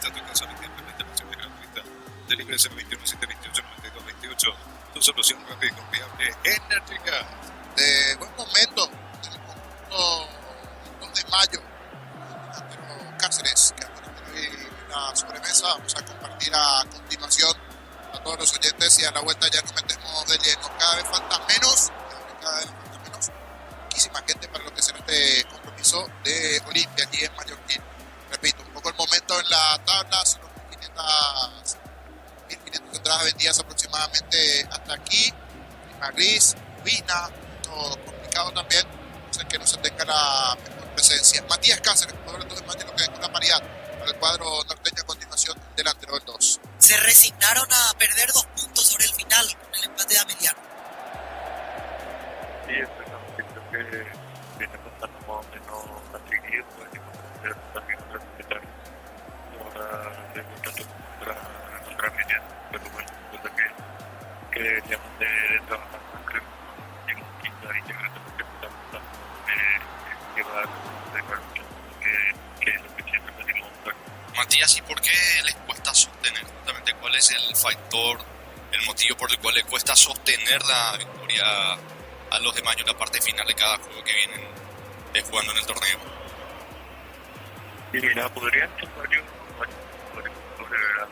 esta tu casa, evidentemente, la sección gratuita de Libre 021 728 92 28. Tu solución rápida y confiable enérgica. De buen momento del conjunto 2 de mayo, delantero Cáceres, que aparece hoy una sobremesa. Vamos a compartir a continuación a todos los oyentes y a la vuelta ya nos metemos de lleno. Cada vez falta menos, muchísima gente para lo que será este compromiso de Olimpia aquí en Mallorquín. Repito, un poco el momento en la tabla, son 1.500 entradas vendidas aproximadamente hasta aquí. Lima Gris, Vina, todo complicado también, o sea que no se tenga la mejor presencia. Matías Cáceres, jugador de mayo, lo que dejó la paridad para el cuadro norteño a continuación, delantero del 2. Se resignaron a perder 2 puntos sobre el final con el empate de Ameliano. Sí, exactamente, creo que viene pasando más o menos a seguir, pues, también respetar ahora de tanto contra Miriam, pero bueno, cosa que deberíamos de trabajar más, creo que llegamos quinta y llegar a lo que estamos llevar que es lo que siempre venimos a buscar. Matías, ¿y por qué les cuesta sostener? Justamente, ¿cuál es el factor, el motivo por el cual les cuesta sostener la victoria a los de Mayo en la parte final de cada juego que vienen jugando en el torneo? Y mira, podrían ser varios ¿verdad?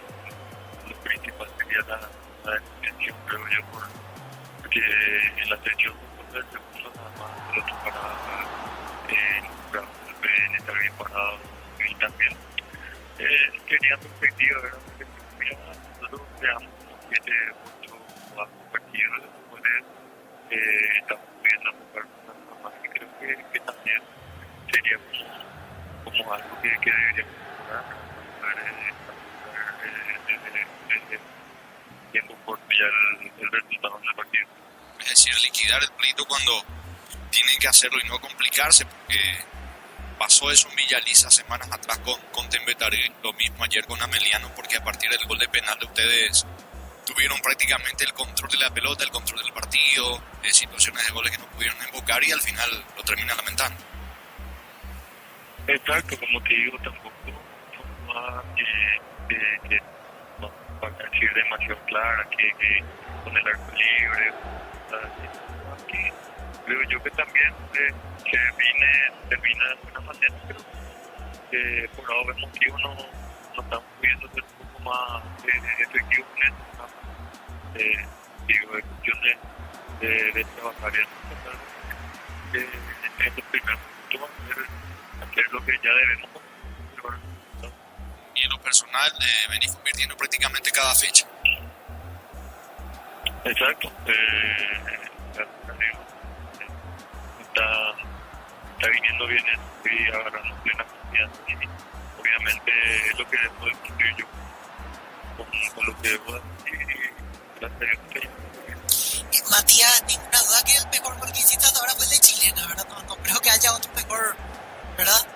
Lo principal sería la definición, creo yo, porque en la atención se puso nada más el otro para estar bien parado y también tenía perspectiva, ¿verdad? Porque mira, nosotros veamos como 7, 8 partidos después estamos viendo a jugar una más que creo que también sería como algo que deberíamos mejorar tiempo por pillar el resultado del partido. Es decir, liquidar el pleito cuando tienen que hacerlo y no complicarse, porque pasó eso en Villaliza semanas atrás con Tembetari, lo mismo ayer con Ameliano, porque a partir del gol de penal de ustedes tuvieron prácticamente el control de la pelota, el control del partido, situaciones de goles que no pudieron invocar y al final lo terminan lamentando. Exacto, como te digo, tampoco forma que para decir demasiado clara, que con el arco libre, que creo yo que también se termina de alguna manera, pero por algún motivo no estamos pudiendo ser un poco más efectivos en eso, digo, de cuestión de trabajar en los primeros puntos, hacer lo que ya debemos. Y en lo personal venís convirtiendo prácticamente cada fecha. Exacto, está viniendo bien y agarrando plena confianza y obviamente es lo que puedo cumplir yo con lo que debo y gracias. Matías, ninguna duda que el mejor gol que hiciste hasta ahora fue el de Chilena, ¿verdad? No creo que haya otro mejor, ¿verdad?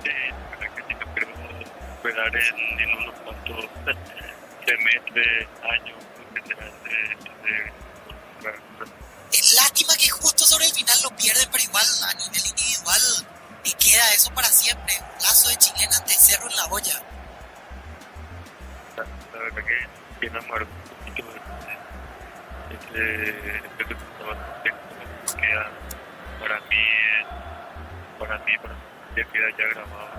Sí, la verdad que sí, no quiero esperar en unos cuantos semestres, años, Es lástima que justo sobre el final lo pierden, pero igual a nivel individual y queda eso para siempre. Un lazo de Chilena ante Cerro en la olla. La verdad que me amargo un poquito de queda para mí ya queda ya grabado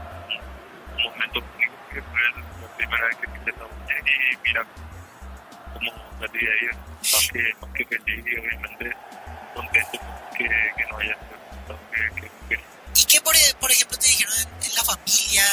un momento único que fue la primera vez que pisé la olla y mira cómo salí de ahí más que feliz y obviamente contento que no haya que ¿Y qué por ejemplo te dijeron en la familia,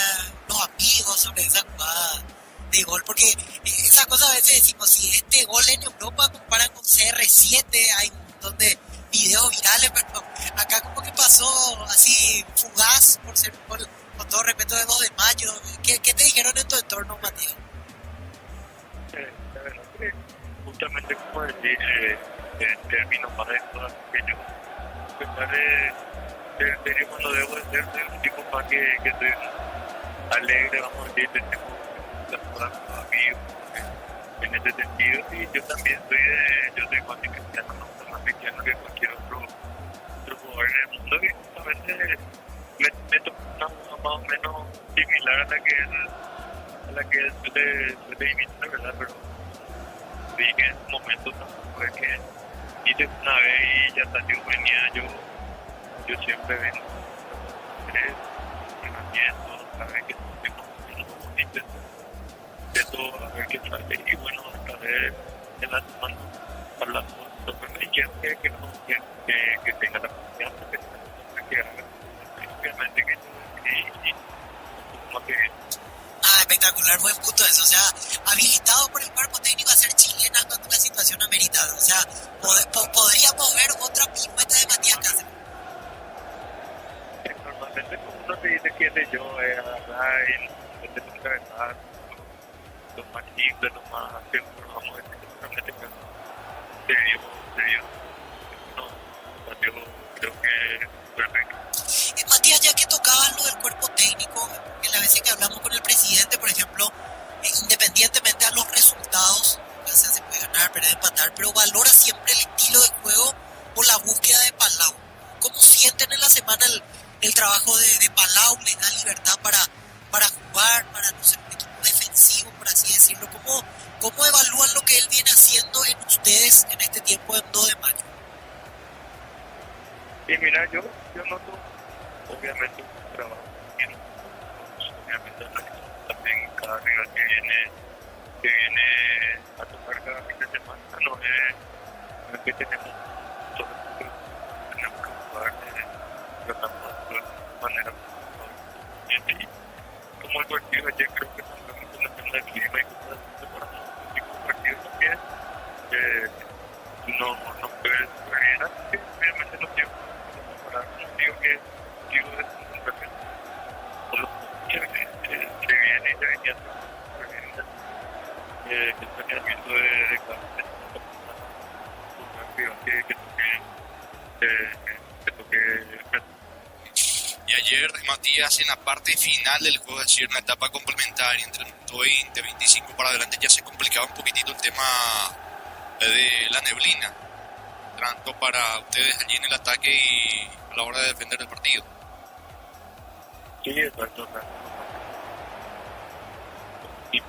los amigos sobre esa jugada de gol? Porque esa cosa a veces decimos, si este gol en Europa comparan con CR7, hay un montón de videos virales, pero acá como que pasó así fugaz por ser un gol, con todo respeto, de 2 de mayo. ¿Qué te dijeron en tu entorno, Matías? La verdad que justamente como decir en términos más de cosas que yo pensar serio cuando debo de ser un tipo más que estoy alegre, vamos a decir, tengo las cosas con los amigos en ese sentido y yo también soy más de cristiano, no soy más cristiano que cualquier otro jugador en el mundo y justamente me tocó una más o menos similar a la que él suele imitar, ¿verdad? Pero sí que en ese momento tampoco es que hice una vez y ya salió, venía yo siempre vengo entrenamiento, a ver qué intento a ver qué sale y bueno, esta vez en la semana hablando sobre me quiero que no que tenga la confianza que haga obviamente que como que Espectacular, buen punto eso. O sea, habilitado por el cuerpo técnico a ser chilena cuando la situación amerita. O sea, podríamos ver otra pirueta de Matías Cáceres. Normalmente como uno te dice que de yo agarrar y meter un cabezazo, lo más simple, lo más seguro, vamos a decir que realmente serio, no, yo creo que es perfecto. Matías, ya que tocaban lo del cuerpo técnico, que las veces que hablamos con el presidente, por ejemplo, independientemente a los resultados, ya sea se puede ganar, perder, empatar, pero valora siempre el estilo de juego o la búsqueda de Palau. ¿Cómo sienten en la semana el trabajo de Palau? ¿Les da libertad para jugar, para no ser un equipo defensivo, por así decirlo? ¿Cómo evalúan lo que él viene haciendo en ustedes en este tiempo de 2 de mayo? Y mira, yo noto obviamente un trabajo bien, obviamente también cada rival que viene a tocar cada fin de semana no es que tenemos que jugar tratamos de manera y como el partido ayer creo que también la clima y cosas así como el partido también no puede ser obviamente no tengo para digo que digo de por lo que viene y se venía que estaría viendo de que toque Y ayer, Matías, en la parte final del juego, es decir, una etapa complementaria entre el minuto 20, 25 para adelante, ya se complicaba un poquitito el tema de la neblina, tanto para ustedes allí en el ataque y a la hora de defender el partido. Sí, exacto. Y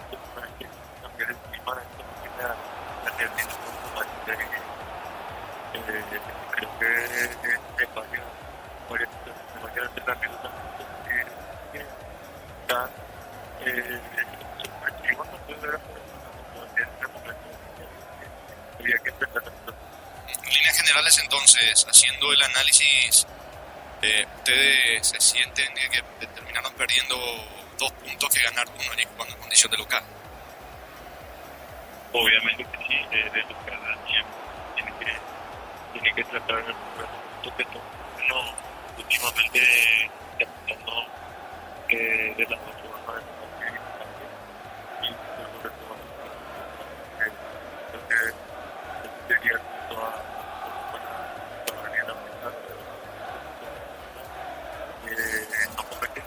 cambiar el clima de la neblina un poco más creo que varias alternativas que están sorpresivas, no puede ver en este momento había que empezar En líneas generales, entonces, haciendo el análisis, ustedes se sienten que terminaron perdiendo 2 puntos que ganar uno allí jugando en condición de local. Obviamente que sí, de local tiene que tratar de no últimamente no de la forma y sobre todo creo que sería toda para venir a pensar no competir.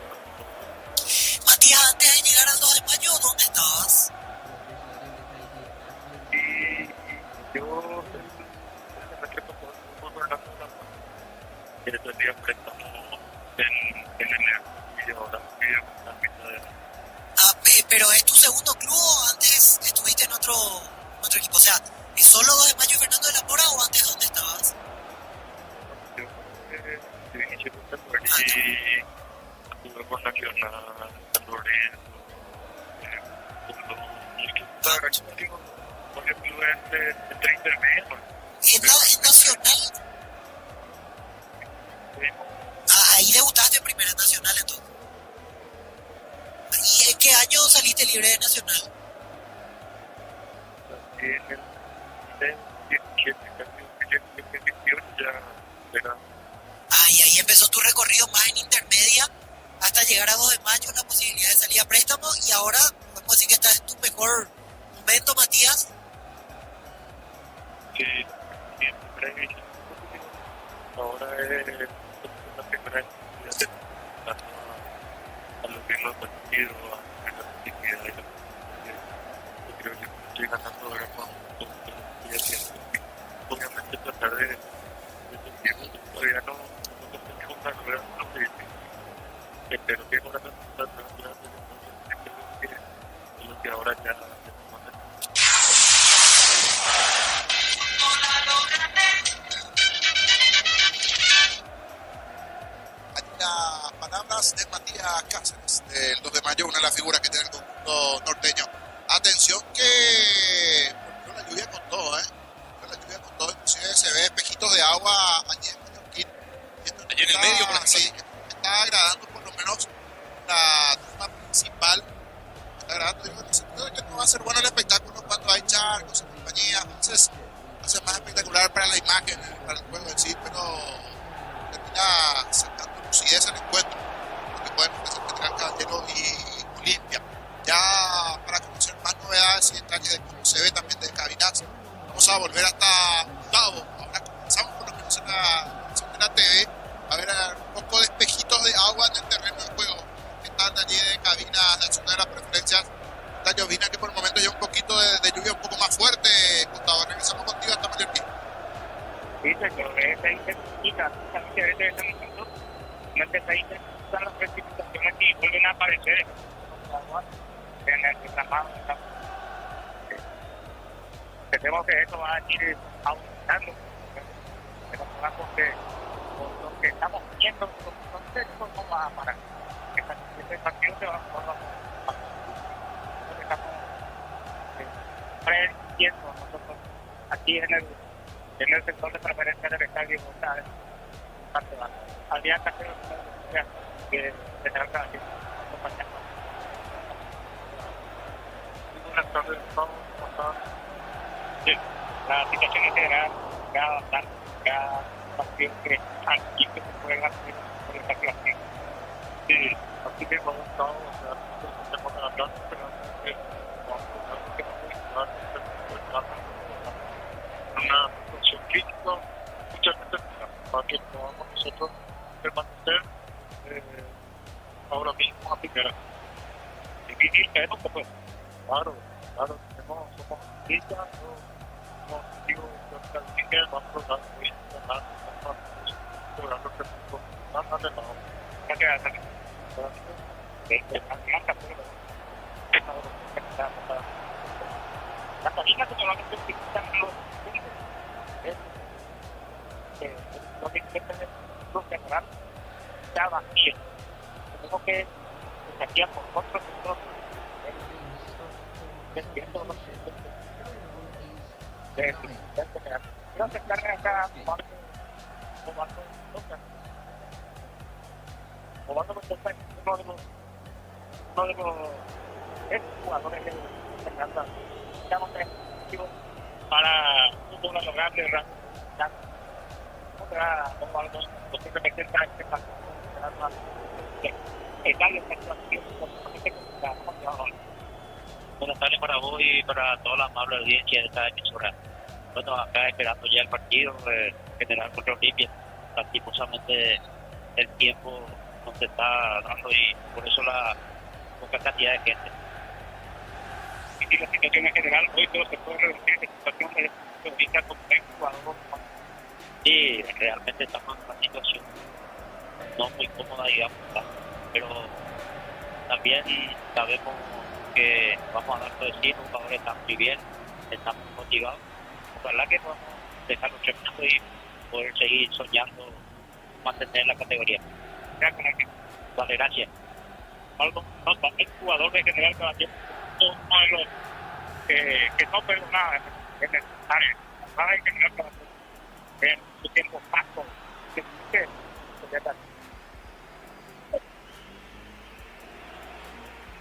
Matías, antes de llegar al 2 de mayo, ¿dónde estabas? Y yo me quedé por la que tendría préstamo en enero y ahora vivo en la mitad de Pero ¿es tu segundo club o antes estuviste en otro equipo? O sea, ¿es solo 2 de mayo y Fernando de la Mora o antes dónde estabas? yo inicié con Tacuari y estuve con Nacional, San Lorenzo, por ejemplo, entre intermedio. ¿En Nacional? Ahí debutaste en Primera Nacional entonces. ¿Y en qué año saliste libre de Nacional? En el 17, ya era. Y ahí empezó tu recorrido más en intermedia hasta llegar a 2 de mayo, la posibilidad de salir a préstamo y ahora podemos decir que estás en tu mejor momento, Matías. Sí, siempre ahora es la primera actividad a los mismos partidos, a la actividad yo creo que estoy ganando ahora con todo lo que estoy haciendo. Obviamente tratar de sentirme todavía no tengo una rueda, no sé. Espero que con la lo que ahora ya Hay las palabras de Matías Cáceres, del 2 de mayo, una de las figuras que tiene el conjunto norteño. Atención que volvió la lluvia con todo, volvió la lluvia con todo, inclusive se ve espejitos de agua allí en Mallorquín. Allí en el medio, por ejemplo. Sí, está agradando por lo menos la zona principal. Está agradando, digo, en el sentido de que no va a ser bueno el espectáculo cuando hay charcos y compañía. Entonces, hace más espectacular para la imagen, para el juego en sí, pero termina sacando lucidez al encuentro, lo que pueden ofrecer General Caballero y Olimpia. Ya para conocer más novedades y detalles de cómo se ve también de cabinas, vamos a volver hasta Gustavo. Ahora comenzamos por lo menos en la versión de la TV a ver un poco de espejitos de agua en el terreno de juego que están allí de cabinas de la zona de las preferencias. Esta llovina que por el momento lleva un poquito de lluvia un poco más fuerte. Gustavo, regresamos contigo hasta Mallorquín. Sí, señor, esa intensidad, justamente a veces en el mundo, no empieza a intensificar las precipitaciones y vuelven a aparecer en el reclamado. Pensemos que eso va a ir aumentando, pero porque con lo que estamos viendo, entonces no va a parar. Este partido se va a jugar estamos prediciendo nosotros aquí en el sector de preferencia del estadio. Había que hacer que tener que hacer buenas tardes, ¿cómo están? sí, la situación en general cada partido que aquí que se juega por esta clase. Sí, así que hemos estado, tenemos la planta, pero una situación crítica, muchas veces para que podamos nosotros permanecer ahora mismo a primera. Difícil, pero pues Claro, somos listas, somos amigos de la calificación, vamos a lograr logrando que más adelante. la cabina que normalmente utilizan los puntos los dirigentes de los general está vacía. Tenemos que saquear por otros sectores desviando los de general. Pero se carga acá tomando uno de los jugadores de Fernanda. Estamos activos para un lograble otra como algo posiblemente está este caso Buenas tardes para vos y para toda la amable audiencia de esta emisora. Bueno, acá esperando ya el partido general contra Olimpia. Lastimosamente el tiempo no se está dando y por eso la poca cantidad de gente. Y la situación en general, hoy todo se puede reducir la situación de Olimpia con el jugador. Sí, realmente estamos en una situación no muy cómoda, digamos, pero también sabemos que vamos a dar todo decir, los jugadores están muy bien, estamos motivados. Ojalá que podamos dejarlo terminando y poder seguir soñando mantener la categoría. Vale, gracias. Algo, no, el jugador de general Caballero, uno de los que no perdona en el área, nada de general Caballero, en su tiempo paso, que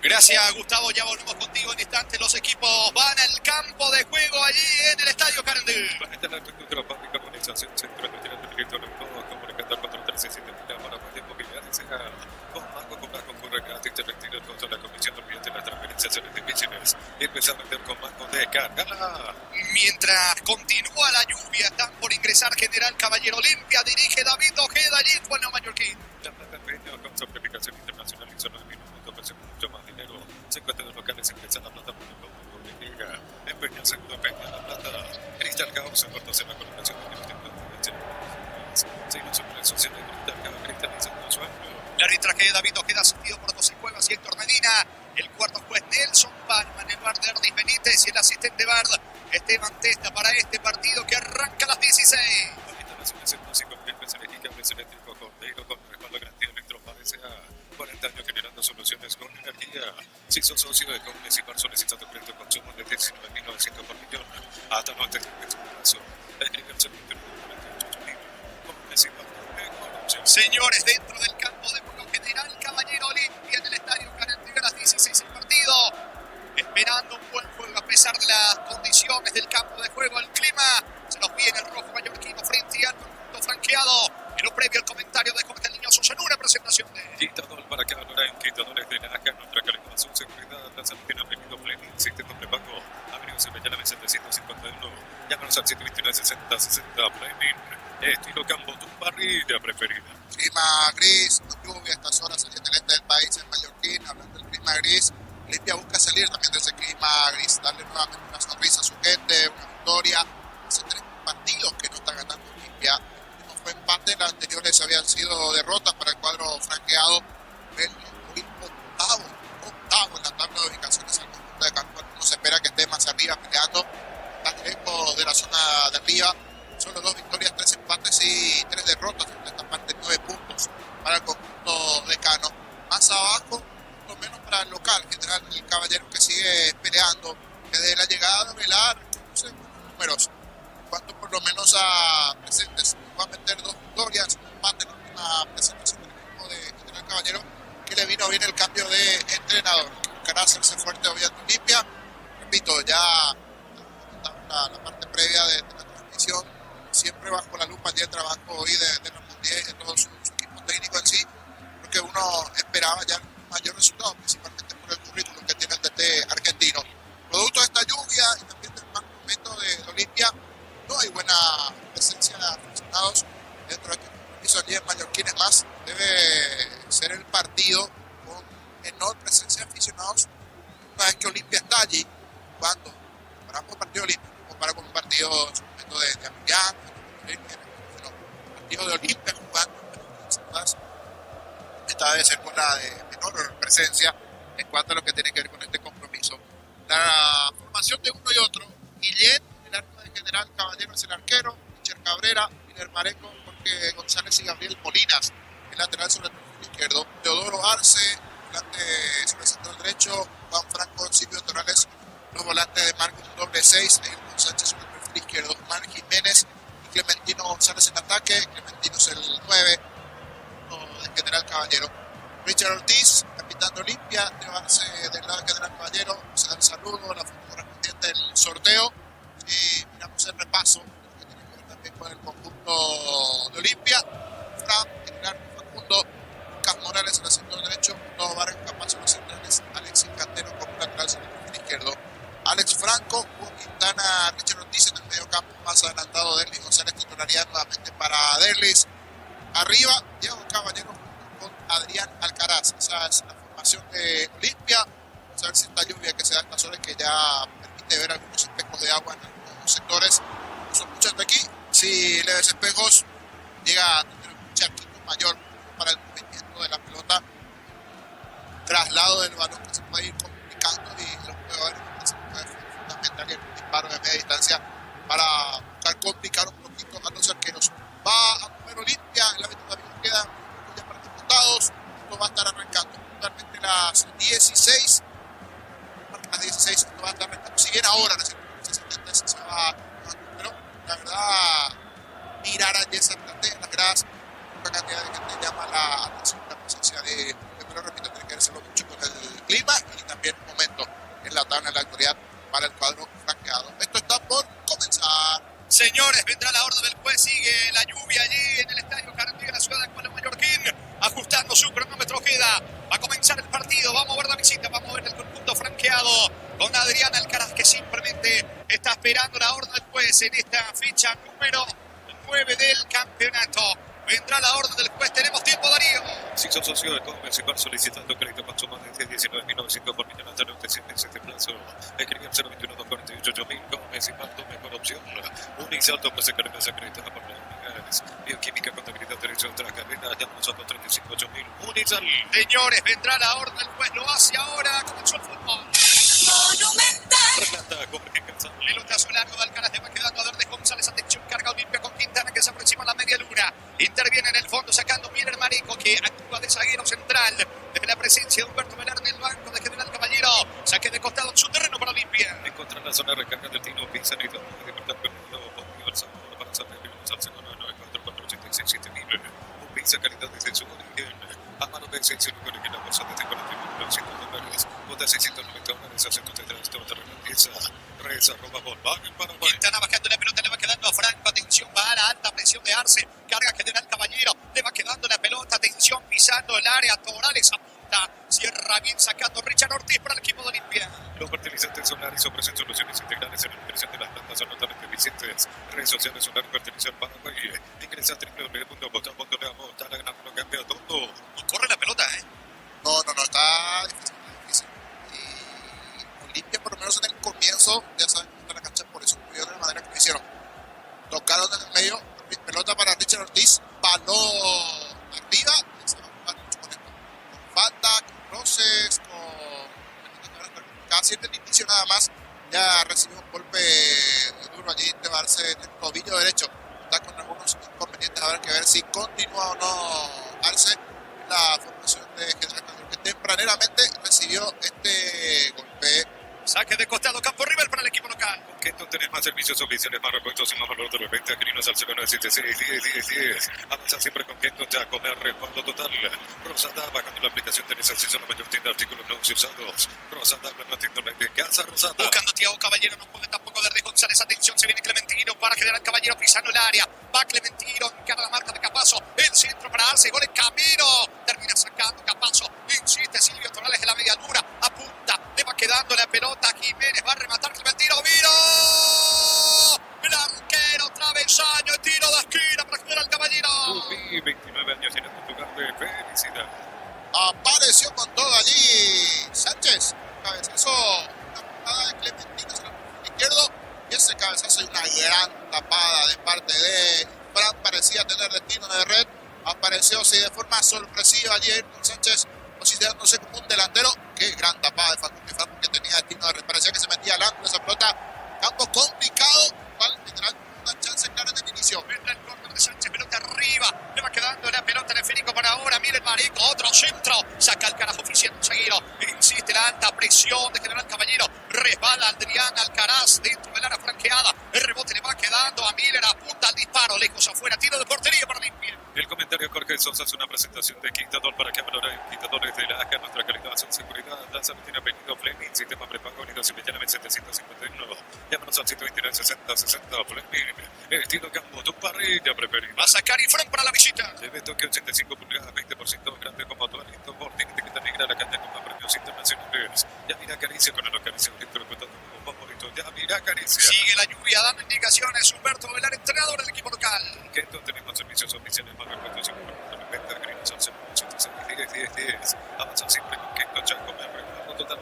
Gracias, Gustavo. Ya volvemos contigo en instante. Los equipos van al campo de juego allí en el Estadio Carandel. Esta es la estructura básica, organización central, retirando el director en todo, comunicando al 437 para más tiempo que ya se haga con Marco Copas concurre cada texto retiro contra la Comisión de Olvídate las transferencias difíciles y empezar a meter con Marco de carga. Mientras continúa la lluvia, están por ingresar General Caballero Olimpia. Dirige David Ojeda allí en Juan Mallorquín. La plata peña con certificación internacional y solo de minutos ofrece mucho más dinero. Se encuentran los locales ingresan a plata.com. En Peña, Seguro Peña, La Plata, Cristal Caos, en Puerto Sena, colocación de los tiempos de Seguimos sobre la asociación de Comunitaria cristalizando su ángulo. El arbitraje de David Ojeda seguido por José Cuevas y Héctor Medina. El cuarto juez Nelson Palma, en el bar de Ardis Benítez y el asistente bar Esteban Testa para este partido que arranca a las 16. Ahorita la asociación músico que cables eléctricos Cordeiro con respaldo garantía Electropares a 40 años generando soluciones con energía. Si sos socio de Municipal solicitando crédito consumo de 19.900 por millón hasta 90 plazo. Escribe el servicio con Municipal de Corrupción. Señores, dentro del campo de juego General Caballero Olimpia en el estadio Carantío a las 16 el partido. Esperando un buen juego a pesar de las condiciones del campo de juego. El clima se nos viene el rojo mallorquino frente al conjunto franqueado. En lo previo el comentario de Jorge Niñoso en una presentación de Quitador para cada hora en Quitadores de Naranja, nuestra calidad, seguridad, tasa de aplico pleno, sistema de pago, abrigo Sevillana 751, llámanos al 729-60-60, Planning, estilo campo, tu parrilla preferida. Clima gris, con lluvia a estas horas en el este del país, en Mallorquín. Hablando del clima gris, Olimpia busca salir también de ese clima gris, darle nuevamente una sonrisa a su gente, una victoria. Hace 3 partidos que no está ganando Olimpia. No fue empate, las anteriores habían sido derrotas para el cuadro franqueado. El octavo en la tabla de ubicaciones al conjunto de Cancún. No se espera que esté más arriba peleando, está lejos de la zona de arriba. Solo 2 victorias, 3 empates y 3 derrotas. En esta parte 9 puntos para el conjunto decano. Más abajo, por lo menos para el local, General el Caballero, que sigue peleando. Desde la llegada de Velar, no sé cuántos números, cuanto por lo menos a presentes. Va a meter 2 victorias, un empate en la última presentación del equipo de General Caballero, que le vino bien el cambio de entrenador. Buscará hacerse fuerte obviamente Olimpia. Repito, ya la parte previa de la transmisión, siempre bajo la lupa y el trabajo hoy de Ramón Díez y de todo su equipo técnico en sí, porque uno esperaba ya mayor resultado, principalmente por el currículum que tiene el DT argentino. Producto de esta lluvia y también del mal momento de Olimpia, no hay buena presencia de aficionados dentro de este compromiso allí en Mallorquín. Más debe ser el partido con menor presencia de aficionados una vez que Olimpia está allí jugando. Comparamos el partido Olimpia, comparado con un partido en su momento de Amillán, un partido de Olimpia jugando, esta debe ser con la de menor presencia en cuanto a lo que tiene que ver con este compromiso. La formación de uno y otro: Guillén, el arco de General Caballero es el arquero, Richard Cabrera, Miller Marengo, Jorge González y Gabriel Molinas, el lateral sobre el perfil izquierdo, Teodoro Arce, volante sobre el centro derecho, Juan Franco, Silvio Torales, los volantes de Marcos doble 6, Egilton Sánchez sobre el perfil izquierdo, Juan Jiménez y Clementino González en ataque. Clementino es el 9 de General Caballero. Richard Ortiz, capitán de Olimpia, llevarse del lado de General Caballero, se da el saludo, la foto correspondiente del sorteo y miramos el repaso que tiene que ver también con el conjunto de Olimpia. Fran, General Facundo, Lucas Morales en el centro derecho, Gustavo Vargas Capaz en los centrales, Alexis Cantero como lateral sobre el perfil izquierdo, Alex Franco, Hugo Quintana, Richard Ortiz en el medio campo, más adelantado Derlis González, titularidad nuevamente para Derlis. Arriba, Diego Caballero con Adrián Alcaraz. Esa es la formación de Olimpia. Vamos a ver si esta lluvia que se da en estas horas, que ya permite ver algunos espejos de agua en algunos sectores, no son muchos de aquí. Si leves espejos, llega a tener un charquito mayor para el movimiento de la pelota, traslado del balón que se puede ir complicando y los jugadores se puede fundamental en un disparo de media distancia para buscar complicar un poquito a los arqueros. Va a mover Olimpia, en la meta todavía queda ya para los costados. Esto va a estar arrancando totalmente las 16. Las 16 esto va a estar arrancando. Si bien ahora las 70 se va, pero la verdad, mirar a Jessa Plantea en las gradas, una cantidad de gente llama la atención, la presencia de, pero repito, tiene que verlo mucho con el clima y también un momento en la tabla de la actualidad para el cuadro franqueado. Esto está por comenzar. Señores, vendrá la orden del juez, sigue la lluvia allí en el estadio Carantío de la ciudad de Cuala Mallorquín, ajustando su cronómetro. Queda, va a comenzar el partido, vamos a ver la visita, vamos a ver el conjunto franqueado con Adrián Alcaraz, que simplemente está esperando la orden del juez en esta ficha número 9 del campeonato. Vendrá la orden del juez, tenemos tiempo, Darío. Si sos socio de Municipal solicitando crédito consumo de 19.900 por millón hasta 96 de plazo, escribir 021-248.000 Municipal, tu mejor opción. Unix Auto, pues se carga ese crédito por la Bioquímica, contabilidad, derecho de la carrera, ya nos a 35.000 unidades. Señores, vendrá la orden, el juez lo hace ahora, comenzó el fútbol. Relata Jorge Calzado. Pelotazo largo de Alcaraz, le va quedando a Verde González, atención, carga Olimpia con Quintana que se aproxima a la media luna. Interviene en el fondo sacando Miller Marico que actúa de zaguero central. Desde la presencia de Humberto Velarde en el banco de General Caballero. Saque de costado en su terreno para Olimpia. Encuentra la zona de recarga del Tino Pizarro y de libertad perdido por Universal para San Pedro al segundo 944867000. Un pizza calidad desde su origen. A mano de 6 con el que la bolsa desde 49.900 Vota 691 de 633 toda la pieza. Reza arroba Volkswagen para Quintana bajando la pelota, le va quedando a Franco. Atención, va a la alta presión de Arce. Carga General Caballero. Le va quedando la pelota. Atención, pisando el área. Torales apunta. Cierra bien sacando Richard Ortiz para el equipo de Olimpia. Los fertilizantes solares ofrecen soluciones integrales en la inversión de las plantas son altamente eficientes. Redes sociales solar fertilizar Paraguay. Ingresa a www.botabondo.com. La gran lo cambia todo. No corre la pelota, No, está difícil. Y Olimpia, por lo menos en el comienzo, ya saben cómo está la cancha, por eso murió de la manera que lo hicieron. Tocaron en el medio, pelota para Richard Ortiz, balón arriba, y se va a jugar mucho con esto. Con falta, con roces, con casi en el inicio nada más, ya recibió un golpe duro allí de Arce en el tobillo derecho. Está con algunos inconvenientes, habrá que ver si continúa o no Arce en la formación de General Caballero, que tempraneramente recibió este golpe. Saque de costado, campo rival para el equipo local. Que no tenés más servicios oficiales, más repuestos y más valor de repente. Adquirinos al 0976 Avanza siempre con Kento ya con el respaldo total. Rosada bajando la aplicación de acceso a la mayor tienda de artículos nuevos y usados. Rosada, la internet de Casa Rosada. Buscando Thiago Caballero, no puede tampoco Verde González. Atención, se viene Clementino para General Caballero pisando el área. Va Clementino, encara la marca de Capazo. El centro para darse gol en camino. Termina sacando Capazo. Insiste Silvio Torales en la media luna. Apunta, le va quedando la pelota. Jiménez va a rematar Clementino. ¡Viro! El arquero travesaño, tiro de esquina para General Caballero. 29 años en este lugar de felicidad. Apareció con todo allí Sánchez. Cabezazo, una patada de Clementino hacia el izquierdo. Y ese cabezazo y una gran tapada de parte de Fran. Parecía tener destino de red. Apareció sí, de forma sorpresiva ayer con Sánchez, considerándose como un delantero. Qué gran tapada de Facundo Fran, porque tenía destino de red. Parecía que se metía al ángulo esa pelota. Campo complicado. Cual tendrá una chance clara en el inicio. Vendrá el córner de Sánchez, pelota arriba. Le va quedando la pelota en el Férico para ahora. Mire el Marico, otro centro. Saca el carajo oficial seguido. Insiste la alta presión de General Caballero. Resbala Adrián Alcaraz dentro del área franqueada. El rebote le va quedando a Miller. Apunta al disparo lejos afuera. Tiro de portería para Olimpia. El comentario Jorge Sosa es una presentación de Quintador para que valore Quintadores de la ACA. Nuestra calidad en seguridad. Lanza tiene apellido Fleming. Sistema prepago unidos y medianamente 751. Llámanos al 129 60 60 Fleming. Estilo campo, tu parrilla preferida. Va a sacar Ifrán para la visita. Debe toque 85 pulgadas, 20% grande como actualito. Por tiene etiqueta negra la caña con más premios internacionales. Ya mira caricia con el acaricio. Como favorito. Ya mira caricia. Sigue la lluvia dando indicaciones. Humberto Velar, entrenador del equipo local. Que entonces tenemos servicios oficiales más repuestos y con venta grinos al 10. Avanza siempre con Kento ya con el respaldo total.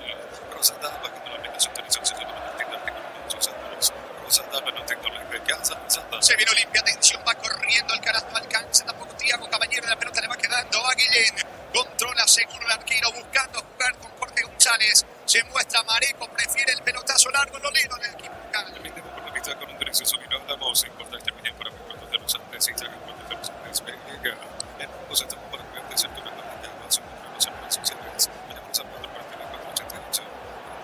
Rosada bajando la aplicación de televisión. Se llama Martín Artículos usados. Rosada la nota de Casa Rosada. Se viene Olimpia, atención, va corriendo el carajo, alcanza tampoco Thiago Caballero, la pelota le va quedando a Guillén. Controla seguro el arquero, buscando jugar con Jorge González. Se muestra Mareco, prefiere el pelotazo largo, lo lindo del equipo local. Permíteme por la vista con un derecho subido. Hablamos en corta termina para encuentros de los Andes y saca encuentros de los Andes. Venga, en ambos estamos para cuidar de cierto lugar de llama. Somos en redes sociales. Venimos al 44488.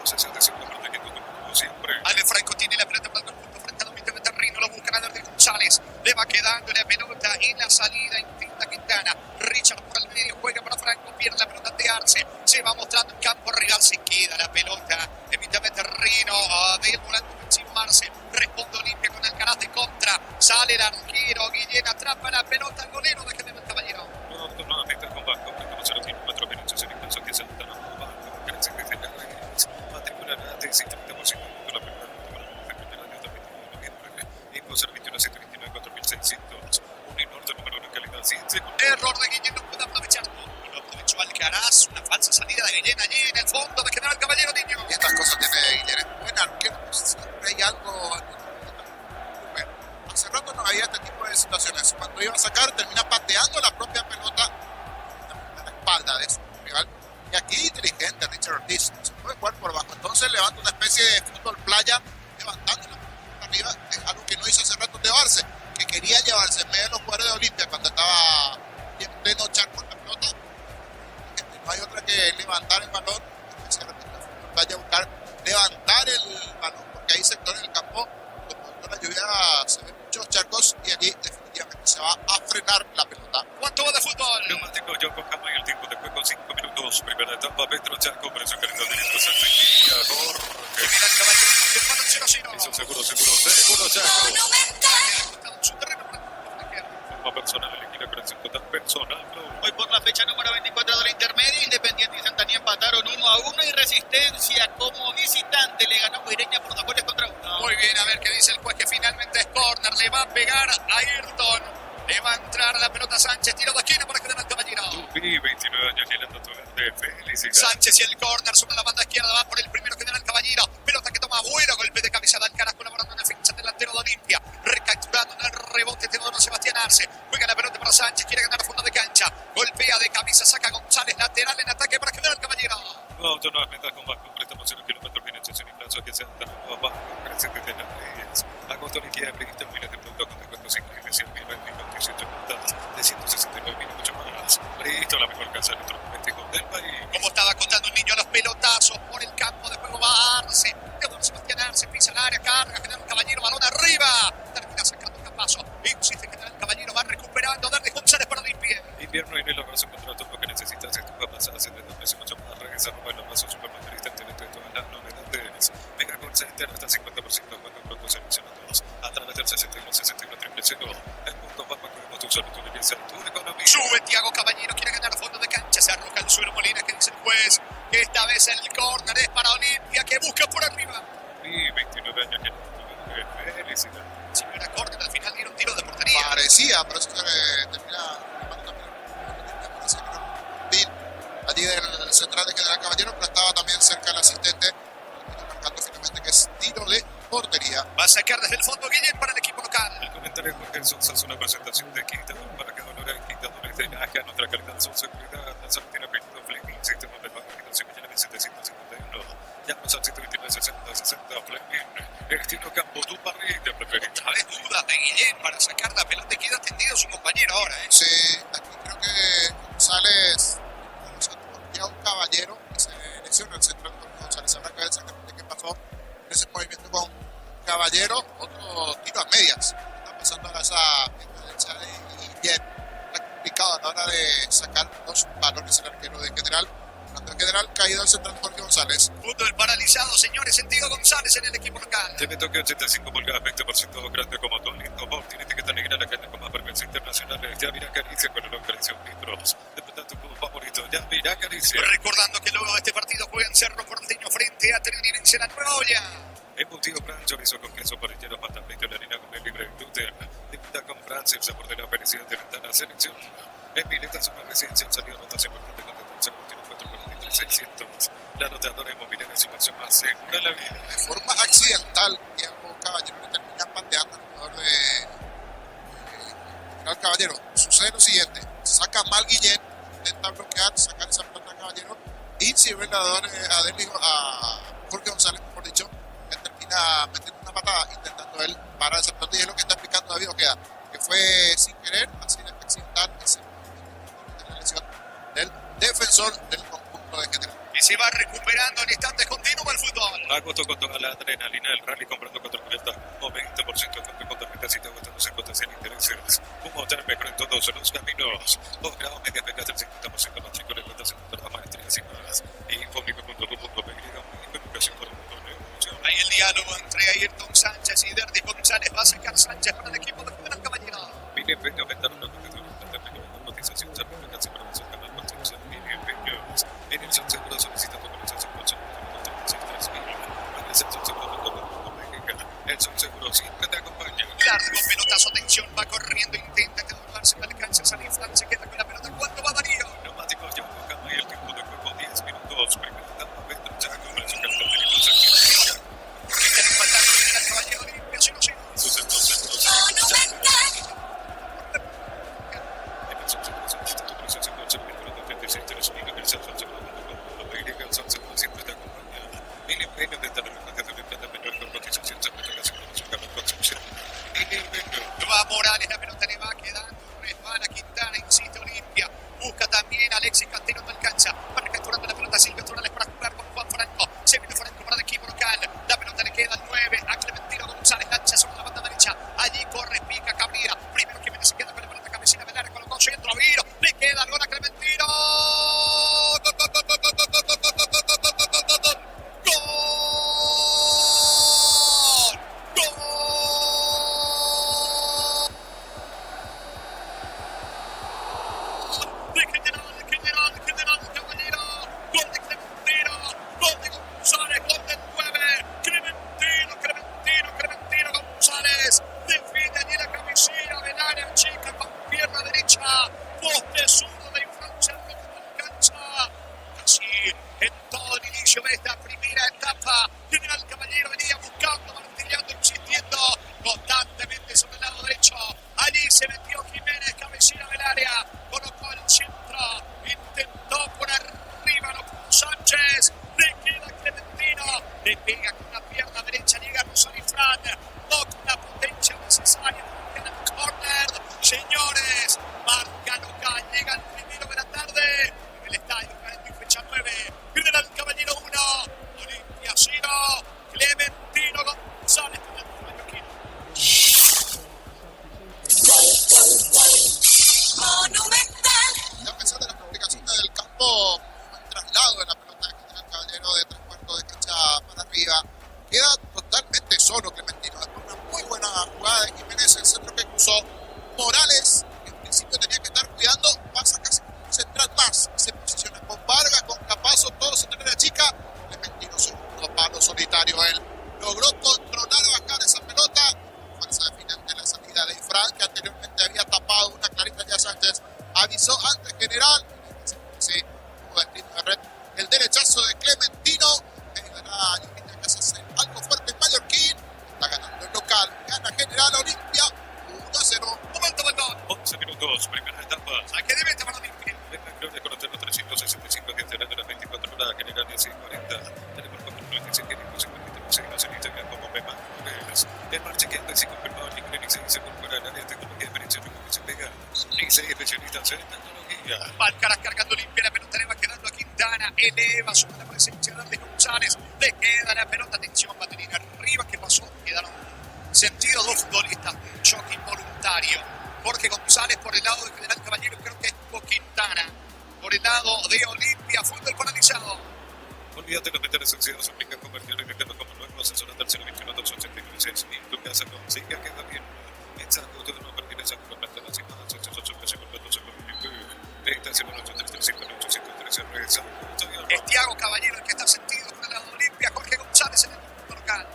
Posesión de 5 parte que como siempre. Ale Franco tiene la pelota para el conjunto frente a Domínguez de Terrino, lo busca Verde González. Le va quedando la pelota en la salida, intenta Quintana. Richard por el medio, juega para Franco, pierde la pelota de Arce. Se va mostrando en campo rival, se queda la pelota. Evita Terrino, de volando encimarse. Responde Olimpia con Alcaraz de contra. Sale el arquero, Guillén atrapa la pelota al golero de General Caballero. No, afecta con banco, que como 0,4 minutos en incluso que se nota no banco, que se desde la reglas. Matrícula de 30% de la primera año también en noviembre. Impulsar 21 729 4600. Un enorme número de calidad 100 Error de Guillén, no puede aprovechar. Lo aprovechó Alcaraz, una falsa salida de Guillén allí en el fondo de General Caballero, niño. Y estas cosas tiene Guillermo. Siempre hay algo. Hace rato no ahí este tipo de situaciones. Cuando iba a sacar, termina pateando la propia pelota a la espalda de su rival. Y aquí inteligente Richard Ortiz, se puede jugar por abajo. Entonces levanta una especie de fútbol playa, levantando la pelota arriba, es algo que no hizo hace rato de Barce, que quería llevarse en medio de los jugadores de Olimpia cuando estaba en pleno charco en la pelota. No hay otra que levantar el balón, vaya a buscar levantar el balón, porque hay sectores del campo donde la lluvia se ven muchos charcos y allí definitivamente se va a frenar la pelota. ¿Cuánto va de fútbol? Neumático Yoko Kama y el tiempo de juego 5 minutos. Primera etapa, Petro Chaco, por eso querido directo Santi Jorge. Mira el caballo, firmado el 0-0. Hizo seguro Chaco. Su terreno para Como personal, elegida con el total personal. Hoy por la fecha número 24 de la intermedia, Independiente y Santanía empataron 1-1 y Resistencia como visitante le ganó a Guireña por 2 goles contra 1. Muy bien, a ver qué dice el juez, que finalmente es córner, le va a pegar a Ayrton, le va a entrar la pelota Sánchez, tiro de esquina para que den al caballero. Tupi, 29 años, llenando tu de felicidad. Sánchez y el córner sobre la banda izquierda, va por el primero que den al caballero, pelota que toma Agüero, golpe de cabeza de Alcaraz colaborando en defensa delantero de Olimpia, recapturando en el rebote Teodoro Sebastián Arce, juega la pelota para Sánchez, quiere ganar a fondo de cancha, golpea de cabeza, saca González, lateral en ataque para que den al caballero. Auto nuevamente con más completamos en el kilómetro de dirección y plazo que se anda abajo, presente de las leyes. Agosto de que abre y termina de punto con descuento sin iniciación, 18 puntadas de 169 mil, mucho más. Listo, la mejor casa electrodoméstico del país. Como estaba contando un niño a los pelotazos por el campo de juego, va Arce, Teodoro Sebastián Arce, pisa el área, carga, general caballero, balón arriba, termina sacando un capazo, insiste general caballero, va recuperando, Darle González para Olimpia. Invierno y no logras encontrar todo lo que necesitas en tu papasada, se te ofrece mucho más. Regresa Rubén Mazo, supermayorista entre todas las novedades. Mega Call Center hasta 50% cuando productos seleccionados a través del 61 000. El punto va para tu salud, tu belleza, tu economía. Sube Thiago Caballero, quiere ganar a fondo de cancha, se arroja el suelo Molina, que dice el juez, que esta vez el córner es para Olimpia, que busca por arriba. Y 29 años que felicidad. Si no era córner, al final dieron tiro de portería. Parecía, pero eso se termina allí del central de General Caballero, pero estaba también cerca del asistente, marcando finalmente que es tiro de portería. Va a sacar desde el fondo Guillén para el equipo local. El comentario de Jorge Sosa es una presentación de Quintador para que honore a Quintadores de Naja, nuestra calidad, su seguridad, la Santina Penido Fleming, sistema de vacunación mañana de 751. Llámanos al 129 Fleming, estilo campo, tu parrilla preferida. No hay duda de Guillén para sacar la pelota y queda tendido su compañero ahora. Sí, aquí creo que González, ya un caballero que se lesiona el central de González. Habrá que ver exactamente qué pasó en ese movimiento con Caballero. Otro tiro a medias. Está pasando a esa derecha de Guillén. Está complicado a la hora de sacar los balones el arquero de General. Cuando el General caído al central Jorge González. Fútbol paralizado, señores. Sentido González en el equipo local. Te toque 85 pulgadas, 20% grande como todo lindo. Bob tiene etiqueta negra la carne con más frecuencia internacional. Ya mira Caricia con el operación litros. Después de tu club favorito, ya mira Caricia. Recordando que luego de este partido juegan Cerro Porteño frente a Trinidad la Nueva Olla. Embutido Fran, chorizo con queso, parrillero, pata frita, la harina con el libre de gluten. Disfruta con Francia el sabor de la felicidad de la selección. En Mileta, zona residencial, salió notas importante con detención, continuo 443-600. La notadora inmobiliaria es inversión más segura de la vida. De forma accidental, Thiago Caballero le termina pateando al jugador de General Caballero. Sucede lo siguiente: saca mal Guillén, intenta bloquear, sacar esa pelota a Caballero, y si ve a Jorge González, mejor dicho, que termina metiendo una patada intentando él parar esa pelota, y es lo que está explicando David Ojeda, que fue sin querer, así de accidental, ese de la lesión del defensor del conjunto de General. Y se va recuperando en instantes, continúa el fútbol. Agosto con toda la adrenalina del rally, comprando 4 cuentas, o 20% de con tarjetas y te gustan los encuentros en intereses. Un hotel mejor en todos los caminos. Posgrado, media becas del 50% más chico, le cuentas en todas las maestrías y más. Info.com.pe, educación por el mundo, negocio. Hay el diálogo entre Ayrton Sánchez y Derdi González. Va a sacar Sánchez para el equipo de General Caballero. Mini empeño, aumentar una cotización, certificación para el canal construcción, mini empeños. En el San Seguro solicitando cotización por el San Seguro siempre te acompaña. Largo pelotazo, atención, va corriendo, intenta acabarse, no alcanza a salir, Fran se queda con la pelota. ¿Cuánto va Darío? Neumáticos ya Cama y el tiempo de juego 10 minutos. Primera etapa, Petro Chaco, con su cartel de Quiere empatar con el Caballero limpio, 0-0. Sus centros, derecha, poste zurdo de Infrancia, cancha. Así, en todo el inicio de esta primera etapa, General Caballero venía buscando, martillando, insistiendo constantemente sobre el lado derecho. Allí se metió Jiménez, cabecera del área, colocó el centro, intentó por arriba, lo puso Sánchez, le queda Clementino, le pega con la pierna derecha, llega Rosani Fran, no con la potencia necesaria en el corner. Señores, marca local, llega el primero de la tarde en el estadio Caretti, fecha 9, General Caballero 1, Olimpia 0, Clementino González con el Mallorquín. Ya a pesar de las complicaciones del campo, el traslado de la pelota de General Caballero de 3/4 de cancha para arriba, queda totalmente solo Clementino. Después una muy buena jugada de Jiménez, el centro que cruzó Morales, que en principio tenía que estar cuidando, pasa casi como un central más, se posiciona con Vargas, con Capazo, todos se tienen la chica. Clementino segundo palo solitario, él logró controlar, bajar esa pelota. Fuerza definante la salida de Fran, que anteriormente había tapado una clarita. Ya Sánchez avisó antes General. Sí, tuvo destino de red. El derechazo de Clementino ayudará a Olimpia que se hace algo fuerte en Mallorquín. Está ganando el local, gana General Olimpia 1-0. Momento, balón. 11 minutos, primera etapa. Saque de meta para Olimpia. Venga, creo que conocer los 365 que serán de las 24 horas, General 16:40. Tenemos 495 53 seguidos en Instagram como Mema Morales. El marcha que anda sin confirmado el nivel se dice incorporar el área de tecnología de derecha que se pega. Dice especialistas en tecnología. Valcaraz cargando limpia, la pelota le va quedando a Quintana, eleva sobre la presencia de González, le queda la pelota, atención, batería arriba, ¿qué pasó? Quedaron sentidos dos futbolistas, un choque involuntario. Jorge González por el lado de General Caballero, creo que es Quintana por el lado de Olimpia, fútbol paralizado. Olvídate de meter esenciales, aplica convertir en el como nuevo asesor del 021 289 y tu casa consiga que va bien. Exacto, todo no pertenece a una planta de la ciudad, 888 es Thiago Caballero el que está sentido con el lado de Olimpia, Jorge González en el punto local.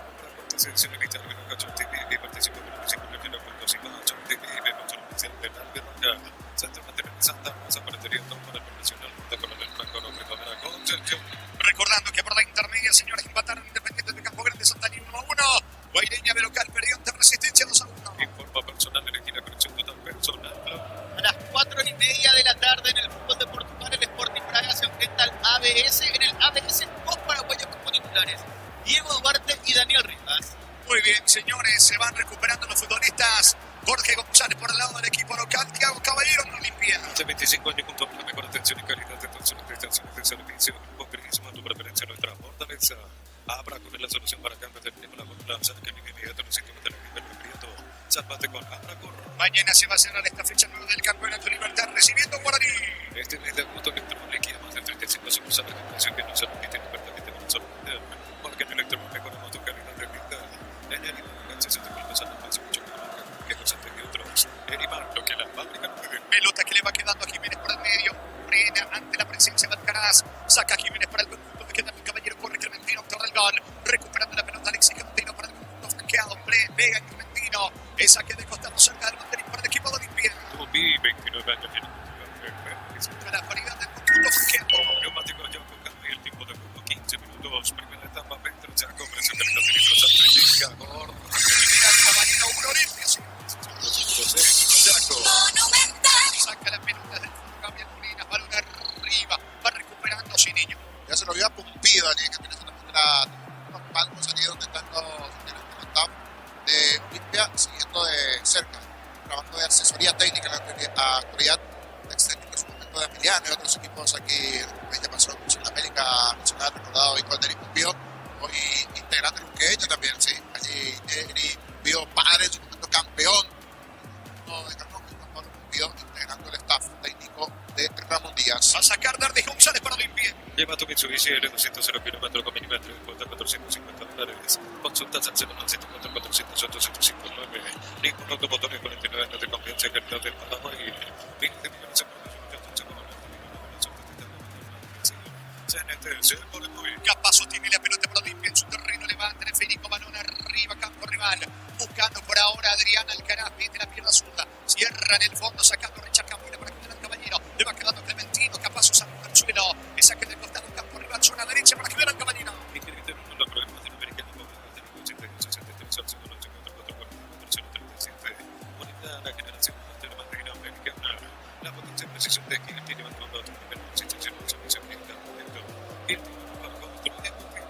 Recordando que por la intermedia, señores, empataron Independiente de Campo Grande, Santaní 1-1. Guaireña de local, perdió ante Resistencia 2-1. Informa personal en la conexión total personal. A las 4:30 de la tarde en el fútbol de Portugal, el Sporting Braga se enfrenta al ABS. En el ABS, dos paraguayos como titulares, Diego Duarte y Daniel Rivas. Muy bien, señores, se van recuperando los futbolistas. Jorge González por el lado del equipo local, Thiago Caballero en Olimpia. Hace 25 años junto a la mejor atención y calidad de atención y prestaciones de servicio. Grupo Crisma, tu preferencia, nuestra fortaleza. Abra con la solución para cambios de tiempo, la ambulancia que viene inmediato en los sitios de la vida del prieto. Sálvate con Abracor. Mañana se va a cerrar esta fecha 9 del Campeonato Libertad recibiendo Guaraní. Este mes de agosto Electromoliquia, más de 35 sucursales de precio que no se repiten y permanente con solo vender. Porque en Electromol mejoramos tu calidad de vida. En el IMAR, 60 minutos al más mucho que nos y otros. En IMAR, lo que la fábrica no puede. Pelota que le va quedando a Jiménez por el medio. Frena ante la presencia de Alcaraz. Saca a Jiménez para el conjunto de General Caballero. Corre Clementino, autor del gol. Recuperando la pelota Alexis Clementino para el conjunto franqueado. Vega en Clementino. Esa que de costado cerca del banderín para el equipo de Olimpia. Tu vi 29 años en la paridad del conjunto franqueado. Neumático ya buscando y el tiempo de juego 15 minutos. Primera etapa, Petro ya con presión de los cilindros al principio. Gordo. General Caballero 1 Olimpia. Saca la pelota del fondo, cambia Colinas, balón arriba, va recuperando Cineño. Ya se lo había pumpido allí, que tiene unos palcos allí donde están los staff de Olimpia siguiendo de cerca. Trabajo de asesoría técnica en la actualidad, ex técnico en su momento de Emiliano y otros equipos aquí. Ya pasó en la América Nacional, recordado y Calder y Pumpido, hoy integrante de Luqueño también, sí. Allí Negri vio padre en su momento campeón de Carlos Pablo Pumpido, integrando el staff técnico de Ramón Díaz. Va a sacar Dardi González para Olimpia. Lleva tu Mitsubishi L200 kilómetros con milímetros de cuota $450. Consultas al 097 400 Ningún automotor en 49 años de confianza y calidad del Paraguay. 20 millones de Capazo tiene la pelota para Olimpia en su terreno, levanta el esférico, balón arriba, campo rival, buscando por ahora Adrián Alcaraz, mete la pierna zurda, cierra en el fondo, sacando Richard Campo precisión de esquina, tiene abandonado la primera situación,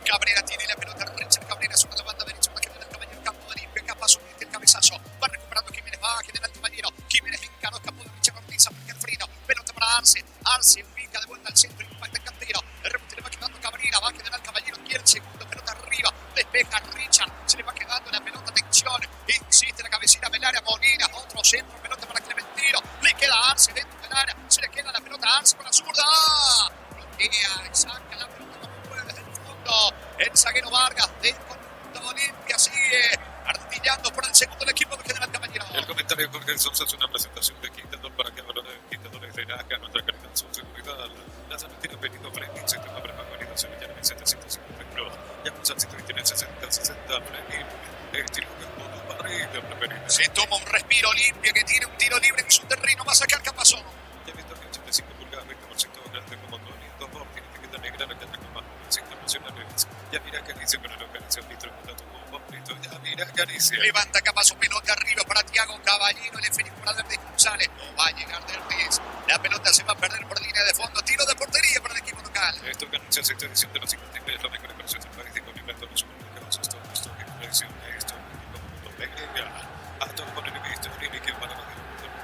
Cabrera tiene la pelota, Richard Cabrera sobre la banda derecha, va a quedar el caballero campo de limpio, capaz mete el cabezazo, va recuperando Jiménez, va a generar el caballero, Jiménez encaró, escapó de Richard Ortiz, aplica el freno, pelota para Arce ubica de vuelta al centro, impacta el cantero, el rebote le va quedando Cabrera, va a quedar el caballero, quiere el segundo, pelota arriba, despeja Richard, se le va quedando la pelota, atención, insiste la cabecita del área, Molina, otro centro, pelota para Clementino, le queda a Arce dentro del área, se le queda la pelota a Arce con la zurda, bloquea, saca la pelota como puede desde el fondo, el zaguero Vargas de conjunto Olimpia sigue artillando por el segundo el equipo de General Caballero. El comentario de Jorge Sosa es una presentación de Quintador para que valore Quintadores de Naca, nuestra calidad, su seguridad. La Argentina Benito Fleming, sistema prepagado, Sevillana 1751. Llamamos al 129 Fleming, estilo Campo Parrilla, se toma un respiro Olimpia que tiene un tiro libre en su terreno, va a sacar Capazó. Ya visto que 85 pulgadas, 20% grande como Tony, dos por tiene etiqueta negra, la carta con más internacionales. Ya mira que dice con la operación Nitro, ya mira Caricia. Levanta Capazó, pelota arriba para Tiago Caballero, el efecto para Derdes González. No va a llegar Derdes. La pelota se va a perder por línea de fondo. Tiro de portería para el equipo local. Esto que anuncia esta edición de los 53 es la mejor inversión del país disponible en todos los supermercados. Esto que colección esto como a todos con el visto y que van a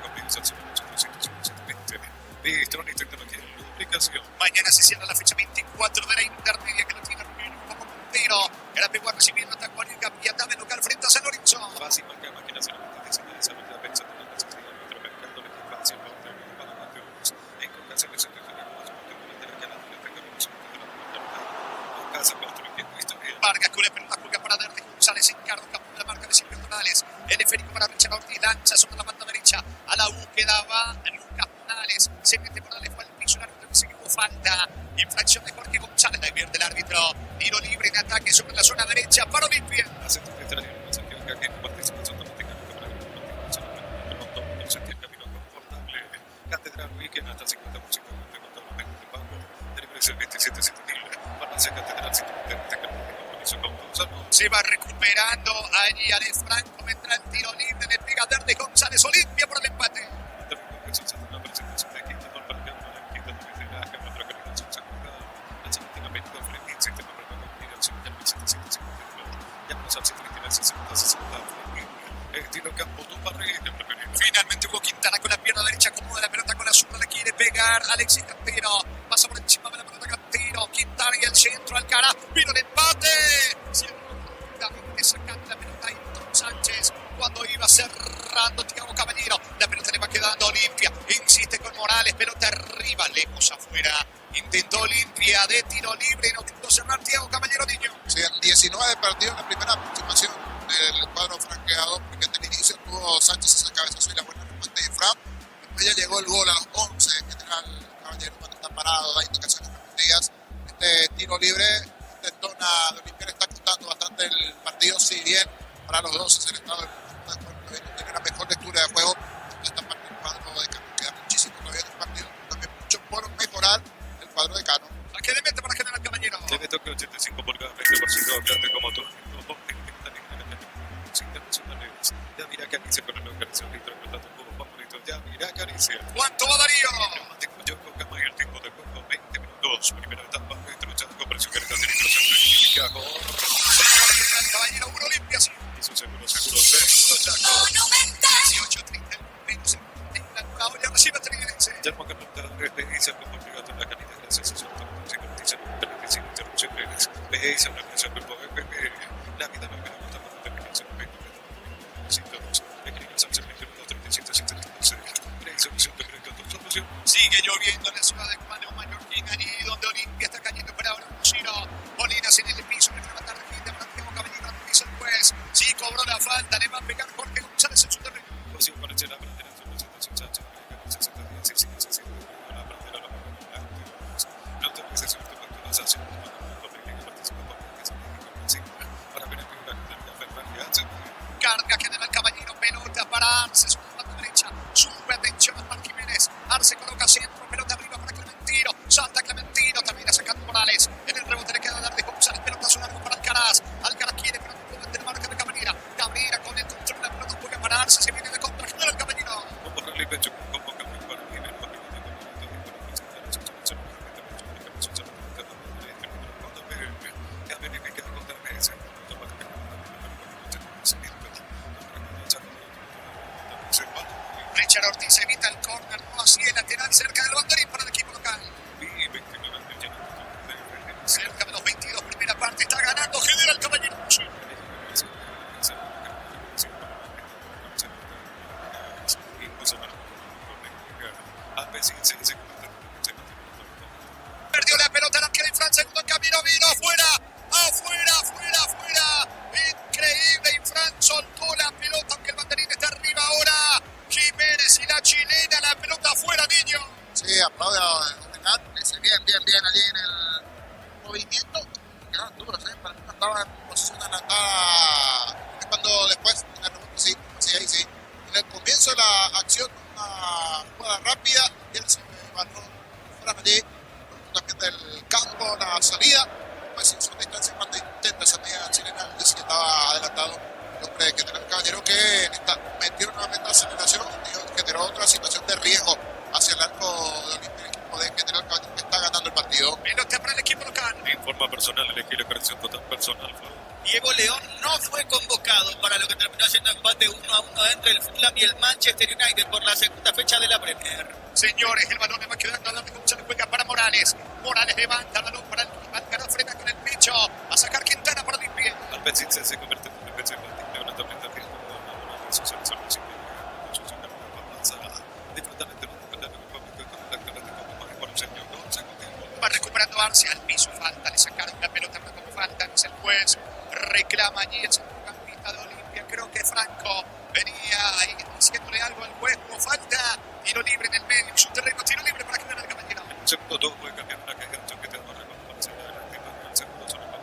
comienza al 120. Listo, ni tecnología de duplicación. Mañana se cierra la fecha 24 de la intermedia que lo tiene como puntero. El Pegua recibiendo a Juan y Capiatá de local frente a San Lorenzo. Fácil marcar máquinas solamente diseñadas de desarrollar pensando en la necesidad de nuestro mercado de espacio para tener para materiales. En concasiones se tenemos más de la que la tecnología de la comunidad. En casa construyendo historia. Vargas con la pelota juega para Derdes González, encarga campo de la marca de Silvio Morales. El esférico para Richard Ortiz, lanza sobre la banda derecha. A la búsqueda va Lucas Morales. Se mete Morales, fue al piso, el árbitro que se equivocó, falta. Infracción de Jorge González, la advierte el árbitro. Tiro libre en ataque sobre la zona derecha para Olimpia. Hace tu extraño, no se queda que no participa automáticamente para que no participe no se tiene camino confortable. Catedral Weekend hasta 50% de control de pago. Delivery el 277000. Farmacia Catedral 120 compromiso con Gonzalo. Se va recuperando allí Ale Franco, vendrá el tiro libre, le pega Derdes González, Olimpia por el empate. Una presentación de Quintador para que no le quita de la que nuestra calidad su seguridad. La Argentina Benito Fleming, sistema prepagado, Sevillana 1751. Llamamos al 129 estilo Campo Parrilla. Finalmente Hugo Quintana con la pierna derecha, acomoda la pelota con la zurda, le quiere pegar Alexis Cantero, pasa por encima de la pelota Cantero, Quintana y el centro, Alcaraz, vino el empate, sacando la pelota ahí Sánchez, cuando iba cerrando Tiago Caballero, la pelota le va quedando a Olimpia, insiste con Morales, pelota arriba, lejos afuera, intentó Olimpia de tiro libre y no pudo cerrar Tiago Caballero, niño. Sí, 19 partidos en la primera aproximación del cuadro franqueado, porque desde el inicio tuvo Sánchez esa cabezazo y la buena respuesta de Fran. Después ya llegó el gol a los 11, en general Caballero cuando está parado, da indicaciones repetidas. Este tiro libre intentona de Olimpia, está costando bastante el partido, si bien para los dos es el estado del conjunto tiene una mejor lectura de juego. Esta parte del cuadro de Cano queda muchísimo todavía en el partido, también mucho por mejorar el cuadro de Cano. ¿A qué le mete para generar Caballero? Le toque 85 pulgadas, 20% grande como todo. Internacionales. Ya mira Caricia con la localización de interpretando un juego favorito. Ya mira Caricia. ¿Cuánto va Darío? Yo con Cama y el tiempo de juego 20 minutos. Primera etapa, Metro Chaco, presión carga de nitrogen. Caballero 1 Olimpia. Y su seguro, segundo Chaco. 18-30 menos en la hora recibe Trinidad. Ya no que referencia como obligado en la calidad de la sensación de la música. Dice 35 interrupciones. Veis una canción del poder. La vida no me gusta cuando termina su momento. 102. Escribimos al servicio de 37 solución. Sigue lloviendo en la ciudad de Cuano Mallorquín, allí donde Olimpia está cayendo para ahora un giro. Molinas en el piso, le levanta la gente para Tiago Caballero, piso el juez. Sí cobró la falta, le va a pegar Jorge González en su terreno. Posición con el Chela, para tener su presentación, Chacha, con 60 días, y sigue se la bandera, la bandera, la autorización de facturas, hacia el mundo, que participa porque se para ver el primer carga general Caballero, pelota para Arce, su banda derecha, sube atención para Jiménez, Arce coloca centro, pelota arriba para Clementino, salta Clementino, termina sacando Morales, en el rebote le queda Derdes González, pelotazo largo para Alcaraz quiere, pero no puede meter marca de Cabrera con el control, la pelota juega para Arce, se viene de contra general Caballero. Perdió la pelota la arquero y Fran, segundo camino, vino afuera. Increíble, y Fran soltó la pelota, aunque el banderín está arriba ahora. Jiménez y la chilena, la pelota afuera, niño. Sí, aplaude a Odegaard, dice bien allí en el movimiento. Quedaban duros, para mí no estaba en posición adelantada. Es cuando después, sí, ahí sí. En el comienzo de la acción, una jugada rápida, y él se barró fuera allí, también del campo, la salida. Pues en su distancia, cuando intenta esa medida chilena, él sí estaba adelantado. El hombre que tenía el caballero que metió nuevamente la aceleración y generó otra situación de riesgo hacia el arco de Olimpia, equipo de General Caballero que está ganando el partido. Pelota para el equipo local. En forma personal, elegí la corrección total personal. Diego León no fue convocado para lo que terminó siendo empate 1-1 entre el Fulham y el Manchester United por la segunda fecha de la Premier. Señores, el balón le va quedando a la derecha, le juega para Morales. Morales levanta el balón para el Alcaraz, frena con el pecho a sacar Quintana para Olimpia. Alpecin se convierte en un defensa de una tormenta de una socialización va recuperando Arce al piso, falta, le sacaron la pelota pero como falta, es el juez, reclama allí el centrocampista de Olimpia, creo que Franco venía ahí diciéndole algo al juez, como falta, tiro libre en el medio, su terreno, tiro libre para que gane el caballero. El segundo todo puede cambiar una caja de choque de barra para hacer adelante, el segundo solo para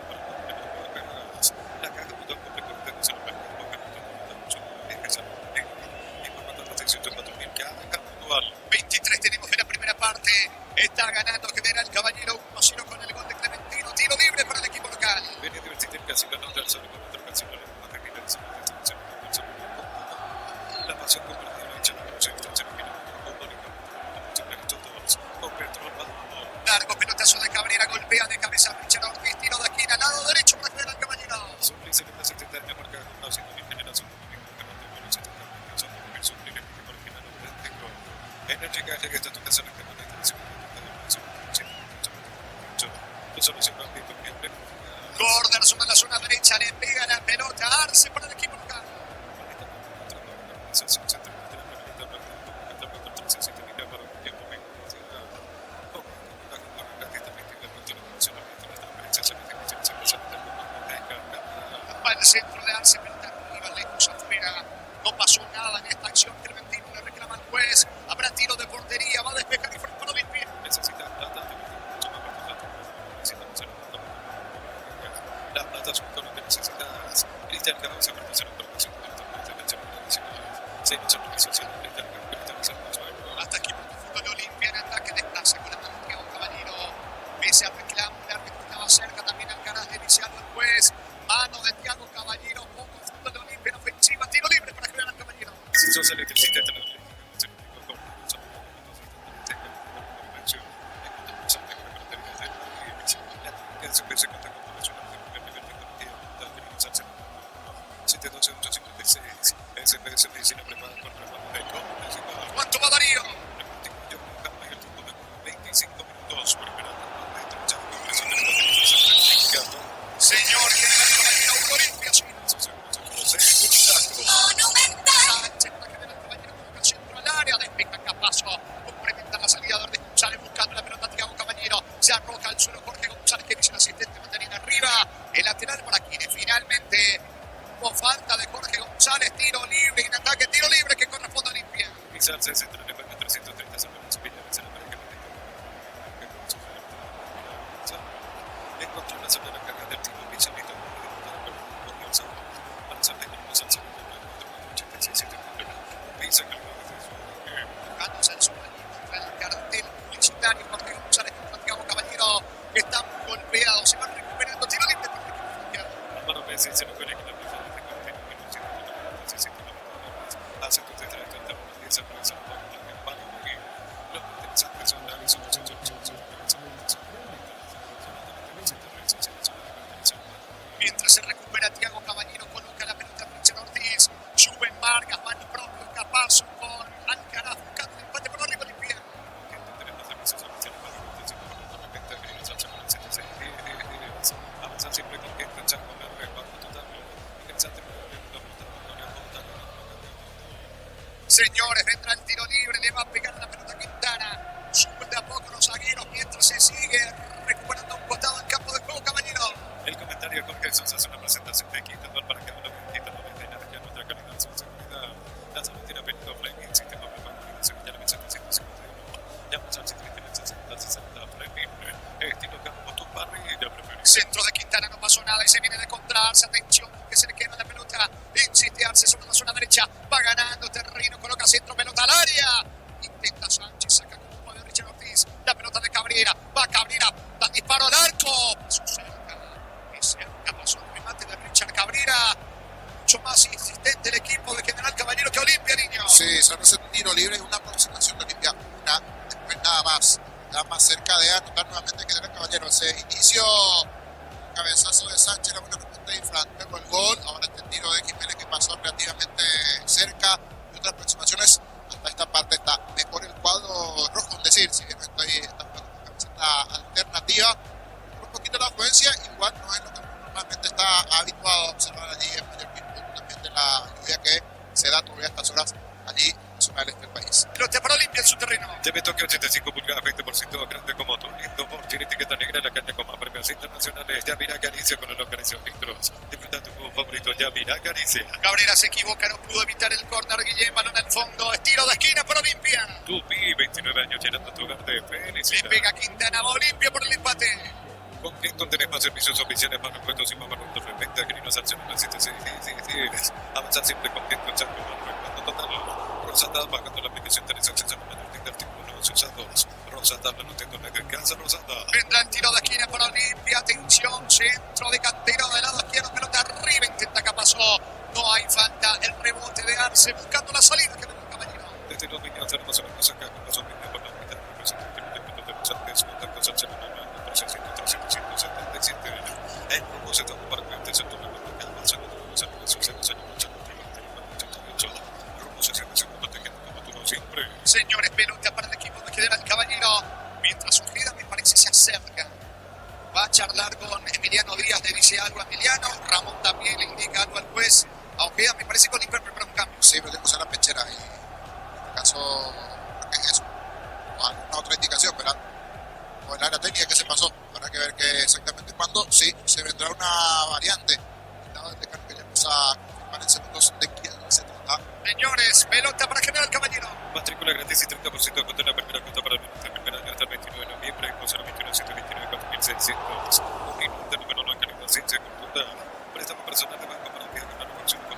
la caja de botón completamente no se lo permite, y por tanto la sección del 4.000 caja puntual. 23 tenemos en la primera parte, está ganando General Caballero 1-0 con el gol de Clementino, tiro libre para el equipo local. Venía a divertirse casi ganando el solo con otra canción, la pasión compartida hecha la producción largo pelotazo de Cabrera, golpea de cabeza Richard Ortiz, tiro de esquina, lado derecho para General Caballero. Suplice en la 70 de marca con una segunda generación enérgica llega esta tu casa que Gordon sobre la zona derecha, le pega la pelota a Arce para el equipo local. Va el centro de Arce, pelota arriba, lejos afuera. No pasó nada en esta acción. Clementino le reclama al juez. Habrá tiro de portería, va a despejar y frente a Olimpia. Necesita plata, la plata son todo lo que necesitas. Cristian Carlos se pertenece a la producción hasta aquí por el fútbol de Olimpia en ataque desplaza con el Santiago Caballero. Pese al reclamo, el árbitro estaba cerca también al canal de iniciado el juez. Mano de Thiago Caballero, poco fútbol de Olimpia en ofensiva, tiro libre para General Caballero. Si sos electricista, te lo ¿Cuánto va Darío? 25 minutos por Señor General Caballero, Olimpia, Sánchez para General Caballero, coloca centro al área, despeja Capazo, complementa la salida de Jorge González buscando la pelota Thiago Caballero, se arroja al suelo Jorge González que dice el asistente Centro de Quintana, no pasó nada y se viene de encontrarse. Atención, que se le queda la pelota. Insiste Arce sobre la zona derecha. Va ganando terreno, coloca centro, pelota al área. Intenta Sánchez, saca como de Richard Ortiz. La pelota de Cabrera. Va Cabrera, da disparo al arco. Pasó cerca. Y cerca pasó el remate de Richard Cabrera. Mucho más insistente el equipo de General Caballero que Olimpia, niño. Sí, solo ese tiro libre y una aproximación de Olimpia. Una, después nada más. Ya más cerca de anotar nuevamente que el Caballero. Ese inicio, cabezazo de Sánchez, la buena respuesta de Infran, luego el gol, ahora este tiro de Jiménez que pasó relativamente cerca y otras aproximaciones. Hasta esta parte está mejor el cuadro rojo, es decir, si bien no está jugando con camiseta alternativa, por un poquito la afluencia, igual no es lo que normalmente está habituado a observar allí en Mallorquín, también de la lluvia que se da todavía a estas horas allí en la zona del este del país. Pelota para Olimpia en su terreno. TV Tokio 85 pulgadas, 20% grande como tú, lindo por tiene etiqueta negra en la calle como premios internacionales. Ya mira Galicia con los Galicia Pintros. Disfruta tu juego favorito, ya mira Galicia. Cabrera se equivoca, no pudo evitar el córner. Guillén, balón al fondo, estilo de esquina para Olimpia. Tupi, 29 años llenando tu hogar de Le felicidad. pega Quintana, va Olimpia por el empate. Con Clinton tenés más servicios oficiales, más repuestos y más baratos de venta. Queridos acciones, sí. Avanzar siempre con Clinton, Chaco, más recuerdo total. Rosata, pagando la aplicación, tenés acceso a la mayor tienda artículos usados. Rosata, no tengo nada en casa, Rosata. Vendrá el tiro de esquina para Olimpia. Atención, centro de cantero del lado izquierdo, pelota arriba, intenta que pasó. No hay falta, el rebote de Arce buscando la salida que tenía el Caballero. Desde los niños, hermanos, hermanos, acá, con los hombres por la mitad, representantes de los Andes, contactos al celular, 377. El grupo se tomó para que se tome la calma, se tomó los años, rumbo se siente segundo, tejiendo como tú no siempre. Señores, pelota para el equipo de General Caballero. Mientras Ojeda me parece se acerca. Va a charlar con Emiliano Díaz, le dice algo a Emiliano. Ramón también le indica algo al juez. A Ojeda me parece que Olimpia prepara un cambio. Sí, pero usar la pechera y en este caso creo que es eso. O alguna otra indicación, ¿verdad? O el área técnica que se pasó. Habrá que ver que exactamente cuándo sí se vendrá una variante. Dado el decano que ya vamos a confirmar en segundos de quién se trata. Señores, pelota para General Caballero. Matrícula gratis y 30% de cuota en la primera cuota para el primer año hasta el 29 de noviembre con 021 129 4600. Un minuto número 9 calidad ciencia cultura. Préstamo personal de banco para enviar una reflexión con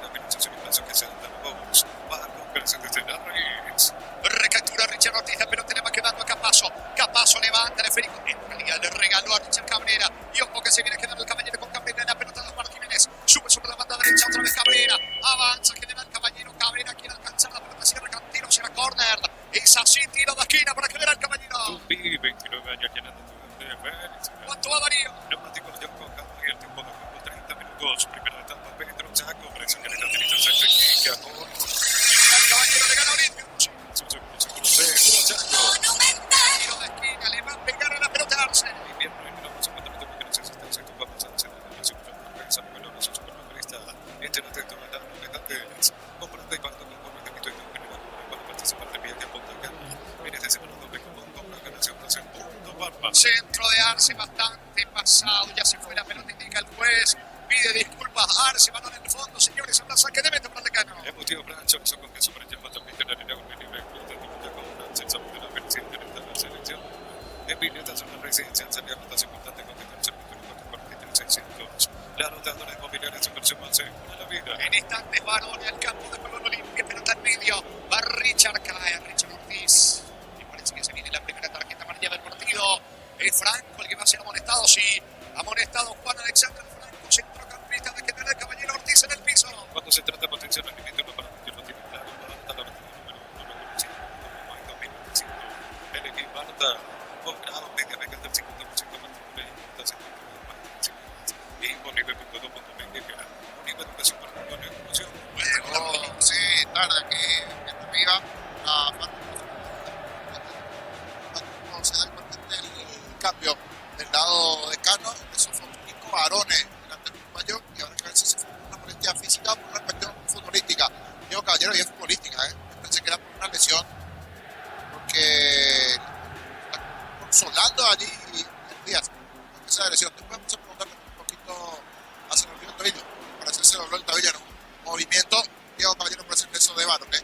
la financiación y plazo que se dan a vos. Banco presente de la Reyes. Recaptura Richard Ortiz, la pelota le va quedando a Capazo. Capazo levanta el esférico. En realidad le regaló a Richard Cabrera. Y ojo que se viene quedando el Caballero con Cabrera en la pelota de Omar Jiménez. Sube sobre la banda derecha otra vez Cabrera. Avanza General Caballero. Cabrera quiere alcanzar la pelota. Cierra Cantino, será córner. Es así, tiro de esquina para General Caballero. Tupi, 29 años llenando tu de felicidad. ¿Cuánto va Darío? Neumáticos de Alcoca y el tiempo de juego 30 minutos. Primera etapa, Pedro Chaco. Presión que le caracteriza a Enrique Amor. General Caballero le gana a Olimpia. Seguro Chaco. Tiro de esquina, le va a pegar a la pelota Arce. Invierno en 1950 que necesitas en tu papá Sánchez de la Nación Franca, Veloz, supermercadista. Entérate de todas las novedades. Comprate y pacto con Juan de Mito y tu general para participar de viaje a Punta Cana. Vienes de semana doble con compra ganación nación punto barba. Centro de Arce bastante pasado. Ya se fue la pelota, indica el juez. Pide disculpas Arce, balón en el fondo. Señores, habrá saque de meta para el decano. Emotivo Brancho, que son con queso para llevar también en la arena con el libre de la con Francia, el sabor de la felicidad de la selección. En Viñetas, una residencia en salida rotación constante con que el servicio de 443-600. La anotadora inmobiliaria es su versión más segura de la vida. En instantes, varón al campo de Colón Olimpia, pelota en medio. Va Richard, cae Richard Ortiz. Me parece que se viene la primera tarjeta amarilla del partido. Es Franco el que va a ser amonestado, sí. Amonestado Juan Alexander Franco, centrocampista de General Caballero Ortiz en el piso. Cuando se trata de potenciar el límite, no para que lo tiene claro, Marta, la número 1, no hay 2025. El equipo Marta, posgrado, media beca del 50% matrícula y y con nivel 2.20, un nivel de educación para la educación. Luego, sí, tarde que arriba la parte cuando se da el cambio del lado de Cano, empezó Faustino Barone delante del uruguayo y ahora que a veces se fue una molestia física por una cuestión futbolística. Diego Caballero y es futbolística, pensé que era por una lesión porque está consolando allí Díaz esa lesión. Después vamos a preguntarle un poquito a Sergio Tobillo, parece que se dobló el tablero en un movimiento. Diego Caballero parece el peso de Barone.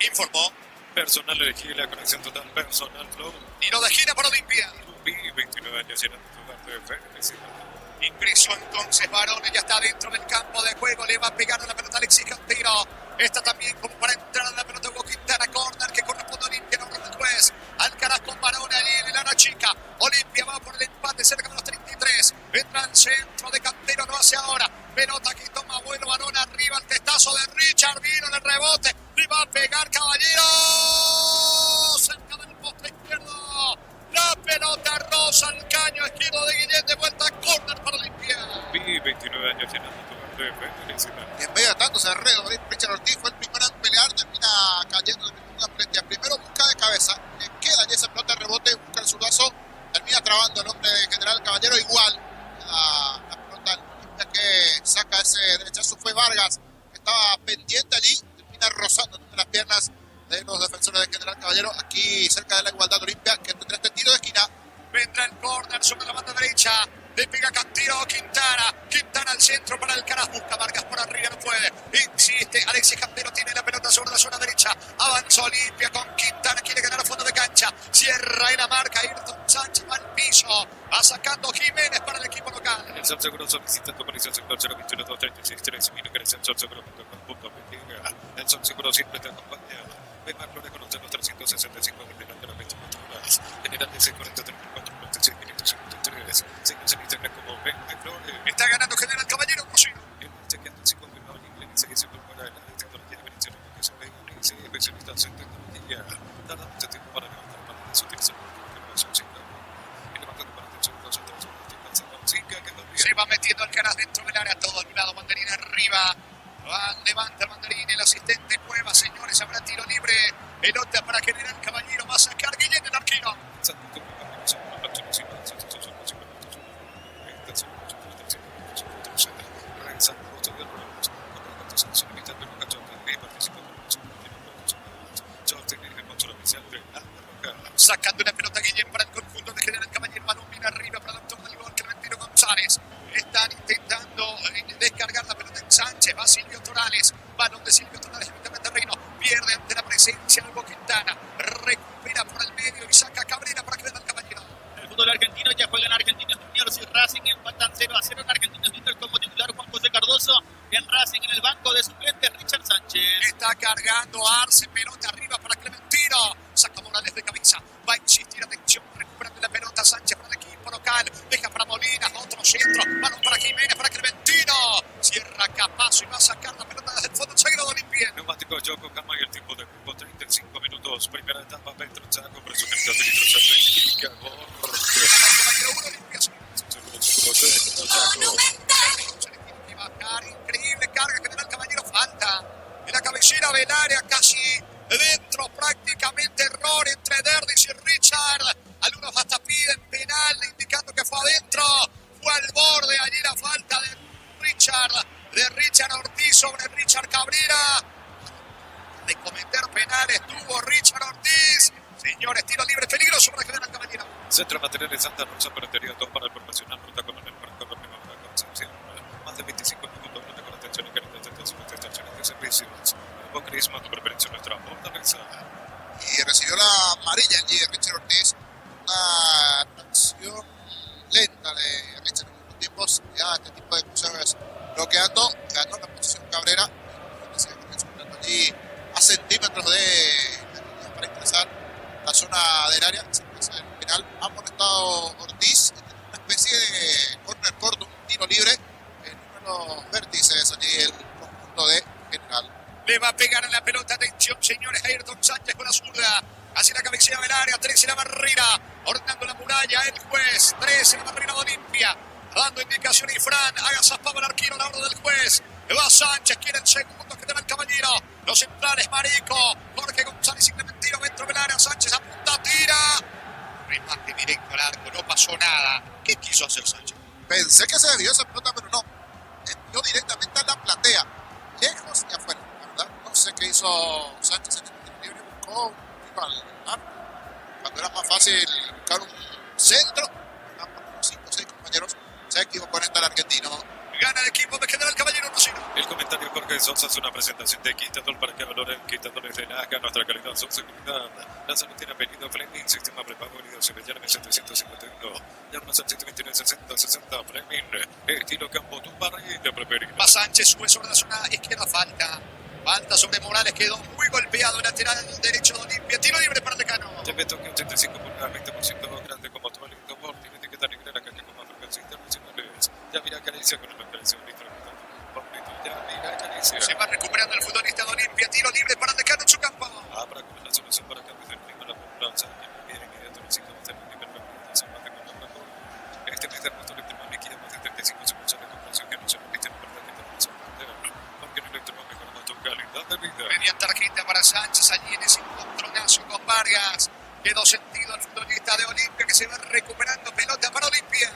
Informó Personal elegí la conexión total personal flow. Tiro de esquina para Olimpia. 29 años llenando tu lugar de felicidad. Ingresó entonces Barone, ya está dentro del campo de juego, le va a pegar a la pelota Alexis Cantero. Está también como para entrar a la pelota Hugo Quintana, corner que corresponde a Olimpia, no del juez. Alcaraz con Barone allí en el área chica. Olimpia va por el empate cerca de los 33. Entra al centro de Cantero, lo hace ahora. Pelota que toma vuelo Barone arriba, el testazo de Richard, vino en el rebote. Le va a pegar Caballero. Cerca del poste izquierdo. La pelota rosa al caño izquierdo de Guillén, de vuelta corner para Olimpia. 29 años llenando tu lugar de felicidad. Y en medio de tantos enredos, Richard Ortiz fue el primero en pelear, termina cayendo de una frente. Primero busca de cabeza, le queda allí esa pelota de rebote, busca el zurdazo, termina trabando el hombre de General Caballero. Igual la pelota del Olimpia que saca ese derechazo fue Vargas, que estaba pendiente allí, termina rozando entre las piernas de los defensores de General Caballero. Aquí cerca de la igualdad Olimpia, que tendrá este tiro de esquina. Vendrá el córner sobre la banda derecha. Le pega Cantero, Quintana al centro para Alcaraz, busca Vargas por arriba, no puede, insiste, Alexis Cantero tiene la pelota sobre la zona derecha, avanza Olimpia con Quintana, quiere ganar a fondo de cancha, cierra en la marca, Ayrton Sánchez va al piso, va sacando Jiménez para el equipo local. En el Sol Seguro solicita tu conexión sector 021 236 3000 que es el solseguro.com.py. El Sol Seguro siempre te acompaña. Ve más flores con los 365 de las 24 horas. General de 643 96 553. Síguenos en Instagram como Vende Flores. Está ganando General Caballero, Rocío. Chequeando si confirmado en inglés, que se incorpora en la tecnología de Venezuela, que se ve y se especialistas en tecnología. Tarda mucho tiempo para levantar paneles, utilizar información sin cambio. Y levanta para atención los otros, se va metiendo Alcaraz dentro del área, todo al lado, Mandarín arriba. Levanta el Mandarín, el asistente Cueva, señores, habrá tiro libre. Pelota para General Caballero, va a sacar Guillén el arquero. Sacando una pelota Guillén para el conjunto de General Caballero, balón viene arriba para el autor del gol, Clementino González. Están intentando descargar la pelota en Sánchez, va Silvio Torales, balón de Silvio Torales, justamente Reino, pierde ante la presencia de Hugo Quintana, recupera por el medio y saca Cabrera para General Caballero. El fútbol argentino ya juegan Argentinos Juniors y Racing, empatan 0-0 en Argentinos Juniors como titular Juan José Cardoso, en Racing en el banco de suplentes Richard Sánchez. Está cargando Arce, pelota arriba para Clementino, saca Morales de cabeza, va a insistir, atención, recuperando la pelota Sánchez para el equipo local, deja para Molina, otro centro, balón para Jiménez, para Clementino, cierra Capazo y va a sacar la pelota desde el fondo sagrado de Olimpia. Neumático Choco Cama y el tiempo de juego 35 minutos, primera etapa Petro Chaco, presupuesto de litros increíble carga General Caballero, falta en la cabecera del área, casi dentro, prácticamente error entre Derdis y Richard. Algunos hasta piden penal, indicando que fue adentro, fue al borde, allí la falta de Richard Ortiz sobre Richard Cabrera. De cometer penales tuvo Richard Ortiz. Señores, tiro libre peligroso para General Caballero. Centro de Materiales Santa Rosa, operaría 2 para el profesional, ruta Coronel Franco, primera Concepción. Más de 25 minutos con atención y características de estaciones de servicios. Hipocrismo, tu preferencia, nuestra fortaleza. Y recibió la amarilla allí de Richard Ortiz. Una acción lenta de Richard en unos tiempos. Ya este tipo de cruces bloqueando. Ganó la posición Cabrera. Allí a centímetros de para ingresar la zona del área. El penal ha amonestado Ortiz. Una especie de corner corto, un tiro libre. En los vértices allí el conjunto de General. Le va a pegar en la pelota, atención señores, Ayrton Sánchez con la zurda, hacia la cabecera del área, 3 en la barrera, ordenando la muralla, el juez, 3 en la barrera de Olimpia, dando indicación y Fran, haga zaspado el arquero a la hora del juez, va Sánchez, quiere el segundo que te da el Caballero, los centrales Marico, Jorge González y Clementino dentro del área, Sánchez apunta, tira, remate directo al arco, no pasó nada. ¿Qué quiso hacer Sánchez? Pensé que se desvió esa pelota, pero no, envió directamente a la platea, lejos y afuera. No sé qué hizo Sánchez en el tiro libre, buscó un tiro al arco. Cuando era más fácil buscar un centro, por 5 o 6 compañeros, se equivocó en esta el argentino. Gana el equipo de General Caballero 1-0. El comentario Jorge Sosa es una presentación de Quitador para que valoren Quitadores de Naca, nuestra calidad, su seguridad. La salud tiene apellido Fleming, sistema prepago unido Sevillana en 751. Llamas al 729-60-60 Fleming, estilo campo, tu barrida preferida. Va Sánchez, sube sobre la zona izquierda, falta. Falta sobre Morales, quedó muy golpeado el lateral derecho de Olimpia. Tiro libre para Decano. Te meto que 85 pulgadas, 20% grande como tu aliento por, tiene etiqueta negra la calle con más frecuencia internacionales. Ya mira Caricia con una acaricia un litro. Ya mira Caricia. Se va recuperando el futbolista de Olimpia. Tiro libre para Decano en su campo. Abra con la solución para cambios del clima, la población que no viene inmediato el ciclo de la hiperfertilidad se mate con la mejor. Este mes de agosto electrománico liquida más de 35 segundos de comparación que no se repite en la verdad de la zona porque en electrománico mejoramos tu calidad de vida. Media tarjeta para Sánchez allí en ese encontronazo con Vargas. Quedó sentido al futbolista de Olimpia que se va recuperando. Pelota para Olimpia.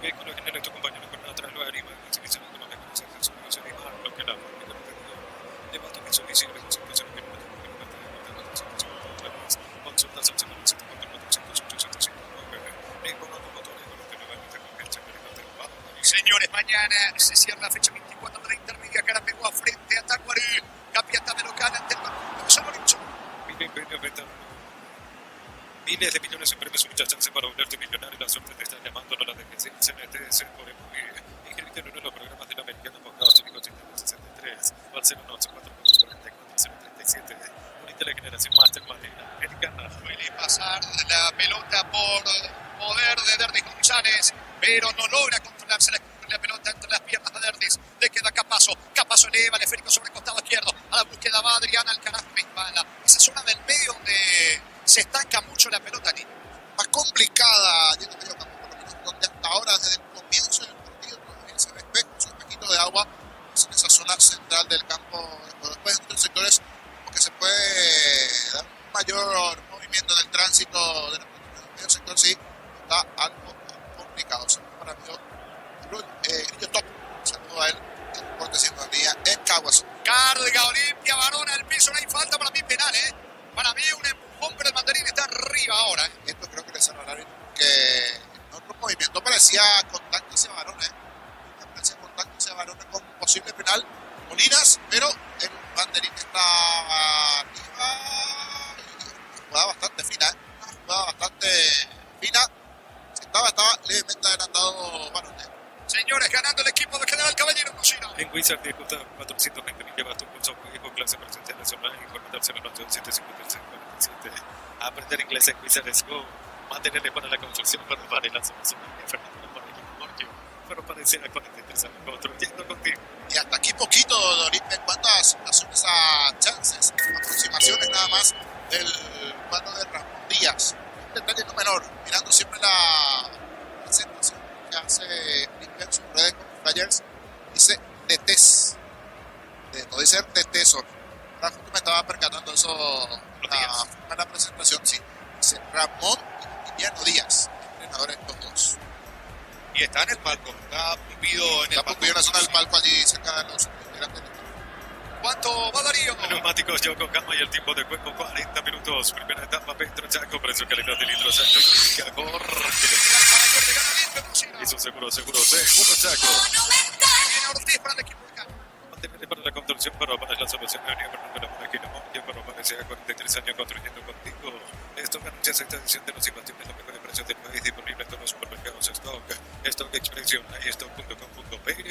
Vehículo genera tu compañero con atrás lo arriba y se dice con los mejores accesos no se animan lo que la fábrica no te dio. Levanta que son visibles con 100 kilómetros por kilómetro de consultas al 774-408-759 con los motores con los que nuevamente convence el bajo. Señores, mañana se cierra la fecha 24 de la intermedia. Carapeguá frente a Tacuarí. Capiata de local ante el Banco de San Lorenzo. Miles de millones en premios, mucha chance para volverte millonario. La suerte te está llamando, no la dejes ir. CNTS por MUI. Inscribiste en uno de los programas de la Americana Posgrados Únicos 63 al 094-44-037. Unite la generación Master Madera Americana. Suele pasar la pelota por poder de Derlis González, pero no logra controlarse la pelota entre las piernas de Derlis. Le queda Capazo. Capazo eleva el esférico sobre el costado izquierdo. A la búsqueda va Adrián Alcaraz Resbala. Esa zona del medio donde se estanca mucho la pelota, Nino. Más complicada, yo no medio campo, por lo menos donde hasta ahora, desde el comienzo del partido, todavía se ve su espejito de agua, es en esa zona central del campo. Después en otros sectores, como que se puede dar un mayor movimiento en el tránsito de el medio sector, sí, está algo complicado. Para mí, Grillo Top, saludo a él, el deporte siendo el día en Caguas. Carga Olimpia, varón al piso, no hay falta, para mí penal, Para mí un empujón, pero el mandarín está arriba ahora. Esto creo que le cerró el árbitro, que en otro movimiento parecía contacto hacia varón, parecía contacto hacia varón con posible penal Molinas, pero el banderín está arriba y una jugada bastante fina, una jugada bastante fina. Si estaba levemente adelantado varón. Señores, ganando el equipo de General Caballero Cocina. En Wizard disputa 420 mil llevas tu curso con clase presenciales online y conectarse en el 756-47. Aprender inglés en Wizard es Go. Materiales para la construcción para la solución de Fernando para el Morgio. Pero parecerá 43 años construyendo contigo. Y hasta aquí poquito, Olimpia, en cuanto a situaciones, a chances, aproximaciones nada más del cuadro de Ramón Díaz. Un detalle no menor, mirando siempre la presentación que hace Olimpia en sus redes con Flyers, dice DTs. No dice DT solo. Ahora justo me estaba percatando eso en la presentación, sí. Dice Ramón y Guillermo Díaz, entrenador de estos dos. Y está en el palco, está pumpido en el palco. En la zona del palco allí cerca de los integrantes del equipo. ¿Cuánto va Darío? Neumáticos Yokohama y el tiempo de juego 40 minutos. Primera etapa, Petro Chaco, precio calidad de litros Chaco y Cagor. Eso seguro Chaco. Ortiz para el equipo de acá. Mantenerle para la construcción, para la solución de la monarquía, para aparecer a 43 años construyendo contigo. Esto anuncia esta edición de los inversiones, los mejores precios del país, disponible en todos los supermercados Stock Expresión, y stock.com.py.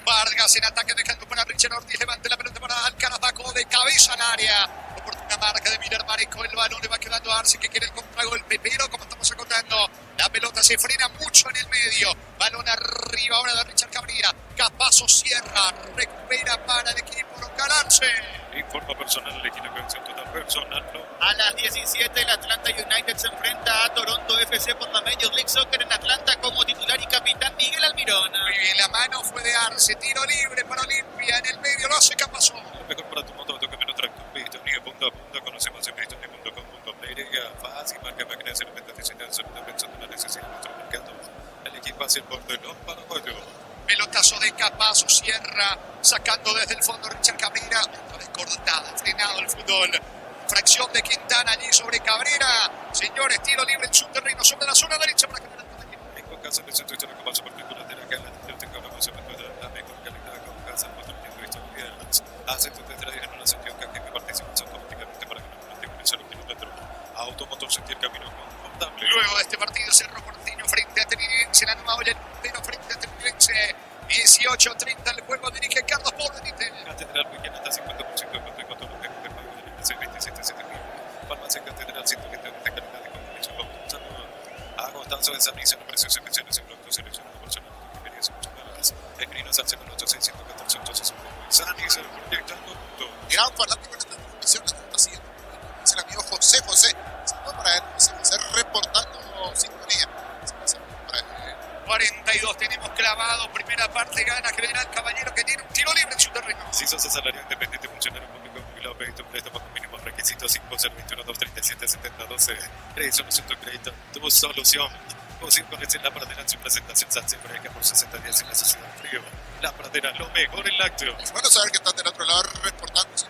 Vargas en ataque dejando para Richard Ortiz, levante la pelota para Alcaraz, Baco de cabeza al área. Oportuna marca de Miller Marico, el balón le va quedando a Arce que quiere el contragolpe, pero como estamos acotando, la pelota se frena mucho en el medio. Balón arriba ahora de Richard Cabrera. Capazo cierra, recupera para el equipo local Arce. Informa personal, elegir canción total personal, ¿no? A las 17 el Atlanta United se enfrenta a Toronto FC por la Major League Soccer en Atlanta como titular y capitán Miguel Almirón. Muy bien, la mano fue de Arce, tiro libre para Olimpia, en el medio lo hace Capazo. Lo mejor para tu moto, toca menos tractor, Pistonia, punto a punto, conoce más en pistonia.com.py, fácil, marca máquinas, elementos diseñados, solo pensando en la necesidad de nuestro mercado. El equipo hace el portero paraguayo. Pelotazo de Capazo, cierra, sacando desde el fondo Richard Cabrera. Otra vez cortada, frenado el fútbol. Fracción de Quintana allí sobre Cabrera. Señores, tiro libre en su terreno sobre la zona derecha para generar el equipo. En casa en el centro histórico más particular de la gala del Tecnológico se encuentra la mejor calidad con casa por transmitiendo historias. Hace tu detrás en una sección que participas automáticamente para que no mantengan el 0 kilómetro. Automotor sentir camino confortable. Luego de este partido, Cerro Porteño frente a Tenerife, la nueva olla entero frente a Tenerife. 18:30 el juego, dirige Carlos Pordenite. Catedral Villena está 50% de cuenta con todos los temas de pago del IPC 27.700. Farmacia Catedral 120 de calidad de compromiso con un saludo. Agostanzo de San Luis en precios especiales en productos seleccionados personal de experiencia mucho más. Escrinos al 08614 861. San Luis el proyecto al mundo. Gran fanático de esta transmisión así. Es el amigo José. Saludos para él. José reportando sintonía. Para él. 42 tenemos clavado. Primera parte gana General Caballero, que tiene un tiro libre en su terreno. Si sos asalariado independiente, funcionario público, jubilado, pediste un préstamo con mínimos requisitos 5-021-237-7012. Crédito Solución de Crédito, tu solución. Consigue con la pradera en su presentación Sánchez Fresca por 60 días sin necesidad de frío. La pradera, lo mejor en lácteos. Es bueno saber que están del otro lado reportando. Se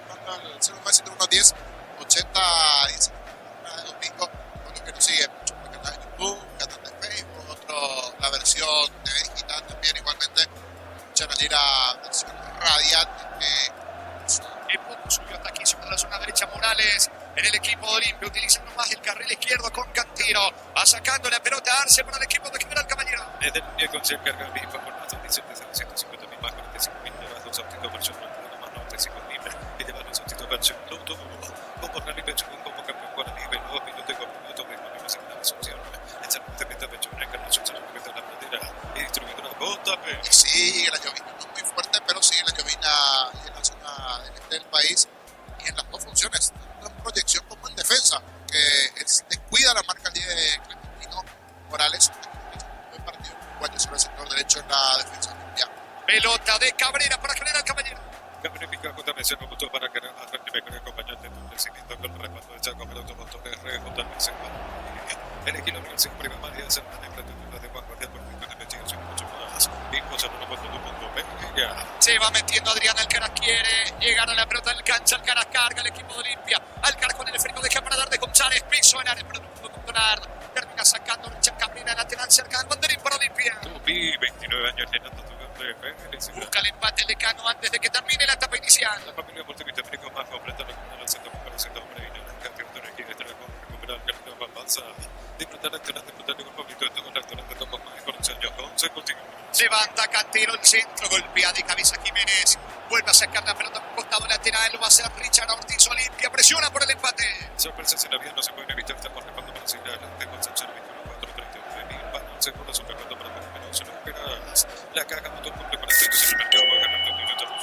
manda al 0-1-10 80 de domingo. Con lo que nos sigue mucho por el canal de YouTube, canal de Facebook, otro, la versión de digital también igualmente. Escuchan allí la versión radial El punto subió hasta aquí sobre la zona derecha Morales en el equipo de Olimpia, utilizando más el carril izquierdo con Cantero, va sacando la pelota a Arce para el equipo de General Caballero. Desde el día con cerca carga BIFA por más de 150.000 más 45.000 llevas dos ópticos versión frontal más 95.000 y llevas dos ópticos versión Bluetooth como rally versión como campeón guaraní veloz minuto con minuto mismo no se la asunción el salvante meta versión en encarnación se lo mete la pradera y distribuyendo la bota y sigue la llovina, no muy fuerte, pero sigue la llovina en la zona del este del país y en las dos funciones, tanto en proyección como en defensa, que descuida la marca de Clementino Morales, un buen partido uruguayo sobre el sector derecho en la defensa olimpia. Pelota de Cabrera para General Caballero. Cabrera pica contra mención me gustó para que me acompañante en un crecimiento con el respaldo de Chaco para automotores Total Mención el equipo Universidad Prima María se maneja de vanguardia por de investigación y mucho más. Se va metiendo Adrián Alcaraz, quiere llegar a la pelota del cancha. Alcaraz carga el equipo de Olimpia. Alcaraz con el esférico deja para dar de González. Piso en área, pero no pudo controlar. Termina sacando Richard Cabrera lateral cerca del banderín para Olimpia. Tupi, 29 años llenando tu nombre. Busca el empate de Cano antes de que termine la etapa inicial. La familia multivitamínico más completa lo que centro para el centro hombre y la cantidad de energía que estará con recuperar el camino de avanza. Disfrutar la actividad, disfrutar de un poquito de todo el actividad de todos más con años consecutivos. Levanta Cantero el centro, golpea de cabeza Jiménez. Vuelve a sacar la pelota por costado lateral. Lo va a hacer Richard Ortiz. Olimpia presiona por el empate. Sorpresas en la vida no se pueden evitar. Estamos respaldo para seguir adelante con Sánchez 21-4-39.000. Balance por la supercuenta para poner menos en esperas. La caja motor cumple para el centro del mercado. Va ganando el minuto de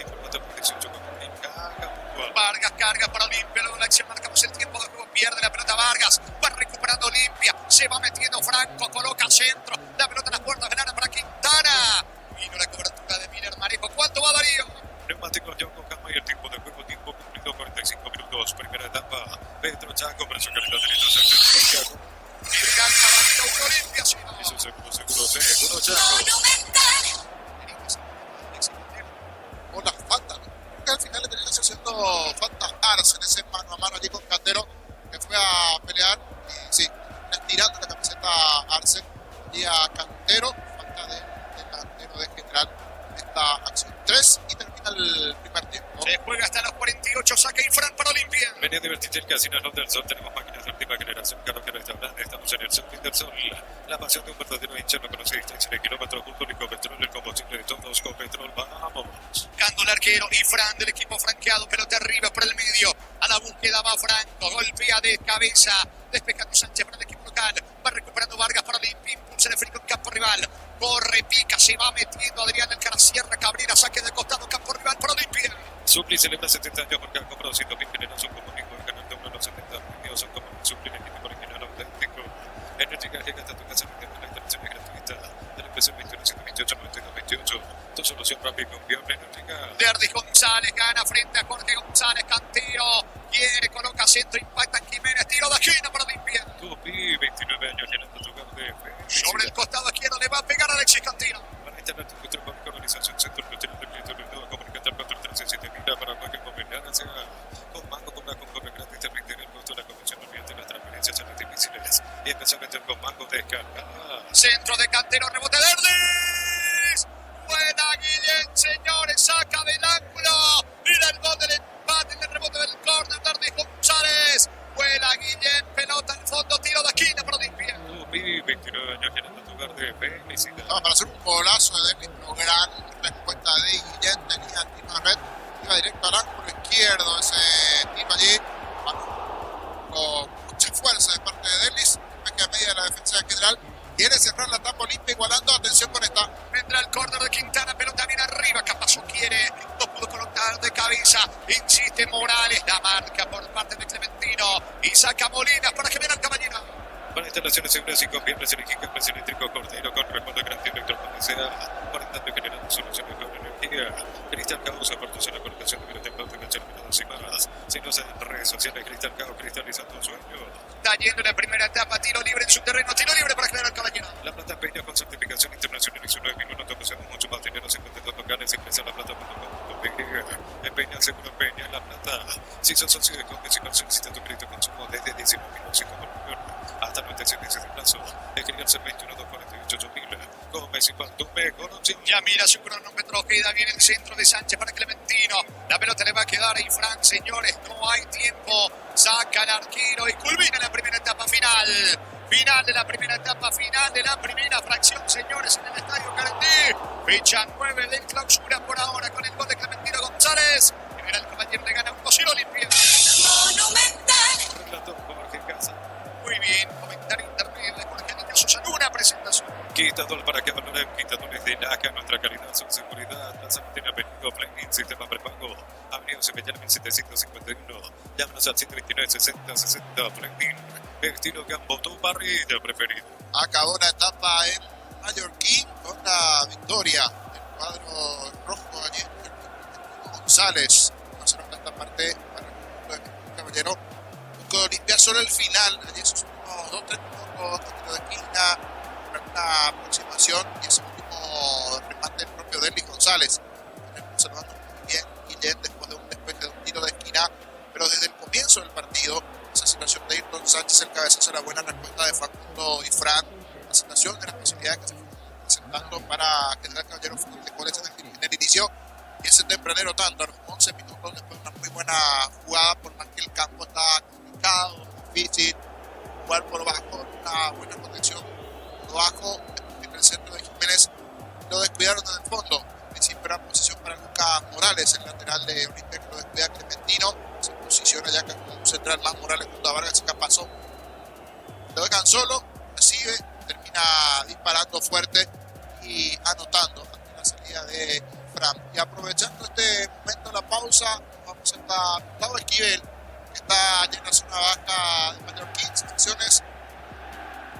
en formato por 18 con caja puntual. Vargas carga para Olimpia. Luego la acción marcamos el tiempo de juego. Pierde la pelota Vargas. Va recuperando Olimpia. Se va metiendo Franco. Coloca centro. La pelota en las puertas. Ganada para Quintana. Vino la cobertura de Miller Marejo. ¿Cuánto va Darío? Neumáticos John con calma y el tiempo de juego. Tiempo cumplido 45 minutos. Primera etapa. Pedro Chaco. Presión calidad de litros. Santiago. General Caballero. Olimpia. Es un seguro Chaco. Con las faltas, que al final le terminó haciendo faltas Arce en ese mano a mano allí con Cantero, que fue a pelear y sí, estirando la camiseta Arce y a Cantero, falta de delantero de General esta acción. 3 y termina el primer tiempo. Se juega hasta los 48, saca Infran para Olimpia. Venía a divertirse el Casino del Sol. Tenemos máquinas de última generación, carro que restaurante. Estamos en el Shopping del Sol. La pasión de un verdadero hincha no conoce distancia de kilómetros. Público Petrol, el combustible de todos con Petrol. Vamos. Buscando el arquero Infran del equipo franqueado, pelota arriba por el medio. A la búsqueda va Franco, golpea de cabeza. Despejando Sánchez para el equipo local. Va recuperando Vargas para Olimpia. Impulsa el frico en campo rival. Corre, pica, se va metiendo Adrián Alcaraz, Sierra Cabrera, saque de costado, campo rival para Olimpia. Supli celebra 70 años porque ha comprado 100.000 generos un comunismo de canal de 1 a los 70 premios son como Supli, el equipo original auténtico. Energía llega hasta tu casa de la instalación es gratuita de la empresa 21-128-92-28. Tu solución rápida y confiable energía. Verdi González gana frente a Jorge González, Cantero quiere, coloca centro, impacta en Jiménez, tiro de esquina para Olimpia. Tupi, 29 años llenando tu campo de sobre el costado izquierdo le va a pegar a Alexis Cantero. Para instalar tu encuentro con organización Centro Cultural de Plito de Todo, comunicar 437.000 para cualquier convenio, sea con banco, con una compra gratis, te reitera el costo de la comisión, olvídate las transferencias en las difíciles. y empezó a meter con Mango descarga. Centro de Cantero, rebote de Erlis. Buena Guillén, señores, saca del ángulo. Mira el gol del empate en el rebote del córner de Erlis González. Buena Guillén, pelota al fondo, tiro de esquina para Olimpia. 29 años queriendo jugar de felicidad. Para hacer un golazo de Derlis, pero gran respuesta de Guillén, tenía tiro de red, iba directo al ángulo izquierdo ese tiro allí, con mucha fuerza de parte de Derlis, que a media de la defensa general, quiere cerrar la etapa Olimpia igualando, atención con esta. Vendrá el córner de Quintana, pelota bien arriba, Capazo quiere, no pudo colocar de cabeza, insiste Morales, la marca por parte de Clementino, y saca Molinas para que viene el caballero. Para instalaciones seguras y con bien presión eléctrica, presión eléctrico Cordero con respaldo garantía electromovilidad, conectando y generando soluciones con energía. Cristal Caos aportó a la colocación de biotecnología de canchas y más. Síguenos en redes sociales, Cristal Caos, cristalizando sueños. Está yendo en la primera etapa, tiro libre en su terreno, tiro libre para que viene el caballero. La Plata Peña con certificación internacional y su 9 minutos, poseemos mucho más dinero, 52 locales, ingresa a laplata.com.pe. En Peña, Seguro Peña, La Plata. Si sos socio de Convencional, solicita tu crédito de consumo desde 19.500 por millón. Hasta 96 meses de plazo. Escribirse 21 248 mil. Con Messi Pantume, con opción. Ya mira su cronómetro, queda bien el centro de Sánchez para Clementino. La pelota le va a quedar a Ifrán, señores, no hay tiempo. Saca el arquero y culmina la primera etapa final. Final de la primera etapa, final de la primera fracción, señores, en el Estadio Carandí. Fecha 9 del clausura por ahora con el gol de Clementino González. El caballero le gana 1-0 Olimpia. Relato Jorge Casa. Muy bien, comentario intermedio de Jorge Niño Susana, una presentación. Quitador para que valoren quitadores de NACA, nuestra calidad, su seguridad, lanzamiento inaperativo, Flanking, sistema prepago, Avenida Sevillana 1751, llámanos al 129-60-60, Flanking, estilo Gambotó, barrida preferido. Acabó la etapa en Mallorquín con la victoria del cuadro rojo allí, González. No se nota esta parte para el conjunto de caballero. Con Olimpia solo el final, allí esos últimos 2-3 minutos, tiro de esquina, una aproximación y ese último remate del propio Derlis González. Observando muy bien Guillén después de un despeje de un tiro de esquina, pero desde el comienzo del partido, esa situación de Ayrton Sánchez, el cabezazo, la buena respuesta de Facundo y Fran, la situación de las posibilidades que se fueron presentando para que el caballero de goles en el inicio. Y ese tempranero tanto, a los 11 minutos después de una muy buena jugada, por más que el campo está complicado, difícil, jugar por bajo, una buena protección por bajo, en el centro de Jiménez lo descuidaron en el fondo. En principio era posición para Lucas Morales, el lateral de Olimpia, que lo descuida Clementino, se posiciona ya como un central más Morales junto a Vargas y Capazo. Lo dejan solo, recibe, termina disparando fuerte y anotando ante la salida de Fran. Y aprovechando este momento, la pausa, vamos hasta Gustavo Esquivel, que está allí en la zona baja de Mallorquín, secciones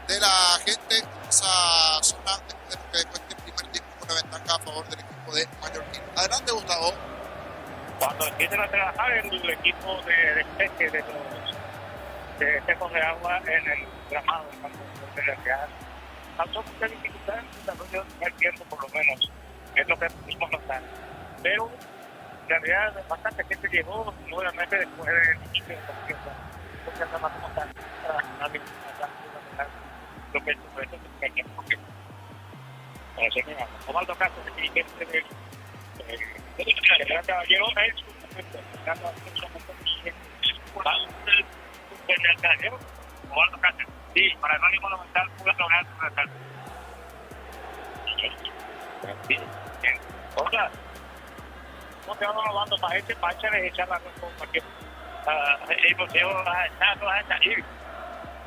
de la gente en esa zona después de lo que después del primer tiempo con una ventaja a favor del equipo de Mallorquín. Adelante, Gustavo. Cuando empiecen a trabajar el equipo de despeje de los espejos de agua en el gramado del campo de la ciudad, causó muchas dificultades en el desarrollo del primer tiempo, por lo menos, es lo que pudimos notar. Pero en realidad bastante gente llegó nuevamente después del inicio del partido, porque hasta más como tal, lo que es un reto que hay que enfocar. Osvaldo Castro, el dirigente del caballero, es el caballero, Osvaldo Castro. Sí, para el Radio Monumental, jugando grande por la tarde. Bien. Hola. ¿Cómo te vamos robando para este pancha de echar la cosa porque el museo va a salir?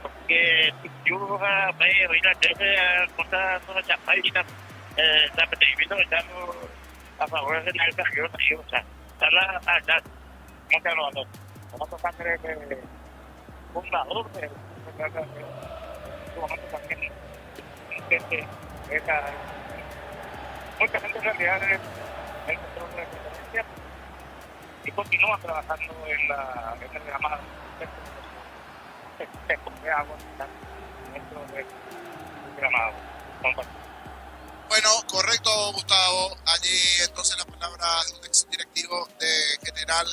Porque yo me voy a hacer cosas sobre champañitas, está percibiendo estamos a favor de la extranjero, o sea, ¿cómo te vamos robando? Vamos a tocar el fundador de también mucha gente en realidad es el control de la competencia y continúa trabajando en el llamado de agua dentro del gramado. Bueno, correcto, Gustavo. Allí entonces la palabra de un ex directivo de General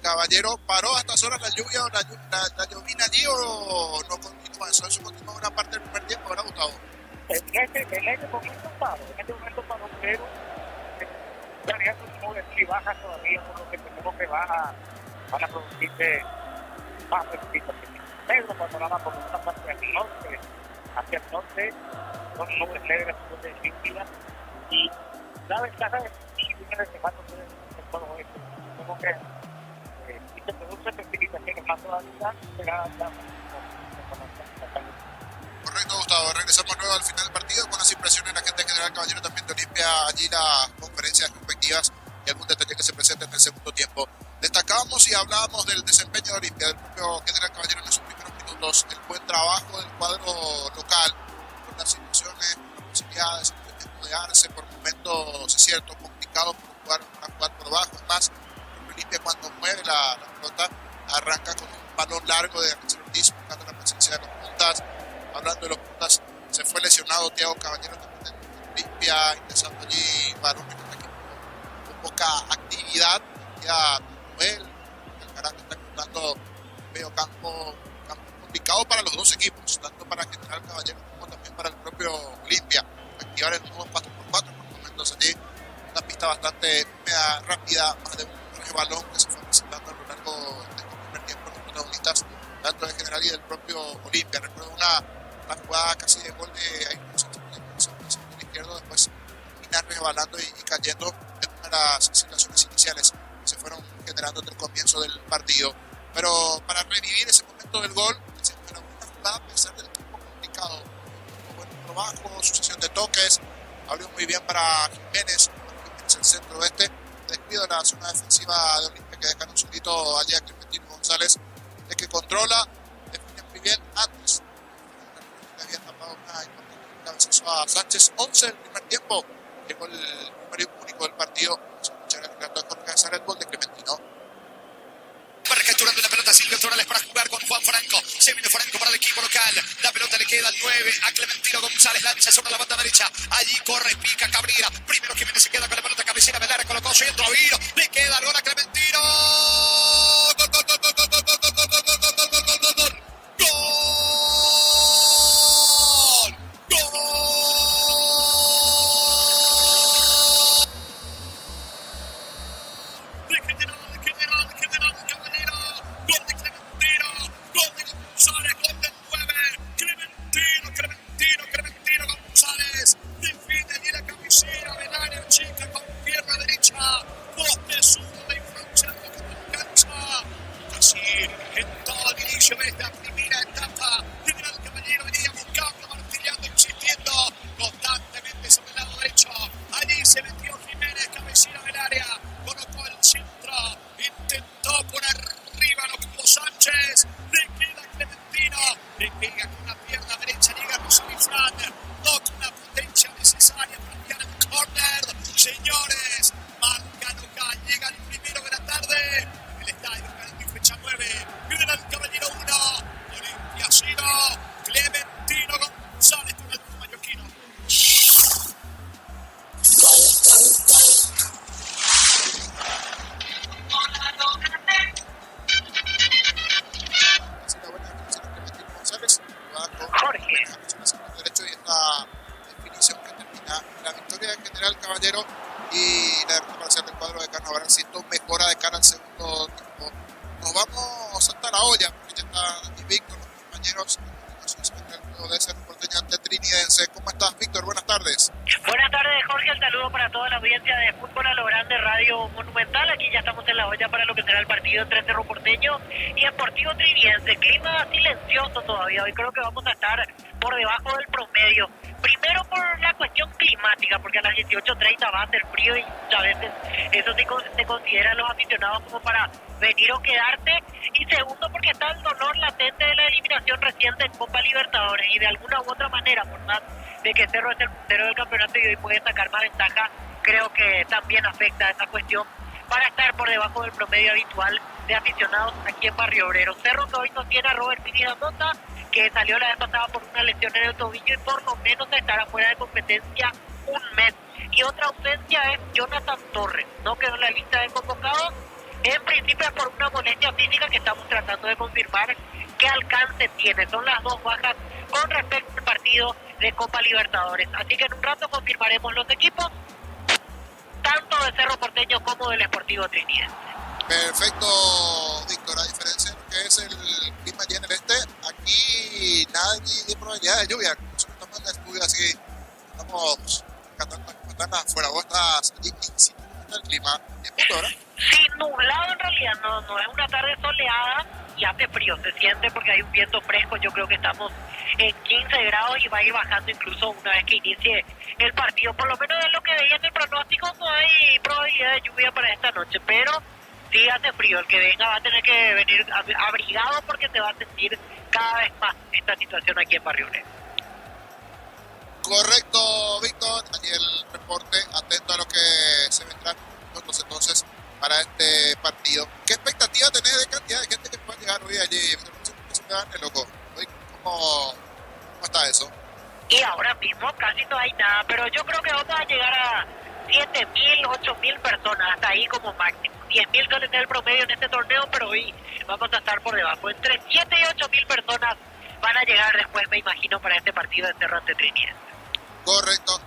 Caballero. ¿Paró a estas horas la lluvia o la llovina allí o no continúa eso? Eso continúa una parte del primer tiempo, ¿verdad, Gustavo? En este momento paro, pero todavía no si baja todavía, por lo que tenemos que van a producirse más precipitaciones. Pero cuando van a por una parte hacia el norte, son nubes negras, nubes líquidas, y la ventaja es que viene de semana de todo esto. Como que si se producen precipitaciones más todavía, será ya Correcto, Gustavo. Regresamos luego al final del partido con las impresiones de la gente de General Caballero, también de Olimpia, allí las conferencias respectivas y algún detalle que se presente en el segundo tiempo. Destacábamos y hablábamos del desempeño de Olimpia, del propio General Caballero en esos primeros minutos, el buen trabajo del cuadro local, con las situaciones, con las posibilidades de rodearse por momentos, es cierto, complicados por jugar por abajo. Es más, Olimpia cuando mueve la pelota arranca con un balón largo de Richard Ortiz buscando la presencia de los puntas. Hablando de los puntas, se fue lesionado Thiago Caballero también de Olimpia, ingresando allí varones con poca actividad. Ya Manuel Alcaraz está contando medio campo complicado para los dos equipos, tanto para General Caballero como también para el propio Olimpia. Activar el nuevo 4x4 por momentos allí, una pista bastante húmeda, rápida, más de un resbalón que se fue presentando a lo largo del primer tiempo los protagonistas, tanto de General y del propio Olimpia. Recuerdo una jugada casi de gol de Ayrton Sánchez por el izquierdo, después termina resbalando y cayendo en una de las situaciones iniciales que se fueron generando desde el comienzo del partido. Pero para revivir ese momento del gol, se fue una jugada a pesar del tiempo complicado, buen trabajo, sucesión de toques, abrió muy bien para Jiménez el centro oeste, descuido de la zona defensiva de Olimpia que dejaron solito allá a Clementino González, de que controla, define muy bien antes. Había tapado una importante cabezazo a Sánchez. 11 del primer tiempo, llegó el número único del partido. Se escuchará el relato de Jorge Casar, el gol de Clementino. Recapturando la pelota Silvio Torales para jugar con Juan Franco. Se viene Franco para el equipo local. La pelota le queda al 9 a Clementino González. Lanza sobre la banda derecha. Allí corre, pica Cabrera. Primero que viene se queda con la pelota. Cabecera Velar colocó centro. Viro. Le queda el gol a Clementino. Gol, gol, gol, gol, gol, gol, gol, gol, gol, gol, gol, gol, gol, gol, gol, gol. Clementino González define bien la camisera del área chica con pierna derecha, poste zurdo de influencia de cancha. Casi en todo el inicio de esta primera etapa, General Caballero venía buscando, martillando, insistiendo constantemente sobre el lado derecho. Allí se metió Jiménez, cabecera del área, colocó el centro, intentó por arriba, no pudo Sánchez, le queda Clementino, le pega con la pierna derecha, llega Rosario Fran, no con la potencia necesaria para enviar el córner. Señores, marca local, llega el primero de la tarde, el estadio Carandí, fecha 9, General Caballero 1, Olimpia 0, Clementino González con el mallorquino. Jorge. Derecho y esta definición que termina la victoria del General Caballero y la derrota parcial del cuadro de Carnaval, siendo mejora de cara al segundo tiempo. Nos vamos hasta la olla porque ya están invictos los compañeros de ser porteño ante Trinidense. ¿Cómo estás, Víctor? Buenas tardes. Buenas tardes, Jorge. El saludo para toda la audiencia de Fútbol a lo Grande Radio Monumental. Aquí ya estamos en la olla para lo que será el partido entre Cerro Porteño y Sportivo Trinidense. Clima silencioso todavía. Hoy creo que vamos a estar por debajo del promedio. Primero por la cuestión climática, porque a las 18:30 va a hacer frío y muchas veces eso se considera a los aficionados como para venir o quedarte. Y segundo porque está el dolor latente de la eliminación reciente en Copa Libertadores y de alguna u otra manera, por más de que Cerro es el puntero del campeonato y hoy puede sacar más ventaja, creo que también afecta a esa cuestión para estar por debajo del promedio habitual de aficionados aquí en Barrio Obrero. Cerro que hoy no tiene a Robert Pineda Mota, que salió la vez pasada por una lesión en el tobillo y por lo menos estará fuera de competencia un mes. y otra ausencia es Jonathan Torres, no quedó en la lista de convocados, en principio es por una molestia física que estamos tratando de confirmar qué alcance tiene. Son las dos bajas con respecto al partido de Copa Libertadores, así que en un rato confirmaremos los equipos, tanto de Cerro Porteño como del Sportivo Trinidad. Perfecto, Víctor. A diferencia de lo que es el clima allí en el este, aquí nada de probabilidad de lluvia. Nosotros estamos en el estudio, así que estamos cantando afuera. Vos estás allí y si el clima es punto, ¿verdad? Sí, nublado en realidad, no es una tarde soleada y hace frío, se siente porque hay un viento fresco. Yo creo que estamos en 15 grados y va a ir bajando incluso una vez que inicie el partido. Por lo menos de lo que veía en el pronóstico, no hay probabilidad de lluvia para esta noche, pero sí hace frío. El que venga va a tener que venir abrigado porque se va a sentir cada vez más esta situación aquí en Barrio Negro. Correcto, Víctor. Allí el reporte, atento a lo que se vendrán nosotros entonces para este partido. ¿Qué expectativa tenés de cantidad de gente que pueda llegar hoy allí? Se me dan el loco. ¿Cómo está eso? Y ahora mismo casi no hay nada, pero yo creo que vamos a llegar a 7.000, 8.000 personas, hasta ahí como máximo. 10.000 suele ser el promedio en este torneo, pero hoy vamos a estar por debajo. Entre 7 y 8.000 personas van a llegar después, me imagino, para este partido de Cerro ante Trinidad. Correcto,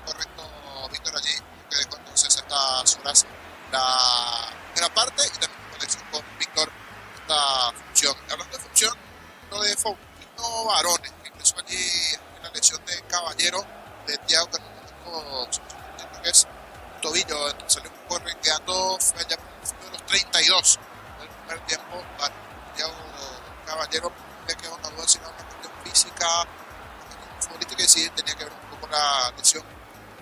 Víctor. Allí que dejó entonces estas horas la primera parte y también conexión con Víctor esta función. Hablando de función, lo de Faustino Varones, que ingresó allí en la lesión de Caballero de Thiago, que en un momento que es tobillo, entonces salió un poco renqueando, fue allá por los 32 del primer tiempo. Thiago Caballero me quedó una duda si era una cuestión física, una cuestión futbolística, y sí tenía que ver un poco la lesión,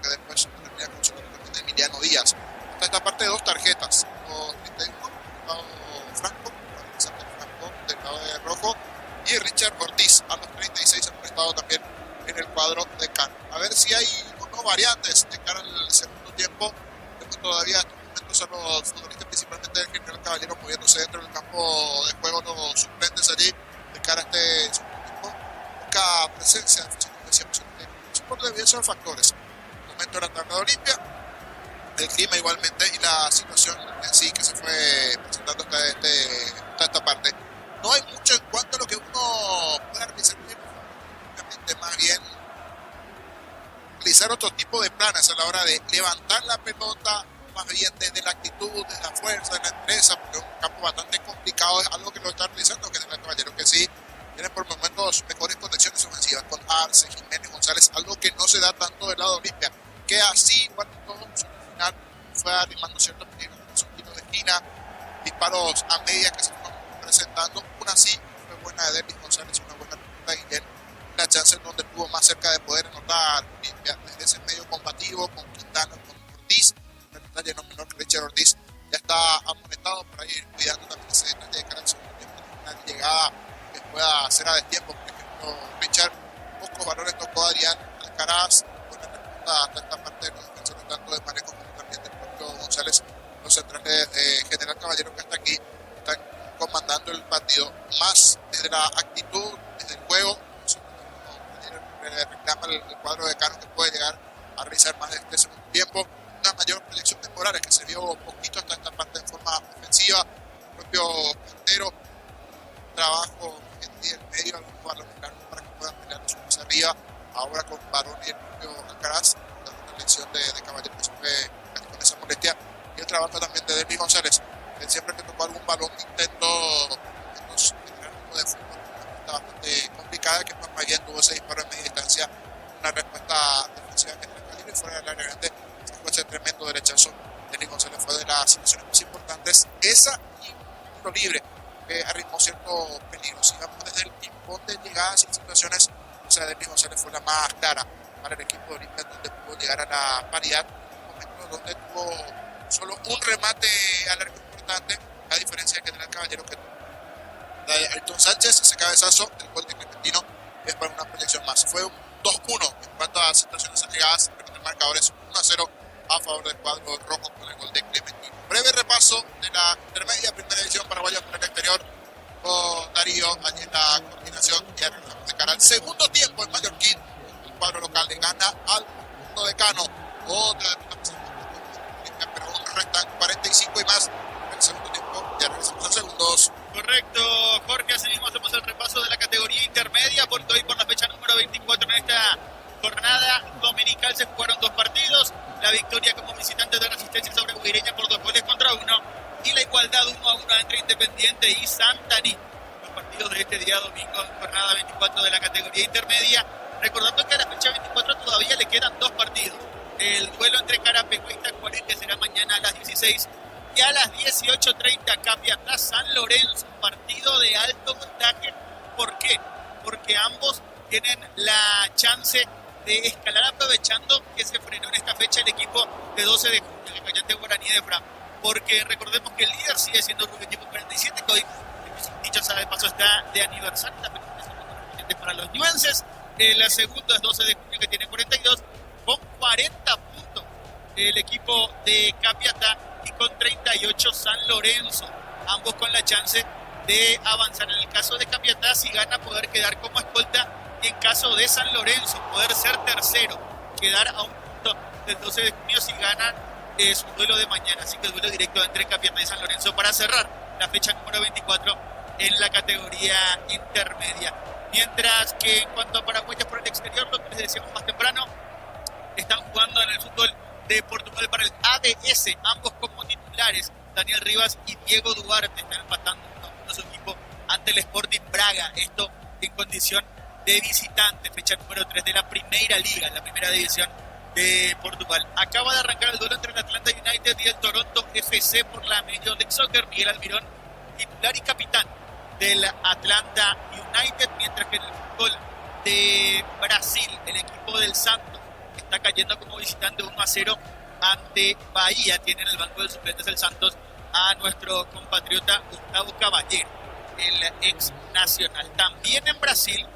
que después termina con su de Emiliano Díaz. Hasta esta parte de dos tarjetas, los 31 del lado Franco, del lado de Rojo, y Richard Ortiz a los 36 han estado también en el cuadro de Cano. A ver si hay unos variantes de cara al segundo tiempo. Todavía en estos momentos son los futbolistas, principalmente el General Caballero, moviéndose dentro del campo de juego, los suplentes allí de cara a este segundo tiempo. Poca presencia, como decíamos, por diversos factores. El momento de la tabla de Olimpia, el clima igualmente y la situación en sí que se fue presentando hasta esta parte. No hay mucho en cuanto a lo que uno pueda realizar, más bien realizar otro tipo de planes a la hora de levantar la pelota, más bien desde la actitud, de la fuerza, de la entereza, porque es un campo bastante complicado, es algo que lo está realizando, que es el Caballero, que sí tiene por momentos mejores conexiones ofensivas con Arce, Jiménez, González, algo que no se da tanto del lado Olimpia, que así, cuando todo al final fue arrimando ciertos peligros, un tiro de esquina, disparos a media que se fueron presentando. Una sí fue buena de Derlis González, una buena pregunta de Guillén, la chance en donde estuvo más cerca de poder anotar desde ese medio combativo con Quintana, con Ortiz, un detalle no menor que Richard Ortiz ya está amonestado por ahí, cuidando también ese detalle de cara al segundo tiempo, una llegada que pueda hacer a destiempo. Por ejemplo, Richard, pocos valores tocó a Adrián Alcaraz, buena respuesta hasta esta parte de los defensores, tanto de Manejo como también del propio González, los centrales de General Caballero que hasta aquí están comandando el partido, más desde la actitud, desde el juego. Reclama el cuadro de Cano, que puede llegar a realizar más de este segundo tiempo, una mayor proyección de Morales, que se vio poquito hasta esta parte en forma ofensiva, el propio Cantero, trabajo en el medio, algunos balones largos para que puedan pelear hacia arriba, ahora con Barón y el propio Alcaraz, dando una lección de Caballero que se fue con esa molestia, y el trabajo también de Derlis González, que siempre que tocó algún balón intento generar un de fútbol bastante complicada, que más bien tuvo ese disparo en media distancia, una respuesta defensiva que está libre y fuera del área grande, ese tremendo derechazo de Derlis González fue de las situaciones más importantes, esa y un tiro libre que arrimó cierto peligro. Si vamos desde el ping-pong de llegadas y situaciones, o sea, Derlis González fue la más clara para el equipo de Olimpia, donde pudo llegar a la paridad, en un momento donde tuvo solo un remate al arco importante, a diferencia de que tenía el Caballero, que Ayrton Sánchez, ese cabezazo, el gol de Clementino es para una proyección más. Fue un 2-1 en cuanto a situaciones allegadas, pero el marcador es 1-0 a favor del cuadro rojo con el gol de Clementino. Breve repaso de la intermedia primera división paraguaya por el exterior con Darío allí en la coordinación, y arrancamos de cara al segundo tiempo en Mallorquín. El cuadro local le gana al mundo de Cano. Otra Nos restan 45 y más en el segundo tiempo. Ya regresamos en segundos. Correcto, Jorge, así mismo hacemos el repaso de la categoría intermedia, porque hoy por la fecha número 24 en esta jornada dominical se jugaron 2 partidos, la victoria como visitante de Resistencia sobre Guireña por 2-1 y la igualdad 1-1 entre Independiente y Santaní. Los partidos de este día domingo en jornada 24 de la categoría intermedia, recordando que a la fecha 24 todavía le quedan 2 partidos. El duelo entre Carapecuá y Tacuarí, que será mañana a las 16 y a las 18:30 Capiatá San Lorenzo, partido de alto voltaje. ¿Por qué? Porque ambos tienen la chance de escalar aprovechando que se frenó en esta fecha el equipo de 12 de junio, el Cayate Guaraní de Fram. Porque recordemos que el líder sigue siendo el equipo 47, que hoy, dicho sea de paso, está de aniversario, la correspondiente para los ñuenses. El segundo es 12 de junio, que tiene 42, con 40 puntos el equipo de Capiatá y con 38 San Lorenzo, ambos con la chance de avanzar. En el caso de Capiatá, si gana, poder quedar como escolta, y en caso de San Lorenzo, poder ser tercero, quedar a un punto del 12 de junio si ganan su duelo de mañana. Así que el duelo directo entre Capiatá y San Lorenzo para cerrar la fecha número 24 en la categoría intermedia. Mientras que en cuanto a paraguayas por el exterior, lo que les decíamos más temprano, están jugando en el fútbol de Portugal para el ADS, ambos como titulares. Daniel Rivas y Diego Duarte están empatando a su equipo ante el Sporting Braga, esto en condición de visitante, fecha número 3 de la Primeira Liga, la primera división de Portugal. Acaba de arrancar el duelo entre el Atlanta United y el Toronto FC por la Major League Soccer. Miguel Almirón, titular y capitán del Atlanta United, mientras que en el fútbol de Brasil, el equipo del Santos está cayendo como visitante 1-0 ante Bahía. Tiene en el banco de suplentes el Santos a nuestro compatriota Gustavo Caballero, el ex Nacional. También en Brasil,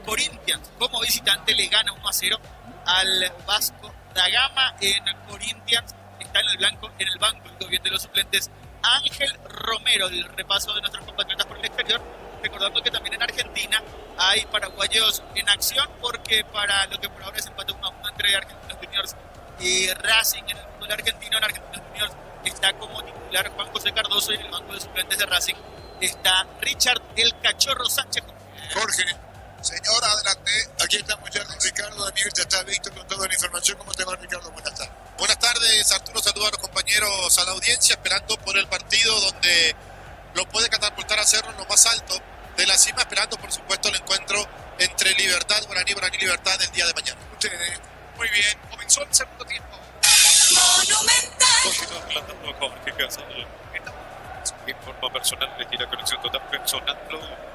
Corinthians como visitante le gana 1-0 al Vasco da Gama. En Corinthians está en el banco el gobierno de los suplentes Ángel Romero. El repaso de nuestros compatriotas por el exterior, recordando que también en Argentina hay paraguayos en acción, porque para lo que por ahora es empate 1-1 entre Argentinos Juniors y Racing. En el fútbol argentino, en Argentinos Juniors está como titular Juan José Cardoso, y en el banco de suplentes de Racing está Richard el Cachorro Sánchez. Jorge, señor, adelante. Aquí estamos ya con Ricardo. Daniel ya está listo con toda la información. ¿Cómo te va, Ricardo? Buenas tardes. Buenas tardes, Arturo. Saludos a los compañeros, a la audiencia, esperando por el partido donde lo puede catapultar a Cerro en lo más alto de la cima, esperando por supuesto el encuentro entre Libertad, Guaraní Libertad el día de mañana. Ustedes. Muy bien, comenzó el segundo tiempo. Continúa hablando Jorge Casal. Informa personal, le tira conexión total personal.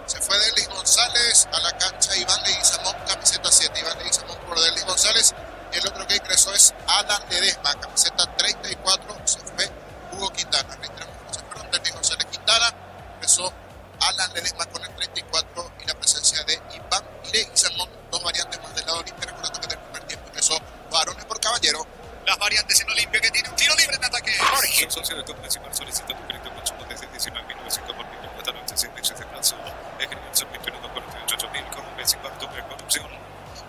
Se fue Delis González a la cancha Iván Leguizamón, camiseta 7. Iván Leguizamón por Delis González. Y el otro que ingresó es Alan Ledesma, camiseta 34. Se fue Hugo Quintana. Delis González Quintana. Ingresó Alan Ledesma con el 34 y la presencia de Iván Leguizamón. 2 variantes más del lado Olimpia. Recordando que en el primer tiempo ingresó Varones por Caballero. Las variantes en Olimpia, que tiene un tiro libre en ataque. Jorge. Socio de Top Principal solicita tu crédito consumo desde 19.900 por mil hasta 96 de plazo. Ejercicio 21.48.000 con un principal tope de corrupción.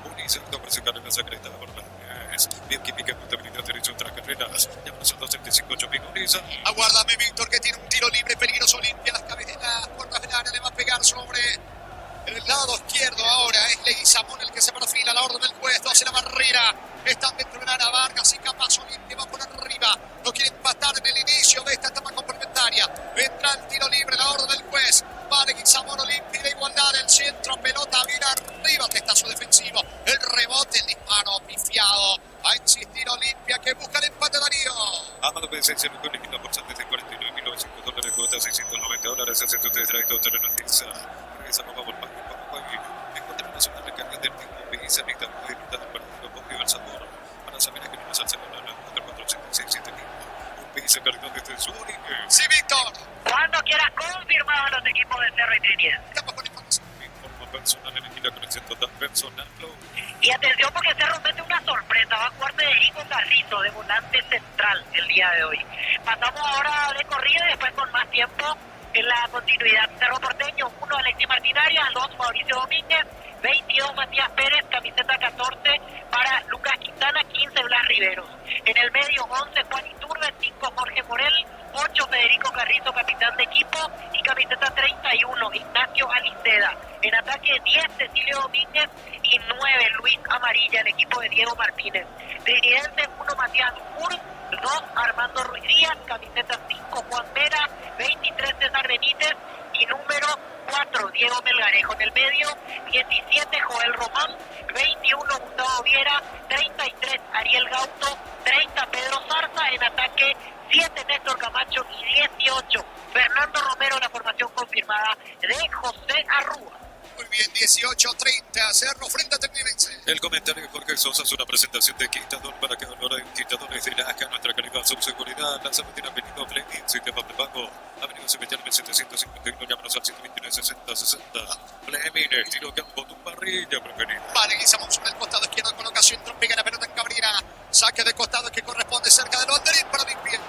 Unisa, compras y carreras secretas por las bien química, contabilidad, derecho tras carreras. Ya pasó 275.000 Unisa. Aguárdame, Víctor, que tiene un tiro libre, peligroso Olimpia. Las puertas del área le va a pegar sobre el lado izquierdo. Ahora es Leguizamón el que se perfila a la orden del juez. 12 la barrera. Están dentro del área Vargas y capaz Olimpia va por arriba. No quiere empatar en el inicio de esta etapa complementaria. Entra el tiro libre, la orden del juez. Va Leguizamón, Olimpia, la igualdad. El centro, pelota bien arriba. Testazo defensivo. El rebote, el disparo pifiado. Va a insistir Olimpia, que busca el empate, Darío. Amado Presencia, lo que original por desde $49.900, cuota $690, asiento de trayecto terrenaliza. Regresamos a Paraguay. Encuentra una zona de carga del tiempo. Visa, Víctor, limitada para el Bosque del Sabor. Para saber que no nos hace nada, 446.000. Un Visa cargado desde el sur. Sí, Víctor. Cuando quieras, confirmado los equipos de Cerro y Trinidad. Estamos con información. Informa personal, elegir la conexión total personal. Y atención, porque Cerro mete una sorpresa. Va a jugar Federico Carrito de volante central el día de hoy. Pasamos ahora de corrida y después con más tiempo en la continuidad. Cerro Porteño, 1 Alexis Martinaria, 2 Mauricio Domínguez, 22 Matías Pérez, camiseta 14 para Lucas Quintana, 15 Blas Riveros. En el medio 11 Juan Iturbe, 5 Jorge Morel, 8 Federico Carrizo, capitán de equipo, y camiseta 31 Ignacio Aliceda. En ataque 10 Cecilio Domínguez y 9 Luis Amarilla, el equipo de Diego Martínez. Trinidense 1 Matías Dufour, 2 Armando Ruiz Díaz, camiseta 5 Juan Vera, 23 César Benítez y número 4 Diego Melgarejo. En el medio 17 Joel Román, 21 Gustavo Viera, 33 Ariel Gauto, 30 Pedro Zarza. En ataque 7 Néstor Camacho y 18 Fernando Romero, la formación confirmada de José Arrúa. Muy bien, 18-30, Cerro frente a Tecnilense. El comentario de Jorge Sosa es una presentación de Quintador para cada hora de Quintadores de Laja, nuestra calidad, su seguridad. La salud tiene venido Fleming, sistema prepago. Avenida Sevillano 751, llámanos al 129-60-60. Fleming, estilo campo, tu parrilla preferida. Vale, Guizamón sobre el costado izquierdo, colocación, pega la pelota en Cabrera. Saque de costado que corresponde cerca del banderín para Olimpia.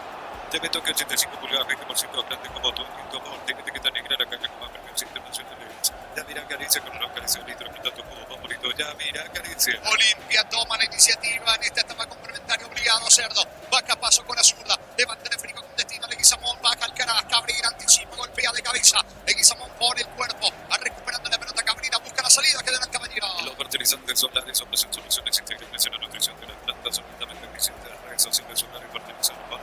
Te meto que 85 pulgadas, 20% grande como tú, Quintador. Tiene que estar negra la caja como premios internacionales. Ya mira Caricia con una acaricia de litro, quitando como favorito. Ya mira Caricia. Olimpia toma la iniciativa en esta etapa complementaria, obligado Cerdo. Baja paso con la zurda, levanta el frico con destino. Leguizamón baja al Caraz, Cabrera anticipa, golpea de cabeza. Leguizamón pone el cuerpo, a recuperando la pelota. Cabrera busca la salida, queda el caballero. Los fertilizantes solares ofrecen soluciones integrales en la nutrición de las plantas, absolutamente eficientes en las redes sociales solares fertilizantes.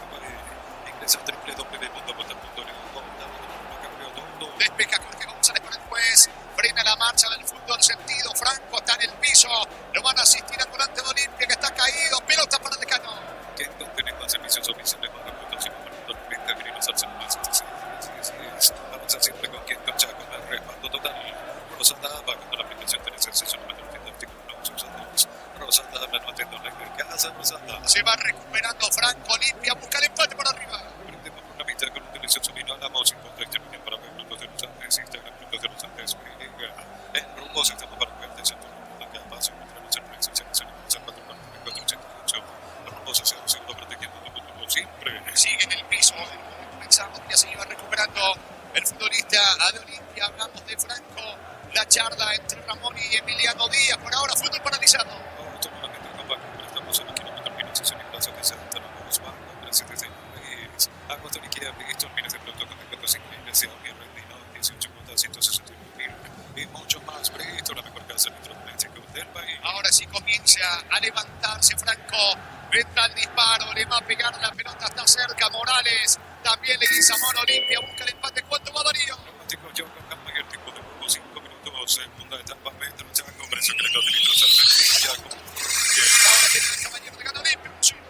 Ingresa a www.botapunto.com. Despeja Jorge González para el juez. Frena la marcha del fútbol sentido. Franco está en el piso. Lo van a asistir al volante de Olimpia que está caído. Pelota para Decano. Que no tenemos servicios oficiales para la puntuación para los 90 minutos al celular 76. Vamos a siempre con quien concha con el respaldo total. Rosada va con la aplicación de acceso a los artículos usados. Rosada no atiende la casa. Rosada se va recuperando Franco. Olimpia busca el empate por arriba. Prendemos una mitad con un delicioso vino a la música. Para ver frutos de los Andes, Instagram, frutos de los Andes, en rumbo, estamos para ver de centro, cada paso, encontramos en presenciales en el 448, rumbos hacia el segundo, protegiendo el futuro siempre. Sigue en el piso, comenzamos, ya se iba recuperando el futbolista de Olimpia, hablamos de Franco, la charla entre Ramón y Emiliano Díaz, por ahora fútbol paralizado. Estamos en el kilómetro 1500 en Plaza de Santa Rosa, Banco, 376, Agua de Liquida, Víctor, Minas de Pronto, con 5 iglesia, bien rendido, 18 cuotas, 161.000 y mucho más. Previsto la mejor casa electrodoméstico del país. Ahora sí comienza a levantarse Franco, entra el disparo, le va a pegar la pelota, está cerca Morales, también Leguizamón. Olimpia busca el empate. ¿Cuánto va Darío? Romántico yo con Gama y el tiempo de poco, 5 minutos, segunda etapa, metro, ya con presión que le da litros al ya con ahora tiene el caballero de gana Olimpia, seguro,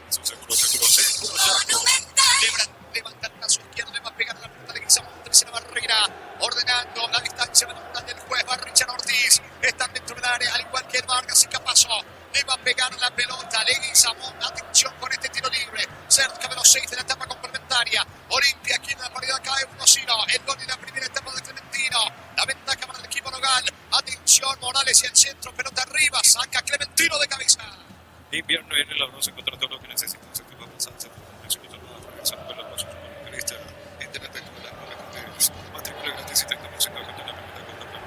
levanta el brazo izquierdo, le va a pegar la pelota de Leguizamón, tercera barrera, ordenando la distancia del juez, va Richard Ortiz, están dentro del área, al igual que el Vargas y Capazo, le va a pegar la pelota, Leguizamón, atención con este tiro libre, cerca de los 6 de la etapa complementaria, Olimpia aquí en la paridad cae 1-0, el gol de la primera etapa de Clementino, la ventaja para el equipo local, atención Morales y el centro, pelota arriba, saca Clementino de cabeza. Invierno en el lado se encuentra todo lo que necesita, se te va a pasar, se te va a pasar, se te va a pasar, internet de la matrícula gratis y tecnología con la primera contra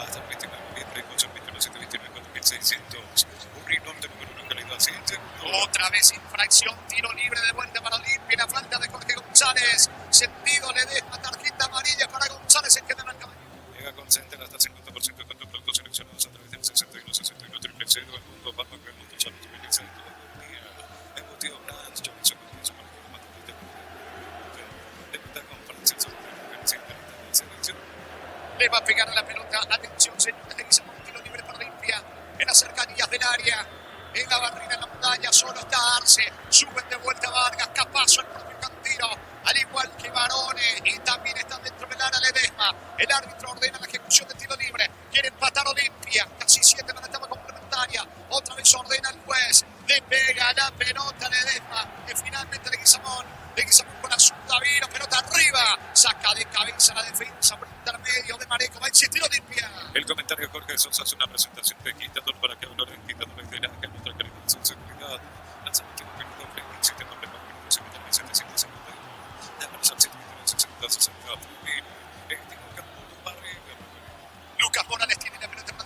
hasta el 29 de noviembre con servicio 729 4600 un rinón de número 1 calidad 7 otra vez infracción, tiro libre de vuelta para Olimpia, la falta de Jorge González, sentido le deja tarjeta amarilla para González, se queda en el caballo. Llega con Center hasta 50% con tus productos seleccionados a través del 6161 000 el mundo bajo que el mundo ya los beneficia de todo el día. Embutido Brands, yo pienso que pienso para que lo maten de verdad con Francis la selección. Le va a pegar a la pelota, atención señores, Leguizamón, tiro libre para Olimpia, en las cercanías del área, en la barrera, en la muralla, solo está Arce, suben de vuelta Vargas, Capazo, el propio Cantino, al igual que Barone, y también está dentro del área Ledesma, el árbitro ordena la ejecución de tiro libre, quiere empatar Olimpia, casi 7 de la etapa complementaria, otra vez ordena el juez, le pega la pelota Ledesma, que finalmente Leguizamón con la zurda, vino, pelota arriba, saca de cabeza la defensa por intermedio de Mareco, va a insistir Olimpia. El comentario de Jorge Sosa es una presentación de Quintador para que hablar de Quintadores de Laja, nuestra calidad, su seguridad, lanzamiento de un doble, sistema de pago, 751, llámanos al 760 Lucas Morales tiene la pelota en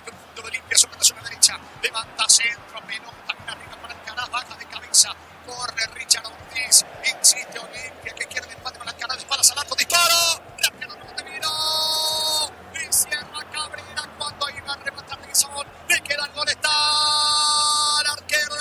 corre Richard Ortiz. Insiste Olimpia que quiere el empate con la cara de espaldas al arco. ¡Disparo! La pelota no terminó. Y cierra Cabrera cuando iba a rematar Leguizamón. Le queda el gol. Está el arquero.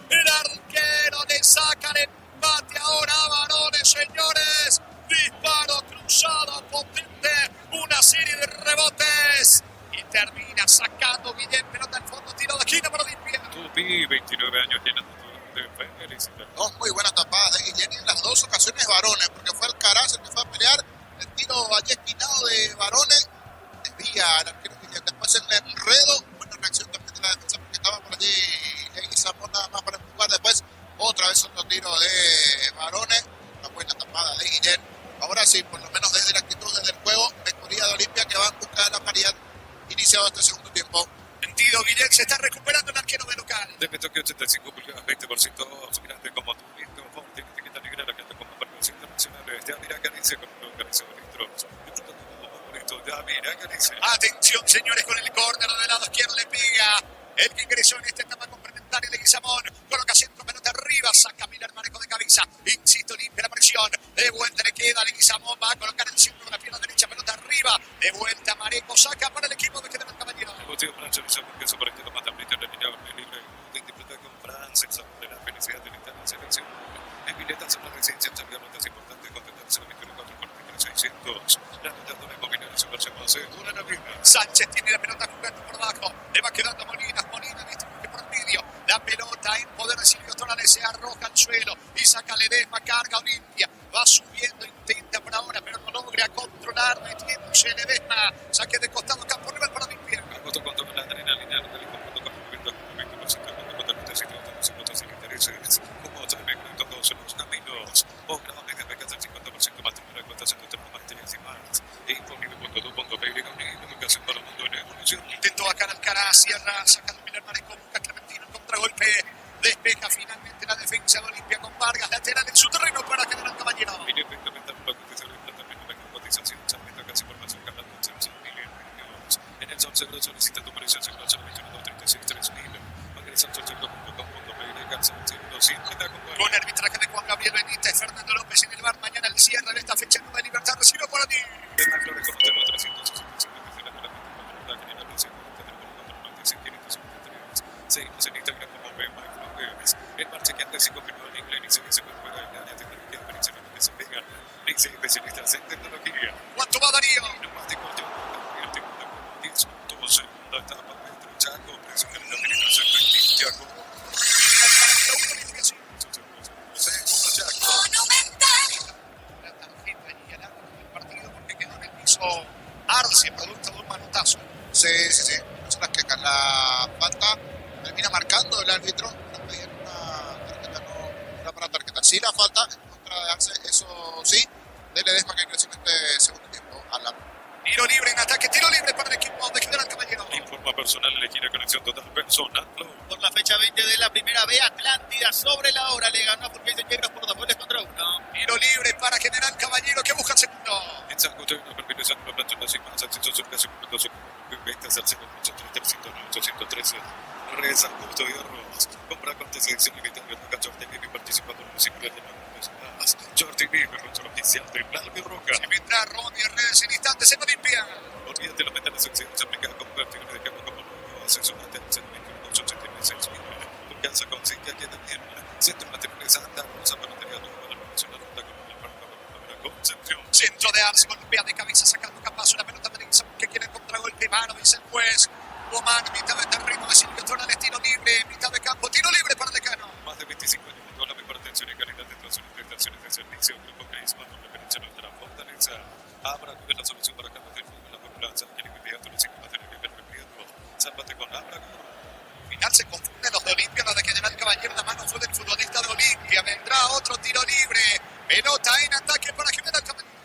El arquero le saca el empate ahora a Varones, señores. Disparo cruzado potente. Una serie de rebotes. Y termina sacando Guillén, pelota al fondo, tiro de esquina para Olimpia. Tupi, 29 años llenando de felicidad. Dos muy buenas tapadas de Guillén en las dos ocasiones Varones, porque fue Alcaraz el que fue a pelear. El tiro allí esquinado de Varones desvía al arquero Guillén. Después el enredo, buena reacción también de la defensa porque estaba por allí Leguizamón nada más para empujar. Después otra vez otro tiro de Varones, una buena tapada de Guillén. Ahora sí, por lo menos desde la actitud, desde el juego, mejoría de Olimpia que va en busca de la paridad iniciado este segundo tiempo. Sentido, Guillén se está recuperando el arquero de local. Debe toque 85 pulgadas, 20% grande como tu visto. Tiene que estar negra la que como percusión internacional. Ya mira que dice con un organizador ya mira que dice. Atención, señores, con el córner del lado izquierdo le pega. El que ingresó en esta etapa complementaria de Leguizamón. Coloca centro, pelota arriba, saca Miller Manejo de cabeza. Insisto, limpia la presión. De vuelta le queda Leguizamón. Va a colocar el centro de la pierna derecha, pelota arriba. De vuelta Mareco, saca para el equipo de General Caballero. El motivo para analizar porque eso por este mata en el libre de interpretar con Francia, de la felicidad de la selección. En Mileta son las residencias también notas importantes contentarse la victoria 4-600. La nota de la combinación su versión más segura la vida. Sánchez tiene la pelota jugando por abajo. Le va quedando Molina distribuye por medio. La pelota en poder de Silvio Torales se arroja al suelo y saca Ledesma, carga Olimpia. Va subiendo, intenta por ahora, pero no logra controlar. Metiéndose Ledesma. Saque de costado, campo rival para Olimpia. Agosto cuando la adrenalina no te dijo cuando con el 20% de los intereses como otra vez en todos los caminos. O grave de becas del 50% más de la cuenta se toman materias y más. E imponible.2.p y comunicación para el mundo en evolución. Intentó acá Alcaraz, cierra, saca Miller Maneco, busca Clementino, contragolpe. Despeja finalmente la defensa de Olimpia con Vargas, lateral en su terreno para General Caballero. Viene perfectamente la cotización de plata, pero la cotización se aumenta casi por más cerca de los 11 millones. En el Salcedo solicita tu precio en el 21.36.3000. Con arbitraje de Juan Gabriel Benítez, Fernando López en el bar. Mañana el cierre de esta fecha nueva de Libertad. Recibo por ti. En la Flores con 365 seguimos en Instagram como BMX. En marcha que antes se confirmó en inglés y se dice que juega en área tecnología de experiencia que se pegan. Dice especialistas en tecnología. ¿Cuánto va Darío? No más de 4 10 puntos. Segunda etapa Pedro Chaco. Precio que la penetración de Chaco. La tarjeta y el árbitro del partido porque quedó en el piso Arce, producto de un manotazo. Sí. Son las quejas. La falta termina marcando el árbitro. No pedían una tarjeta, no era para tarjeta. Sí, la falta en contra de Arce, eso sí. De Ledesma que creció en este segundo tiempo al lado. Tiro libre en ataque, tiro libre para el equipo de General Caballero. Informa personal, elegir conexión total personal. Por la fecha 20 de la primera B, Atlántida sobre la hora le ganó a Fulgencio Yegros por 2 goles contra 1. Tiro libre para General Caballero que busca el segundo. En San José, una permisión de la planta nacional, acceso cerca de su ventas al 08313. Reza, Justo y Arroz. Compra con selección limitada de la Jordi Vivi participando en el municipio de Manizales. Jordi Vivi, nuestro oficial de Blanco y Roca. Se vendrá Ronnie Redes en instantes en Olimpia. Olvídate la meta de secciones aplicadas con práctica de campo como nuevo asesorante al servicio de 876 mil. Tu casa consigue aquí también. Centro Materiales Santa Rosa para material nuevo de la Nacional Junta con la Concepción. Centro de Arce, golpea de cabeza sacando Capazo. La pelota de que quiere contragolpe. Mano, dice el juez. Oman, mitad de terreno de Silvio Torales, tiro libre, mitad de campo, tiro libre para Decano. Más de 25 años con la mejor atención y calidad de todas sus prestaciones de servicio. Grupo Crisma, con referencia a nuestra fortaleza. Abra es la solución para cambios de fútbol, la popularidad, que le inmediato los materiales que permitiendo. Sálvate con Abra. Final se confunden los de Olimpia, la de General Caballero, la mano fue del futbolista de Olimpia. Vendrá otro tiro libre, pelota en ataque para General Caballero.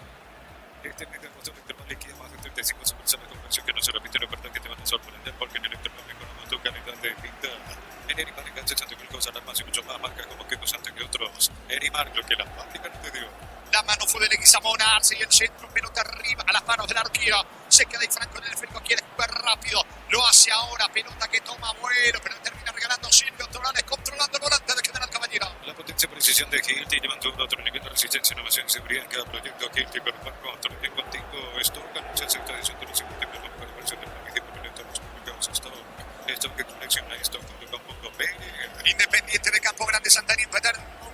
Este medio de cuestión interno le queda más de 35 sucursales de conversión que no se repite la oferta que te van a sorprender porque en el intercambio con tu calidad de pinta. En Erimar engancha tanto que cosas más y mucho más marcas como que antes que otros. Erimar, lo que la fábrica no te dio. La la mano fue de Leguizamón, Arce y el centro, pelota arriba a las manos del arquero. Se queda ahí Franco en el esférico, quiere jugar rápido. Lo hace ahora, pelota que toma vuelo, pero termina regalando Silvio Torales, controlando el volante de General Caballero. La potencia precisión de Hilti levantó otro nivel de resistencia, innovación y seguridad en cada proyecto. Hilti pero control bien contigo. Esto anuncia esta edición de los 50 minutos para la versión del magnífico piloto de los publicados esto que colecciona esto con el campo Independiente de Campo Grande Santana empataron con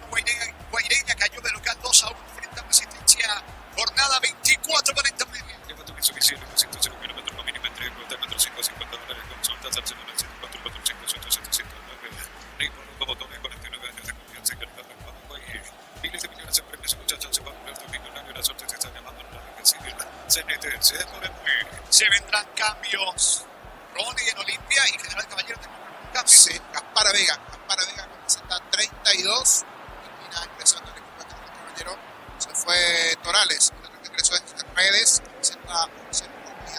Guaireña, cayó de local 2-1 frente a Resistencia. Jornada 24-40 media. Lleva tu insuficiente 205 kilómetros no mínimo entre $450 consultas al celular 7445 Rico botones 49 años de confianza y calidad del Paraguay. Miles de millones de premios y muchas chances para un alto millonario. La suerte se está llamando a la civil. CNT, se pone muy. Se vendrán cambios. Ronnie en Olimpia y General Caballero también un cambio. Sí, Gaspar Vega con 32, termina ingresando al equipo de General Caballero. Se fue Torales, el otro que ingresó es Redes,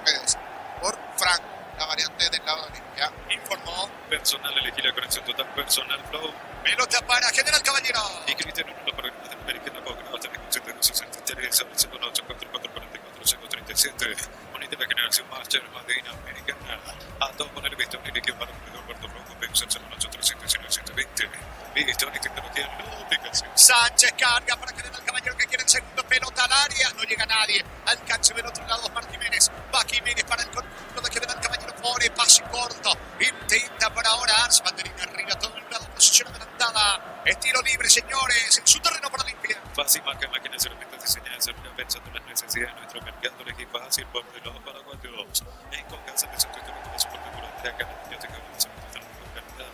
Redes, por Franco, la variante del lado de Olimpia. Informó. Personal, elegí la conexión total, personal flow. Pelota para General Caballero. Y Cristian uno de los programas de América Napo, que no va a tener con 763, al segundo 844-44-37. Unite la generación Master, Madina, Americana. A todos poner visto, un equipo para el corredor Puerto Rojo, Peusa, al segundo 8-319-120. Visto, y tecnología lúdica. Sánchez carga para General Caballero que quiere el segundo, pelota al área. No llega nadie. Al canche del otro lado, Marc Jiménez. Va Jiménez para el conjunto de General Caballero. Pone pase corto. Intenta por ahora Ars. Banderina arriba, todo el lado. Posición adelantada. Estilo libre, señores. En su terreno para Olimpia. Fácil marca máquinas herramientas diseñadas pensando en las necesidades de nuestro mercado. Elegí fácil por de los paraguayos. En Concasa de Santo Historia con la supercultura de acá. Yo tengo una calidad.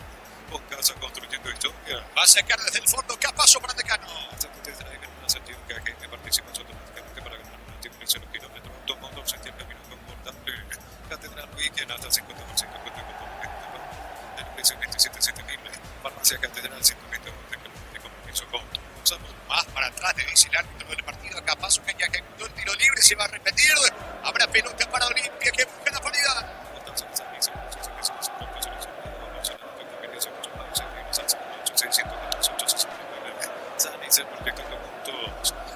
Concasa construyendo historia. Va a sacar desde el fondo. Capazo para Decano. Hasta que te traigan una sentido que agente participas automáticamente para ganar un último 0 kilómetros. Toma 2 el camino confortable. Catedral Weekend hasta 50% del precio 27.700. Farmacia Catedral 120 de compromiso con Gonzalo. Más para atrás de dice el árbitro del partido. Capazo que ya ejecutó el tiro libre. Se va a repetir. Habrá pelota para Olimpia que busca la paridad.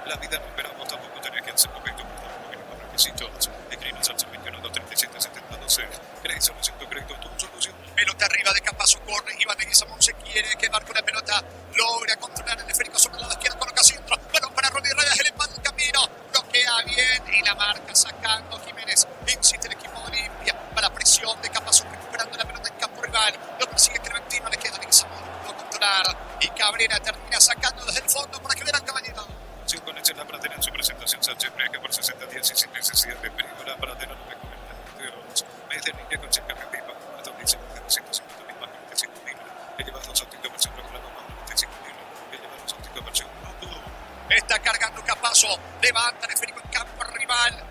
La vida no esperamos, tampoco tenía que hacer correcto por requisitos. Escribimos al 21-37-70-12. Crédito, solución, crédito, tu solución. Pelota arriba de Capazo, corre. Iván de Guizamón se quiere quedar con la pelota. Logra controlar el esférico sobre el lado izquierdo. Coloca centro. Bueno, para Ronnie Reyes, el empate del camino. Bloquea bien y la marca sacando Jiménez. Insiste el equipo de Olimpia para presión de Capazo, recuperando la pelota en campo rival. Lo persigue Clementino, le queda de Guizamón. Lo controlar. Y Cabrera termina sacando desde el fondo para que vean Caballero. Si con la pradera en su presentación, Sánchez Breca por 60 días y sin necesidad de peligro, la pradera no recomienda enteros. Mes de línea con cerca de pipa, con una dice de 250.000 más 95.000. Le lleva dos ópticos versión regular más 95.000. Le lleva dos ópticos versión Bluetooth. Está cargando Capazo, levanta el esférico en campo rival.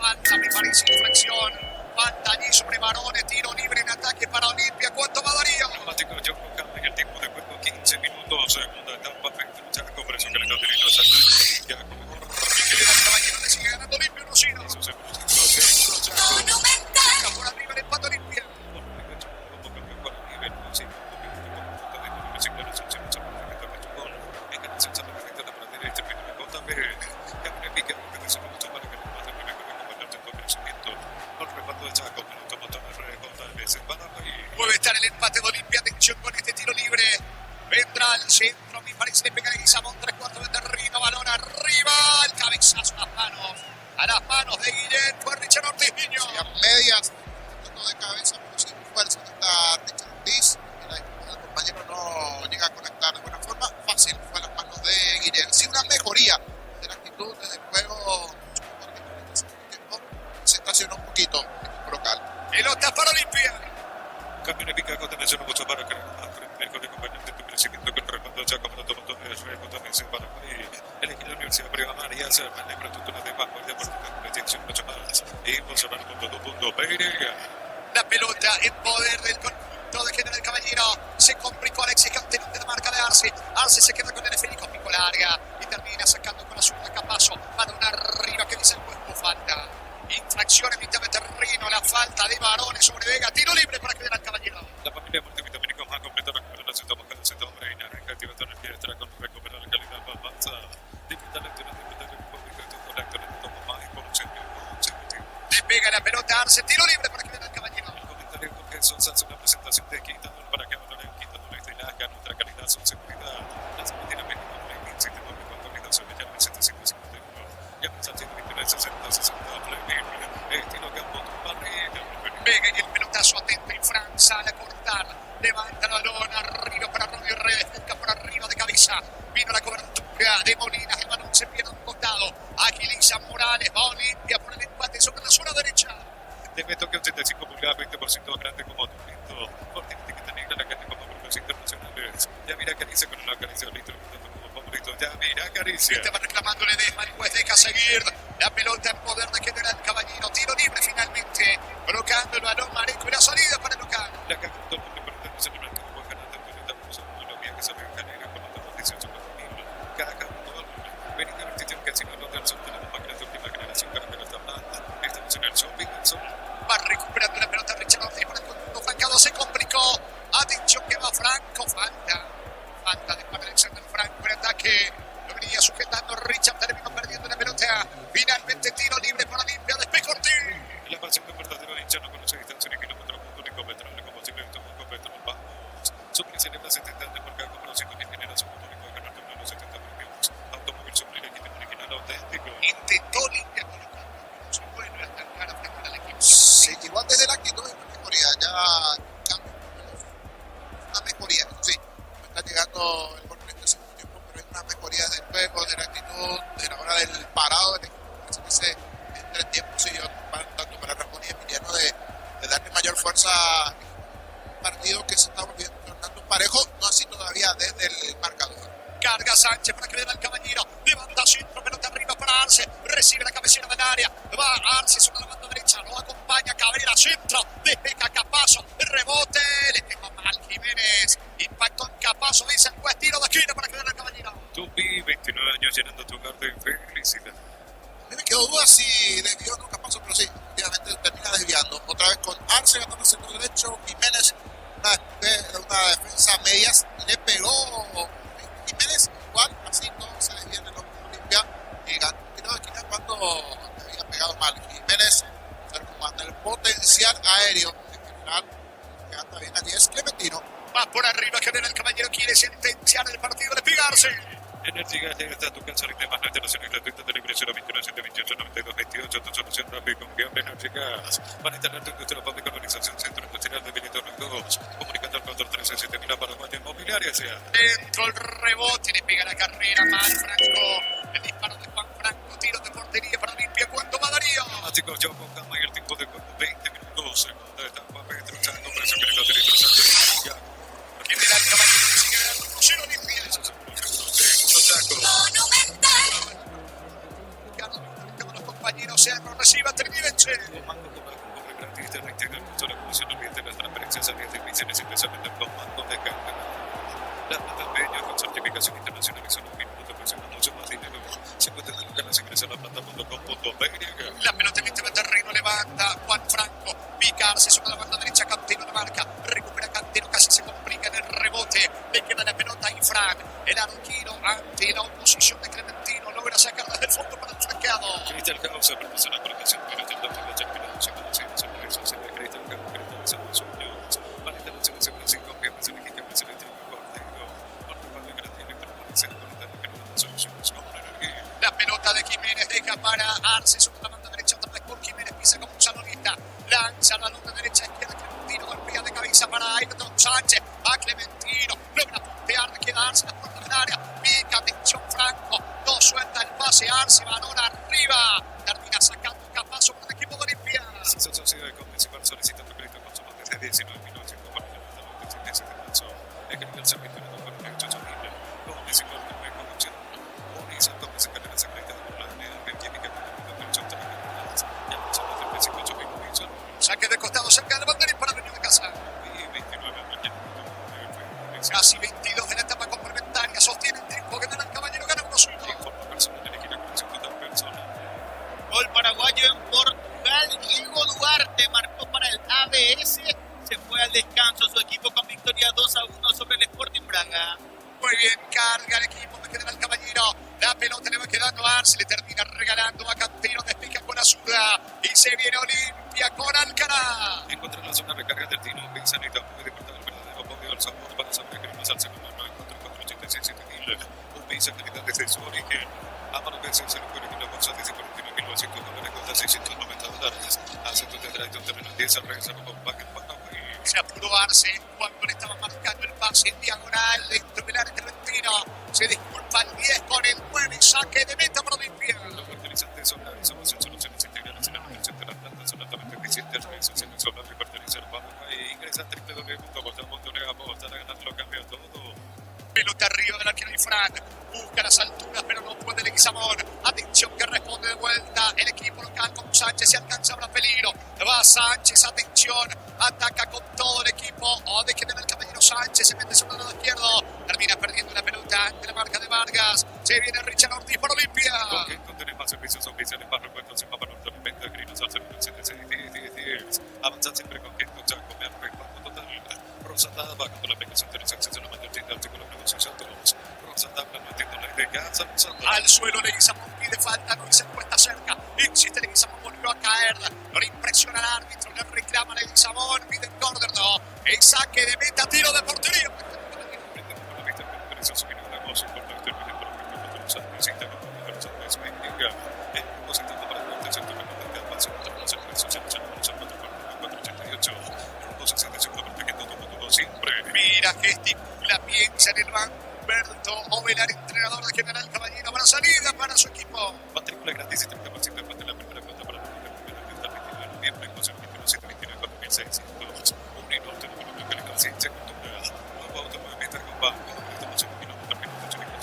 Falta, me parece, infracción. Falta allí sobre Barone, tiro libre en ataque para Olimpia. ¿Cuánto va Darío? Automático, yo en el tiempo de juego 15 minutos, segunda etapa, frente a Chaco, por eso que le está teniendo Sánchez. Ya como el Caballero le sigue ganando Olimpia 1-0. Eso se produce por arriba el empate Olimpia. Puede estar el empate de Olimpia. Atención con este tiro libre. Vendrá al centro, me parece, le pega a Guizamón, 3/4 de terreno, balón arriba, el cabezazo a las manos de Guillén, fue Richard Ortiz, niño. Sí, a medias, tratando de cabeza, pero sin fuerza, está Richard Ortiz, el compañero no llega a conectar de buena forma, fácil, fue a las manos de Guillén. Sí, una mejoría de la actitud desde el juego, se estacionó un poquito el equipo local. Pelota para Olimpia. Cambio de pica, contención, mucho para que mejor de compañero de tu crecimiento que el reparto ya como todo botones también se para elegir la Universidad Privada María Serra de infraestructura de vanguardia por la proyección mucho más y emocionar con todo punto la pelota en poder del conjunto de General Caballero se complicó Alexis Cantero de la marca de Arce se queda con el esférico pico larga y termina sacando con la zurda Capazo para una arriba que dice el juez falta. Infracción en mitad de terreno, la falta de Barone sobre Vega, tiro libre para General Caballero. La familia multivitamínica más completa recupera la cita boca de cita hombre y naranja activa toda energía extra con recuperar la calidad más avanzada. Digital durante Arce, tiro libre para que venga el caballero. El comentario Jorge Sosa hace una presentación de Quintador para que valoren Quintador de Laca, nuestra calidad, su seguridad. La Sabatina México, Play, sistema de corrido, se veía en 751. Ya pensar 129, 60, 60, Play, estilo campo, barrera. Pega y el pelotazo atento y Fran sale a cortar. Levanta la lona, arriba para Rodri Redes, busca por arriba de cabeza. Vino la cobertura de Molina, el balón se pierde a un costado. Agiliza Morales, va Olimpia por el empate sobre la zona derecha. Te meto que 85 pulgadas, 20% grande como Torito. Porque tiene que tener la carne como grupos internacionales. Ya mira Caricia con una acaricia de litro como favorito. Ya mira Caricia. Estaba reclamando Ledesma, el juez deja seguir. La pelota en poder de General Caballero. Tiro libre finalmente. Colocando el balón Mareco y la salida para el local. La cagó todo el mundo para el mercado. Juan Ganante, Torita, Musa, lo bien que se ve en Canera con otra posición sobre el mismo. Cada todo el mundo. Venida Vertición que encima no del sol tenemos máquinas de última generación para que no está hablando. Estamos en el shopping del sol. Va recuperando la pelota Richard Ortiz por el conjunto flancado. Se complicó. Atención que va Franco. Falta de Alexander Franco en ataque. Lo venía sujetando Richard. Terminó perdiendo la pelota. Finalmente tiro libre para Olimpia. Despejo Ortiz. La pasión de verdadero hincha no conoce distancia ni kilómetro único metrable como si le tomó Petro. Vamos. Supli celebra 70 años por cada como los 5.000 generación único de ganar de los 70 premios. Automóvil Supli le quita original auténtico. Intentó Olimpia colocando. Se vuelve a estancar frente al equipo. Sí, igual desde la actitud es una mejoría, ya cambio, una mejoría, sí, no está llegando el gol en este segundo tiempo, pero hay una mejoría del juego, de la actitud, de la hora del parado del equipo, parece que ese entre tiempos siguió tanto para Ramón y Emiliano de darle mayor fuerza a un partido que se está volviendo tornando parejo, no así todavía desde el marcador. Carga Sánchez para que le da el caballero. Levanta centro, pelota arriba para Arce. Recibe la cabecera del área. Va Arce sobre la banda derecha. Lo acompaña Cabrera, centro. Despeja Capazo. El rebote. Le pegó mal Jiménez. Impacto en Capazo. Dice el juez. Tiro de esquina para que le da el caballero. Tupi, 29 años llenando tu hogar de felicidad. A mí me quedó duda si desvió o no Capazo, pero sí, efectivamente termina desviando. Otra vez con Arce ganando el centro derecho. Jiménez, una defensa medias, le pegó Jiménez, igual, así todo se desvía en el Olimpia y ganó un tiro de esquina cuando había pegado mal. Jiménez, como anda el potencial aéreo, en general, que anda bien allí es Clementino. Va por arriba, General Caballero quiere sentenciar el partido de pegarse. Energy Gas llega hasta tu casa y demás instalaciones gratuitas de la impresión 21 728 92 28 tu solución rápida y confiable. Energy Gas para instalar tu industria pública organización Centro Industrial de Benito Rincón comunicando al 413-7000 Paraguay Inmobiliaria sea. Dentro el rebote le pega la carrera mal Franco. El disparo de Juan Franco, tiro de portería para Olimpia. ¿Cuánto va Darío? Chicos, yo con calma y el tiempo de juego 20 minutos. Segunda etapa Petro Chango, presión que le da derecho. General Caballero sigue ganando 1-0 Olimpia. Los compañeros Cerro reciba Trinidad. Comando con la gratis de reintegrar la comisión ambiente de las transferencias ambientales y misiones especialmente en comando de carga. La plata peña con certificación internacional y solo un minuto presiona mucho más dinero. Se puede colocar las ingresos en la plata.com.br. La pelota en este terreno levanta Juan Franco. Picarse sobre la banda derecha, Cantero la marca. Recupera Cantero, casi se complica en el rebote. Le queda la pelota a Infran. El arquero ante la oposición de Clementino logra sacarla del fondo para el flanqueado. Cristian Caos se prepara la colocación, pero ya está la chequera, se conoce, se parece, se ve Cristian Caos, que está pensando en sueños. Para esta noche se ven 5 piernas, se le quita el eléctrico corteo. Por culpa de que la tiene, pero parece que no soluciones con la energía. La pelota de Jiménez deja para Arce sobre la banda derecha, otra vez por Jiménez, pisa como un salonista. Lanza la luna derecha, izquierda, Clementino, golpea de cabeza para Ayrton Sánchez. A Clementino, logra puntear, le queda Arce en la puerta del área. Pica, atención Franco, no suelta el pase, Arce, balón arriba. Termina sacando un capazo por el equipo de Olimpia. Así son sociedades con principal solicitando crédito con suma desde 19.900 para el hasta los 16 de marzo. Es que el servicio no fue un hecho sonido. Con 19 de corrupción. Unisa, donde se carga la secreta de la unidad química con la producción de las carreras. Ya no son los 35 mil millones. Saque de costado cerca del banderín para venir de casa. Y 29 mañana. Casi 22 de la etapa complementaria. Sostiene el tiempo que el caballero gana 1-0. Forma personal, elegir la conexión total personal. Gol paraguayo en Portugal. Diego Duarte marcó para el ABS. Se fue al descanso su equipo con victoria 2-1 sobre el Sporting Braga. Muy bien, carga el equipo de General Caballero. La pelota le va quedando a Arce, le termina regalando a Cantero, despeja con la zurda y se viene Olimpia con Alcaraz. Encuentra la zona de recarga del Tino, Pinzanita, puede disfrutar el verdadero podio del sabor para saber que no al segundo 944867000. Un Pinza calidad desde su origen. Amaro Benson se lo puede que la bolsa dice $49,900, cuesta $690. Acepto de traer un terreno 10 al regreso con Bakken Panamá. Se apuró Arce cuando le estaba marcando el pase en diagonal dentro del área trentino. Se disculpa el 10 con el 9 y saque de meta para Olimpia. Los fertilizantes solares somos en soluciones integrales en la nutrición de las plantas, son altamente eficientes, realizan en el solar y pertenecen al Pampa e ingresa a www.botamos.com para ganar lo cambia todo. Pelota arriba del arquero de Fran. Busca las alturas, pero no puede Leguizamón. Atención que responde de vuelta. El equipo local con Sánchez se alcanza a peligro. Va Sánchez, atención. Ataca con todo el equipo. O de que viene el caballero Sánchez. Se mete sobre el lado izquierdo. Termina perdiendo la pelota ante la marca de Vargas. Se viene Richard Ortiz por Olimpia. Con tener más servicios oficiales para repuestos en Papa Norte, Venta, Grinos, al servicio 7610. Avanza siempre con que escucha, comer, reparto total. Rosata va con la aplicación de acceso a la mayor tienda, artículo de negocios autónomos. Rosata no entiendo la idea. Al suelo Leguizamón pide falta, no se encuesta cerca. Insiste Leguizamón, volvió a caer. No le impresiona al árbitro, le reclama Leguizamón, pide el córner, no. El saque de meta, tiro de portería. Mira, gesticula, piensa en el banco. Humberto Ovelar, entrenador de General Caballero, para salida para su equipo. Matrícula gratis y 30% después de la primera cuota para la primera cuota del 21 de noviembre, con 729,600. Un inútil número de calidad, ciencia cultural. Nuevo automóvil con banco, estamos en kilómetros que no funcionan con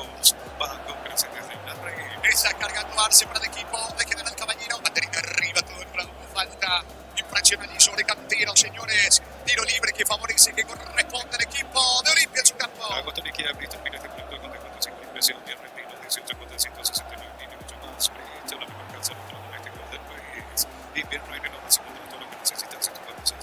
de los banco, presentes de la red. Está cargando Arce para el equipo de General Caballero. Batería arriba, todo el rango, falta. Infracción allí sobre Cantero, señores. Tiro libre que favorece, que corresponde al equipo de Olimpia en su campo. Agotón y quiere abrir miles de puntos con descuentos sin impresión y argentino 18 con 169 y mucho más. Precio la mejor casa electrodoméstico del país. Invierno y renovación de todo lo que necesitas en tu casa.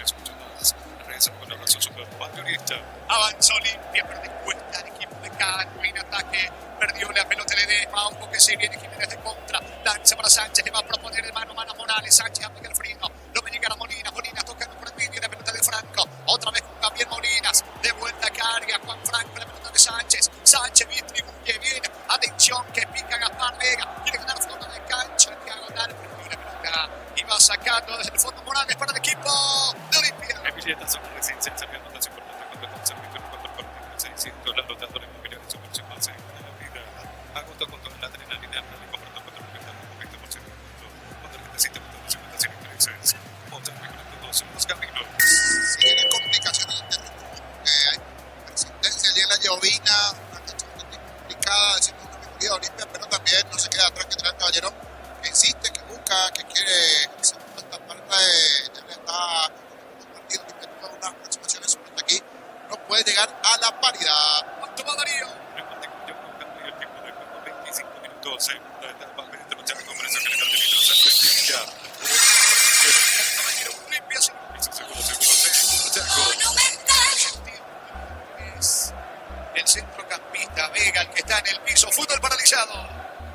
Es mucho más. Regresa con abrazo super mayorista. Avanza Olimpia, pero descuenta el equipo de Cano en ataque. Perdió la pelota de Mauco que se viene Jiménez de contra. Lanza para Sánchez, le va a proponer de mano a mano Morales. Sánchez aplica el freno. Lo venía a Molina. Molina toca por el medio la pelota de Franco. Otra vez con Gabriel Molinas. De vuelta carga Juan Franco, la pelota de Sánchez. Sánchez distribuye bien. Atención que pica Gaspar Vega. Quiere ganar fondo de cancha. Diagonal. Perdió la pelota. Y va sacando desde el fondo Morales para el equipo de Olimpia. Emilieta sobre resistencia. Se había notado importante cuando el servicio en 4 la pelota por el movilidad de su versión más en la vida. Agotó con toda la adrenalina. Le comportó contra el 90% del mundo. Cuando el que necesita mucho más sin intereses. Monta mejorando todos los caminos. Si tiene complicaciones hay resistencia allí en la Llovina, una cancha bastante complicada, haciendo una mejoría de Olimpia, pero también no se queda atrás que trae el caballero, que insiste, que busca, que quiere esta parte ya le está partido, que tiene unas aproximaciones sobre hasta aquí, no puede llegar a la paridad. ¿Cuánto va Darío? El tiempo de juego 25 minutos, segunda etapa de luchar con conferencia general de Mitros ya. Olimpia se es el centrocampista Vega el que está en el piso. Fútbol paralizado.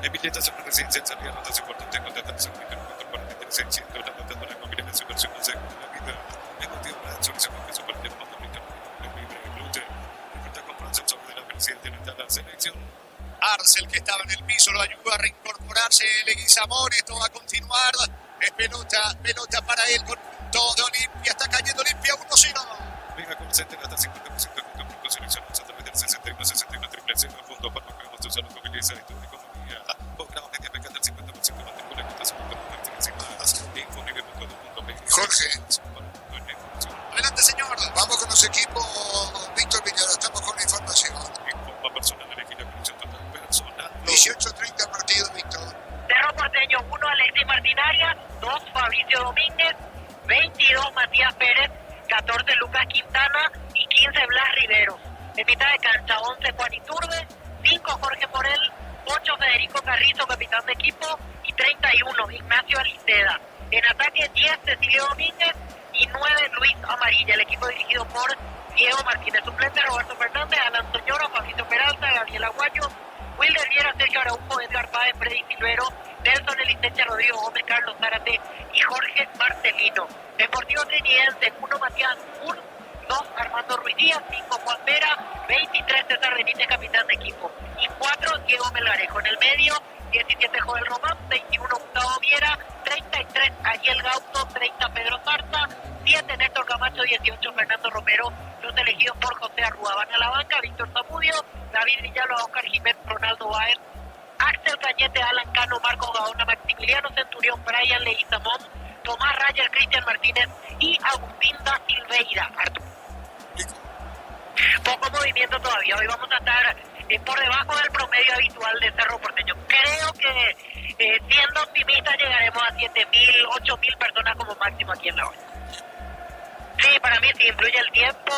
Emilieta sobre resistencia salía notas importantes con datos en el 443 la nota de la combinación versión más segunda de la vida. El motivo de la solución que su partido no aplica libre de gluten. Enfrenta con Francia sobre la presidenta de la selección. Arcel que estaba en el piso lo ayudó a reincorporarse. Leguizamón, esto va a continuar. Es pelota para él con punto de Olimpia. Está cayendo Olimpia 1-0. Venga con 70 hasta 50% con selecciones a través del 61 triple 0 punto para que nuestros salud movilizar y tu economía. Programa media beca del 50% matrícula en esta segunda pertenencia más. Info.edu.pe. Jorge. Adelante, señor. Vamos con los equipos. Víctor Villada, estamos con la información. Informa personal elegida conexión total personal. 18:30 partido, Víctor. Cerro Porteño 1, Alexis Martín Arias, 2, Fabricio Domínguez, 22, Matías Pérez, 14, Lucas Quintana y 15, Blas Riveros. En mitad de cancha, 11, Juan Iturbe, 5, Jorge Morel, 8, Federico Carrizo, capitán de equipo, y 31, Ignacio Aliceda. En ataque, 10, Cecilio Domínguez y 9, Luis Amarilla. El equipo dirigido por Diego Martínez. Suplente, Roberto Fernández, Alan Soñora, Fabricio Peralta, Gabriel Aguayo, Wilder Viera, Sergio Araujo, Edgar Páez, Freddy Silvero, Nelson Elicencia, Rodrigo Gómez, Carlos Zárate y Jorge Marcelino. Deportivo Trinidense, 1 Matías Mur, 2 Armando Ruiz Díaz, 5 Juan Vera, 23 César Benítez, capitán de equipo, y 4 Diego Melgarejo. En el medio, 17 Joel Román, 21 Gustavo Viera, 33 Ariel Gauto, 30 Pedro Zarza, 7 Néstor Camacho, 18 Fernando Romero, los elegidos por José Arruaban. A la banca, Víctor Zamudio, David Villalba, Oscar Jiménez, Ronaldo Baez, Axel Cañete, Alan Cano, Marcos Gaona, Maximiliano Centurión, Brian Leguizamón, Tomás Rayer, Cristian Martínez y Agustín da Silveira. Arturo. Poco movimiento todavía. Hoy vamos a estar por debajo del promedio habitual de Cerro Porteño. Creo que siendo optimistas llegaremos a 7.000, 8.000 personas como máximo aquí en la olla. Sí, para mí sí, influye el tiempo,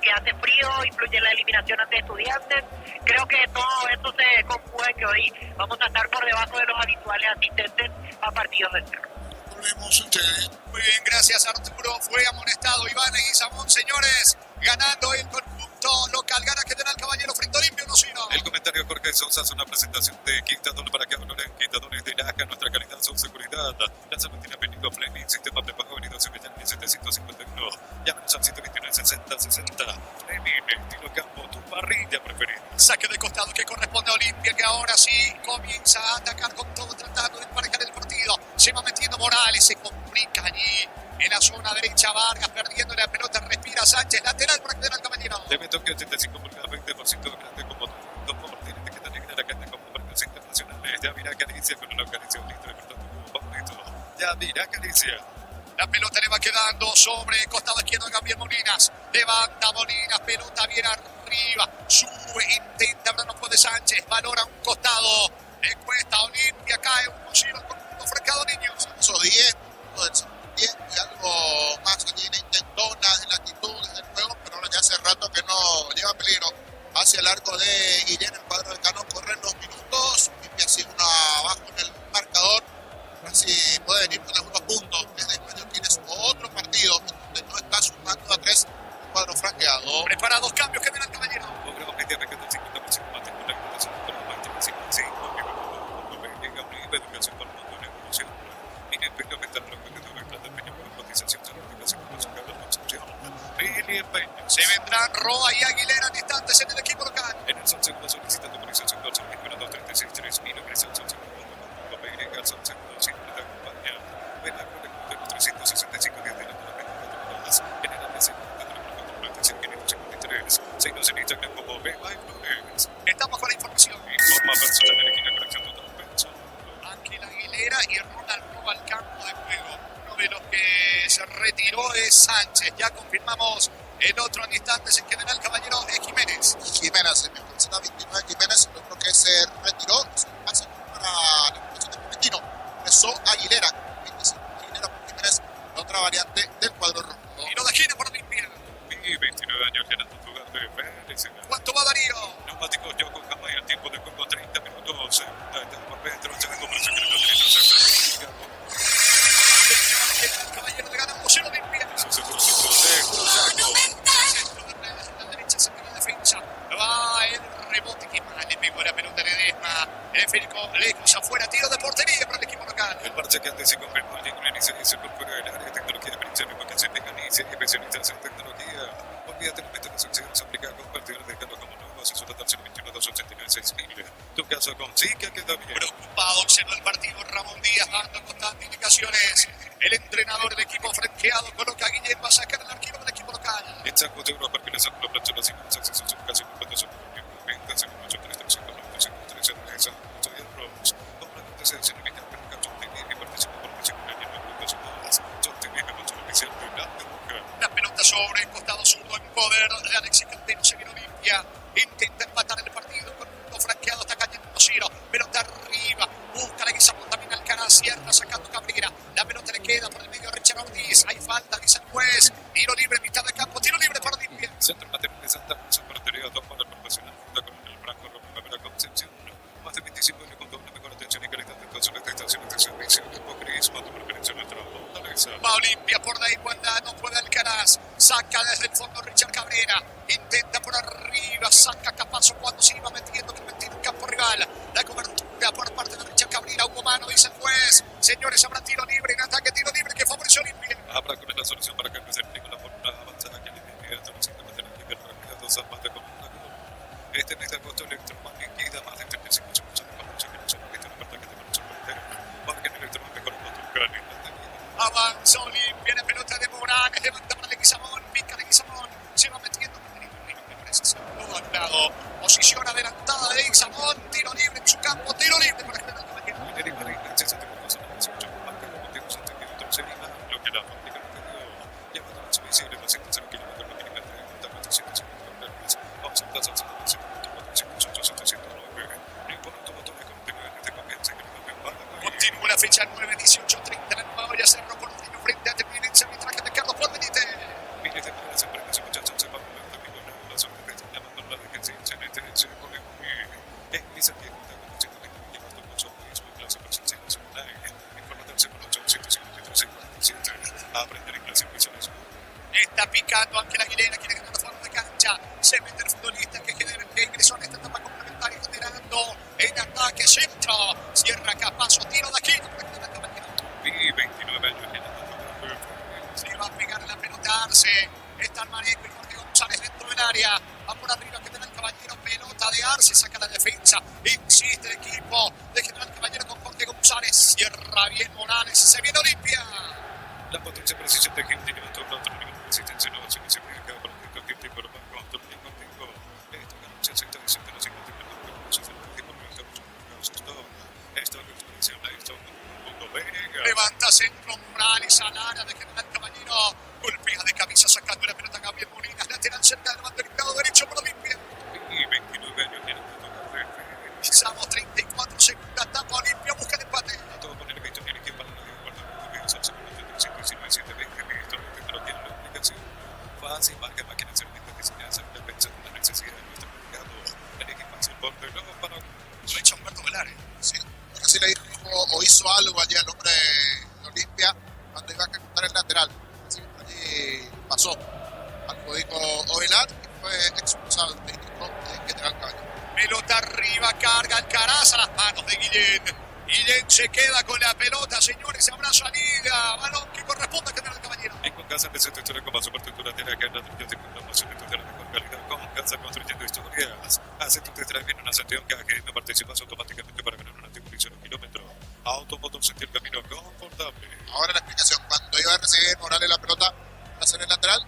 que hace frío, influye la eliminación ante Estudiantes. Creo que todo esto se conjuga en que hoy vamos a estar por debajo de los habituales asistentes a partidos del Cerro. Muy bien, gracias Arturo. Fue amonestado Iván Leguizamón, señores, ganando el conjunto local. Gana General Caballero frente a Olimpia, no sino. El comentario Jorge Sousa es una presentación de Quintador para que hablen Quintadores de Laja, nuestra calidad, su seguridad. La salud tiene Benito Fleming, sistema prepago venido a Sevilla 1751. Llámenos al 129 60 60. Fleming, estilo campo, tu parrilla preferida. Saque de costado que corresponde a Olimpia, que ahora sí comienza a atacar con todo, tratando de emparejar el partido. Se va metiendo Morales, se complica allí en la zona derecha. Vargas perdiendo la pelota, respira Sánchez, lateral para General Caballero. Debe toque 85 pulgadas, 20% grande como dos porteros de que están en la cancha como partidos internacionales. Ya mira Caricia con una caricia un litro de favorito. Ya mira Caricia. La pelota le va quedando sobre costado izquierdo a Gabriel Molinas. Levanta Molinas, pelota bien arriba. Sube, intenta, pero no puede Sánchez. Valora un costado. Le cuesta a Olimpia, cae un mochilo con un frescado niños. Esos 10 del segundo tiempo y algo más allí en intentona, en la actitud del juego, pero ahora ya hace rato que no lleva peligro hacia el arco de Guillén. El cuadro de Cano corren los minutos. Olimpia sigue uno abajo en el marcador. Así puede venir con algunos puntos. Desde Mayo tienes otro partido donde no está sumando a 3 un cuadro franqueado. Prepara 2 cambios que viene el Caballero. Logramos meter el 50% más de la educación para el 55. Educación para el mundo de evolución. Inexplicablemente lo que tuve en plata peña por cotización de la educación para sacar la construcción. Se vendrán Roa y Aguilera en instantes en el equipo local. En el Sol Segundo solicita autorización del servicio 236-3000. Ingresa al Sol Segundo. Al Sol Segundo siempre te acompaña. Ven a de los 365 días de la temporada. En el ADC de la 445 Seguimos en Instagram como BYFlores. Estamos con la información. Informa personal en la conexión total. Ángel Aguilera y Ronald Roa al campo de juego. Uno de los que se retiró es Sánchez. Ya confirmamos el otro en instantes. En General Caballero es Jiménez. Jiménez, en el zona 29 Jiménez, el otro que se retiró, se pasa para la posición de Florentino. Empezó Aguilera, 25 Aguilera por Jiménez, la otra variante del cuadro rojo. Y no da esquina por Olimpia. Y 29 años que era tu lugar de Vélez. ¿Cuánto va Darío? Neumáticos yo con Jamás el tiempo de juego 30 minutos. Segunda etapa por Pedro, segundo por secreto de Caballero le gana 1-0 Olimpia. Seguro La derecha se pone la defensa. Va el rebote que mal le pegó la pelota de Desma. El Férico lejos afuera, tiro de portería para el equipo local. El parche que antes se confirmó en una iniciación por fuera del área, tecnología de predicción y vocación de Galicia y especialistas en tecnología. Olvídate de meter las opciones aplicadas con partidores de Carlos como nuevos y su total 021-289-6000. Tu caso con sí que queda bien. Preocupado observa el partido Ramón Díaz dando constantes indicaciones. El entrenador del equipo franqueado coloca a Guillén, va a sacar al arquero del equipo local. En San José Europa, porque les hablo plancho las imágenes, acceso a su educación, cuando son venta, según 8-3-3-5-9-5-3-3-3 soy el Rose. Compra donde se desinvita, pero nunca son TV y participa por la segunda y no nunca son todas. Son TV con su oficial de Blanca. La pelota sobre el costado zurdo en poder de Alexis Cantero, se viene Olimpia. Intenta empatar el partido con un franqueado, está cayendo Ciro. Pelota arriba, busca la Guizapón también Alcaraz, cierra sacando Cabrera. La pelota le queda por el medio de Richard Ortiz. Hay falta, dice el juez. Tiro libre, mitad de campo, tiro libre para Olimpia. Centro Material de Santa Rosa, portería 2 para el profesional, junto con el Franco Romero Primera Concepción. Más de 25 años con doble mejor atención y calidad de todas las estaciones de servicio. Equipo Crisma, tu preferencia en nuestra fortaleza. Va Olimpia por la igualdad, no puede Alcaraz. Saca desde el fondo Richard Cabrera. Intenta por arriba, saca Capazo cuando se iba metiendo, que metió un campo arriba. rival. La cobertura por parte de la derecha Cabrera, hubo mano, dice el juez. Señores, habrá tiro libre, en ataque tiro libre que favorece Olimpia. Habrá con la solución para que no se tenga la forma avanzada que le tiene a los 50 de la liga rápida, dos zapatos con una gol. Este mes de agosto Electroman liquida más de 35 segundos de comercio que no se permite una ataque de comercio portero. Para que Electroman mejor con tu gran avanza Olimpia, la pelota de Morales, levanta para Leguizamón, pica Leguizamón, se va metiendo me parece segundo al lado, posición adelantada de Leguizamón, tiro libre en su campo, tiro libre para General Caballero. Lo que la fábrica no tenía, llevando a su visible 200 kilómetros por milímetro de ruta, 450 dólares, vamos a pasar 709, no importa botón de contenido de confianza que no me paga. Continúa la fecha 9, 18:30, la nueva olla Cerro Porteño frente a Terminense, arbitraje de Carlos Juan Benítez. Benítez para las empresas, muchachos, se va a poner también con la zona de llamando la defensa, en este se pone muy en esa tienda, como si también llevas todo mucho, y su clase presencia nacional, informándose con 853, aprender inglés en misiones. Está picando ante la Aguilera, quiere ganar la forma de cancha, se mete el futbolista que ingresó en esta etapa complementaria, generando en ataque centro, cierra Capazo, tiro de aquí, y 29 años se va a pegar la pelota Arce, está el Maneco y Jorge González dentro del área, va por arriba que tiene el Caballero, pelota de Arce, saca la defensa, insiste el equipo de General Caballero con Jorge González, cierra bien Morales, se viene Olimpia. La potencia precisión de Quintín en torno a otro nivel de resistencia no se significa por el Quintín por banco otro nivel contigo esto que no se acepta de 150 minutos se hace el tiempo que esto que experiencia la esto levanta centro Morales al área de General Caballero, golpea de cabeza sacando la pelota Gabriel Molinas, lateral cerca del bandericado derecho por Olimpia. Y 29 años tiene que tocar pisamos 34 segunda etapa, Olimpia busca el empate. a todo poner que esto tiene que para la guarda que es el segundo de 319 720 ministro que no tiene la aplicación fácil para que máquinas servicios que se hacen de pensar en la necesidad de nuestro mercado el equipo hace el porte luego para lo echa Humberto Velares. Sí, ahora sí le dijo o hizo algo allí al hombre de Olimpia cuando iba a ejecutar el lateral. Así que por allí pasó. Algo dijo Ovelar y fue expulsado el técnico de General Caballero. Pelota arriba, carga Alcaraz a las manos de Guillén. Guillén se queda con la pelota, señores, habrá salida. Balón que corresponde a General Caballero. en con casa de su historia como superestructura tiene que la tradición de una pasión de la mejor calidad con casa construyendo historias. Hace tu te trae bien una sanción que no participas automáticamente para ganar un antiguo 0 kilómetros. Automotor sentir el camino confortable. Ahora la explicación, cuando iba a recibir Morales la pelota para hacer el lateral,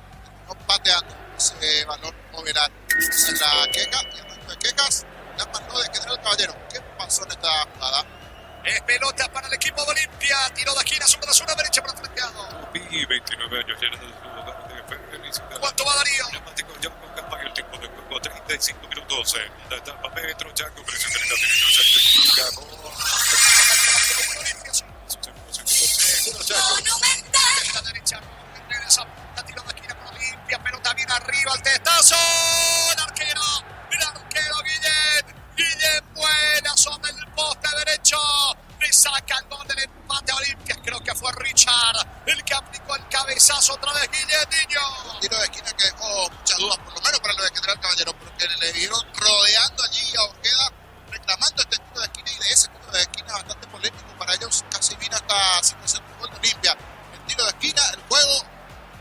no pateando ese balón Ovelar. En la queja, y hablando de quejas, la mandó de General Caballero. ¿Qué pasó en esta jugada? Es pelota para el equipo de Olimpia. Tiro de esquina sobre la zona derecha para el flanqueado. Y 29 años llenos de su lugar de felicidad. ¿Cuánto va Darío? Neumático ya con campaña el tiempo de juego 35 minutos. La etapa Petro, Chaco, presión de la dirección. La derecha, tiro de esquina para Olimpia. Pelota bien arriba, el testazo. El arquero Guillén vuela sobre el poste derecho. Le saca el gol del empate a Olimpia. Creo que fue Richard el que aplicó el cabezazo otra vez. Guillén, niño. Tiro de esquina que dejó muchas dudas, por lo menos para lo de General Caballero, porque le vieron rodeando allí a Orqueda, reclamando este tiro de esquina, y de ese tiro de esquina bastante polémico para ellos. Casi vino hasta 5 gol de Olimpia. El tiro de esquina, el juego.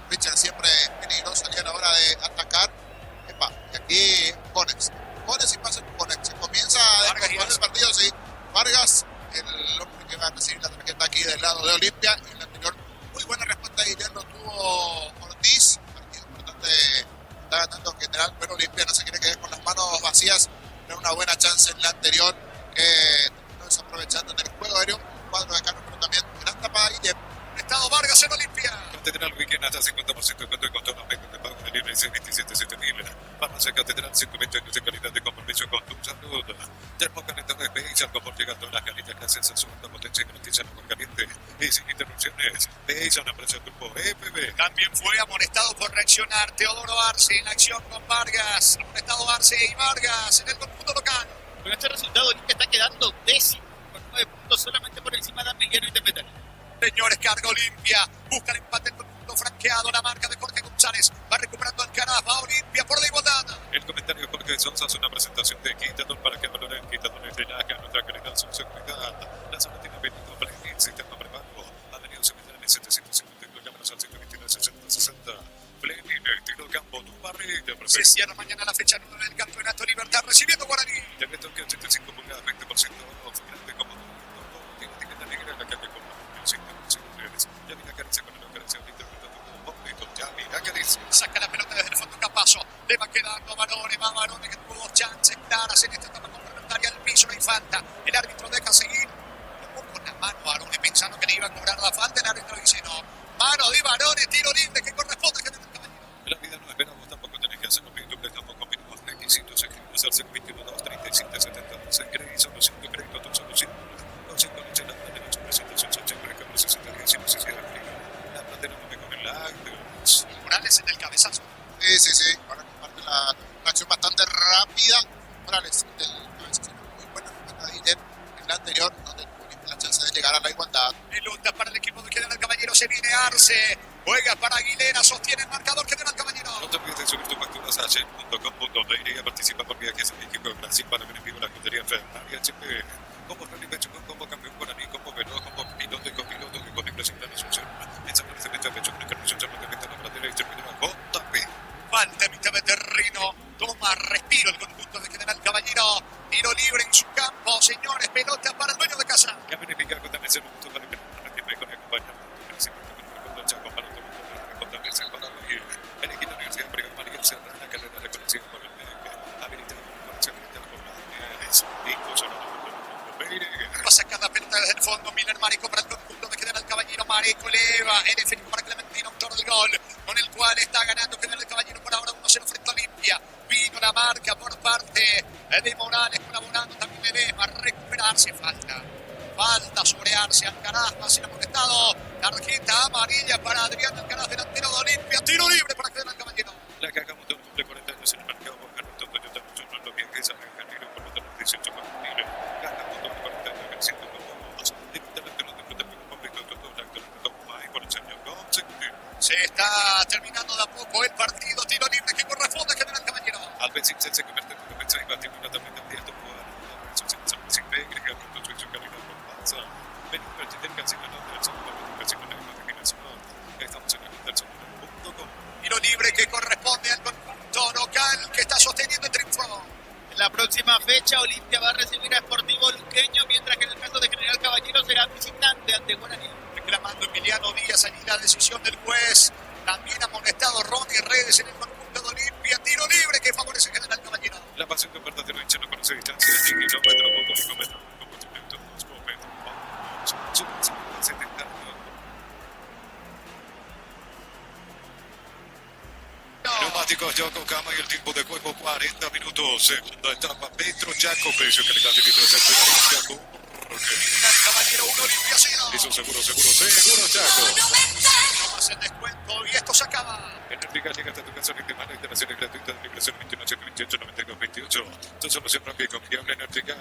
Richard siempre es peligroso a la hora de atacar. Epa, y aquí Conex y pasa con Conex. Se comienza a descontrolar el partido, sí. Vargas, el hombre que va a recibir la tarjeta aquí del lado de Olimpia. Y en la anterior, muy buena respuesta de Guillermo tuvo Ortiz. Partido importante, está ganando General, pero Olimpia no se quiere quedar con las manos vacías. Era una buena chance en la anterior que no desaprovechando en el juego aéreo. Un cuadro de Carlos, pero también gran tapa de Guillermo. Estado Vargas en Olimpia. Catedral Weekend hasta 50% de cuento con todos los medios de pago de libre 627-7000. Farmacia Catedral, 120 años de calidad de compromiso con tu salud. Termocalentado de Page, algo por llegar a las calitas que hacen su alta potencia y garantizan agua caliente y sin interrupciones. Page, una empresa del grupo EPB. También fue amonestado por reaccionar Teodoro Arce en acción con Vargas. Amonestado Arce y Vargas en el conjunto local. Con este resultado, Olimpia está quedando décimo, con 9 puntos solamente por encima de Ameliano Independiente. Señores, carga Olimpia, busca el empate en el conjunto franqueado, la marca de Jorge González, va recuperando Alcaraz, va Olimpia por la igualdad. El comentario con Jorge Sosa hace una presentación de Quitador para que valoren Quitadores de Laja, nuestra calidad, su seguridad. La zona tiene venido Blending, sistema prepago. Ha venido similar en 750 kilómetros al 129, 60, 60. Blending, tiro campo, tu barrita. Se cierra mañana la fecha 9 del Campeonato Libertad, recibiendo Guaraní. Te meto que 85 pulgadas, 20% off, grande como todo. Tiene etiqueta negra en la calle con los 5 reales. Ya mira Caricia con la operación de interpretando como bonito. Ya mira que dice. Saca la pelota desde el fondo Capazo. Le va quedando a Barone que tuvo chances claras en esta etapa complementaria al piso, no hay falta. El árbitro deja seguir. Tocó con la mano a Barone pensando que le iba a cobrar la falta. El árbitro dice no. Mano de Barone, tiro libre que corresponde que tiene el caballero. La vida no espera, vos tampoco tenés que hacerlo. Pedido préstamo con mínimos requisitos. Escribimos al 021 237 72 crédito, solución de crédito, tu solución. Los 5 noches la de nuestra presentación son siempre que 60 días y no se cierra el frío. La platera no me con el acto. Morales en el cabezazo. Sí. Ahora comparte una acción bastante rápida. Morales del cabezazo. Muy buena jugada de Guillermo en la anterior, donde tuvo la chance de llegar a la igualdad. Pelota para el equipo de General Caballero. Se viene Arce. Juega para Aguilera. Sostiene el marcador General Caballero. No te olvides de subir tus facturas a shell.com.pe y participa por viajes en equipo de Brasil para beneficio de la escudería Ferrari HP. Como Rally Pecho, como campeón guaraní, como veloz, como piloto y copiloto que con inglés en Asunción. En San Luis de Pecho, con intervención se mete en la pradera y termina JP. Falta mitad de terreno. Toma respiro el conjunto de General Caballero. Tiro libre en su campo. Señores, pelota para el dueño de casa. Que beneficia con también un punto para que no con acompañamiento. Con Chaco para el con también se para el equipo de la Universidad de María Serrana, carrera reconocida por el habilitado por la Secretaría por la incluso va a sacar la pelota desde el fondo. Miller Marico para el conjunto de General Caballero. Marico eleva en efecto para Clementino, autor del gol, con el cual está ganando General Caballero por ahora 1-0 frente a Olimpia. Vino la marca por parte de Morales, colaborando también Ledesma. Recuperarse, falta sobre Arce. Alcaraz va a ser amonestado. Tarjeta amarilla para Adrián Alcaraz, delantero de Olimpia. Tiro libre para General Caballero. La que hagamos de un cumple 40 años en el mercado por Carlos Toyota Mucho no lo bien que es a Janiro por los 18 con libre. Gastamos de 40 años en 100 con todos. Directamente los disfrutamos con público de todo el acto de más por el señor consecutive. Se está terminando de a poco el partido. Tiro libre que corresponde a General Caballero. Al veces se convierte en una defensa y bate una también de cierto jugador. Sin pegue, que con su calidad por panza. Venimos a partir del casino del segundo casino de la imaginación. Estamos en el internet.com. Tiro libre que corresponde al conjunto local que está sosteniendo el triunfo. En la próxima fecha, Olimpia va a recibir a Sportivo Luqueño, mientras que en el caso de General Caballero será visitante ante Guaraní. Reclamando Emiliano Díaz allí la decisión del juez. También amonestado Ronnie Redes en el conjunto de Olimpia. Tiro libre que favorece a General Caballero. La pasión de un verdadero hincha no conoce distancia de 100 kilómetros, punto metro, como tu minuto, 2 metros, vamos, 70 Neumáticos Yokohama y el tiempo de juego 40 minutos. Segunda etapa, Petro Jaco, precio, calidad y litro de Jaco. Caballero 1, Olimpia 0. Eso seguro, Chaco. No más el descuento y esto se acaba. Energía llega hasta tu casa en el mano, instalaciones gratuitas de migración 21 128 92 28. Tu solución rápida y confiable Energía.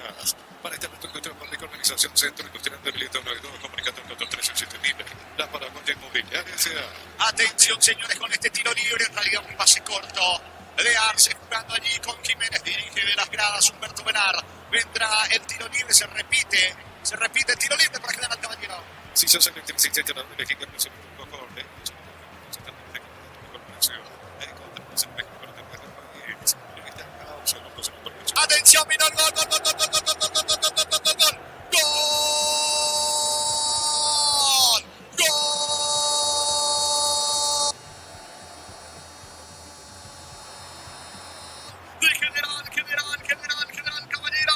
Para estar en tu encuentro con la organización Centro Industrial de Milito 92, comunicando con 437.000. La Paraguaya Inmobiliaria S.A. Atención, señores, con este tiro libre, en realidad un pase corto de Arce jugando allí con Jiménez, dirige de las gradas Humberto Velar. Vendrá el tiro libre, se repite el tiro libre para General Caballero. Si sos electricista, te la elegida con su mejor, Atención, vino el gol. General Caballero.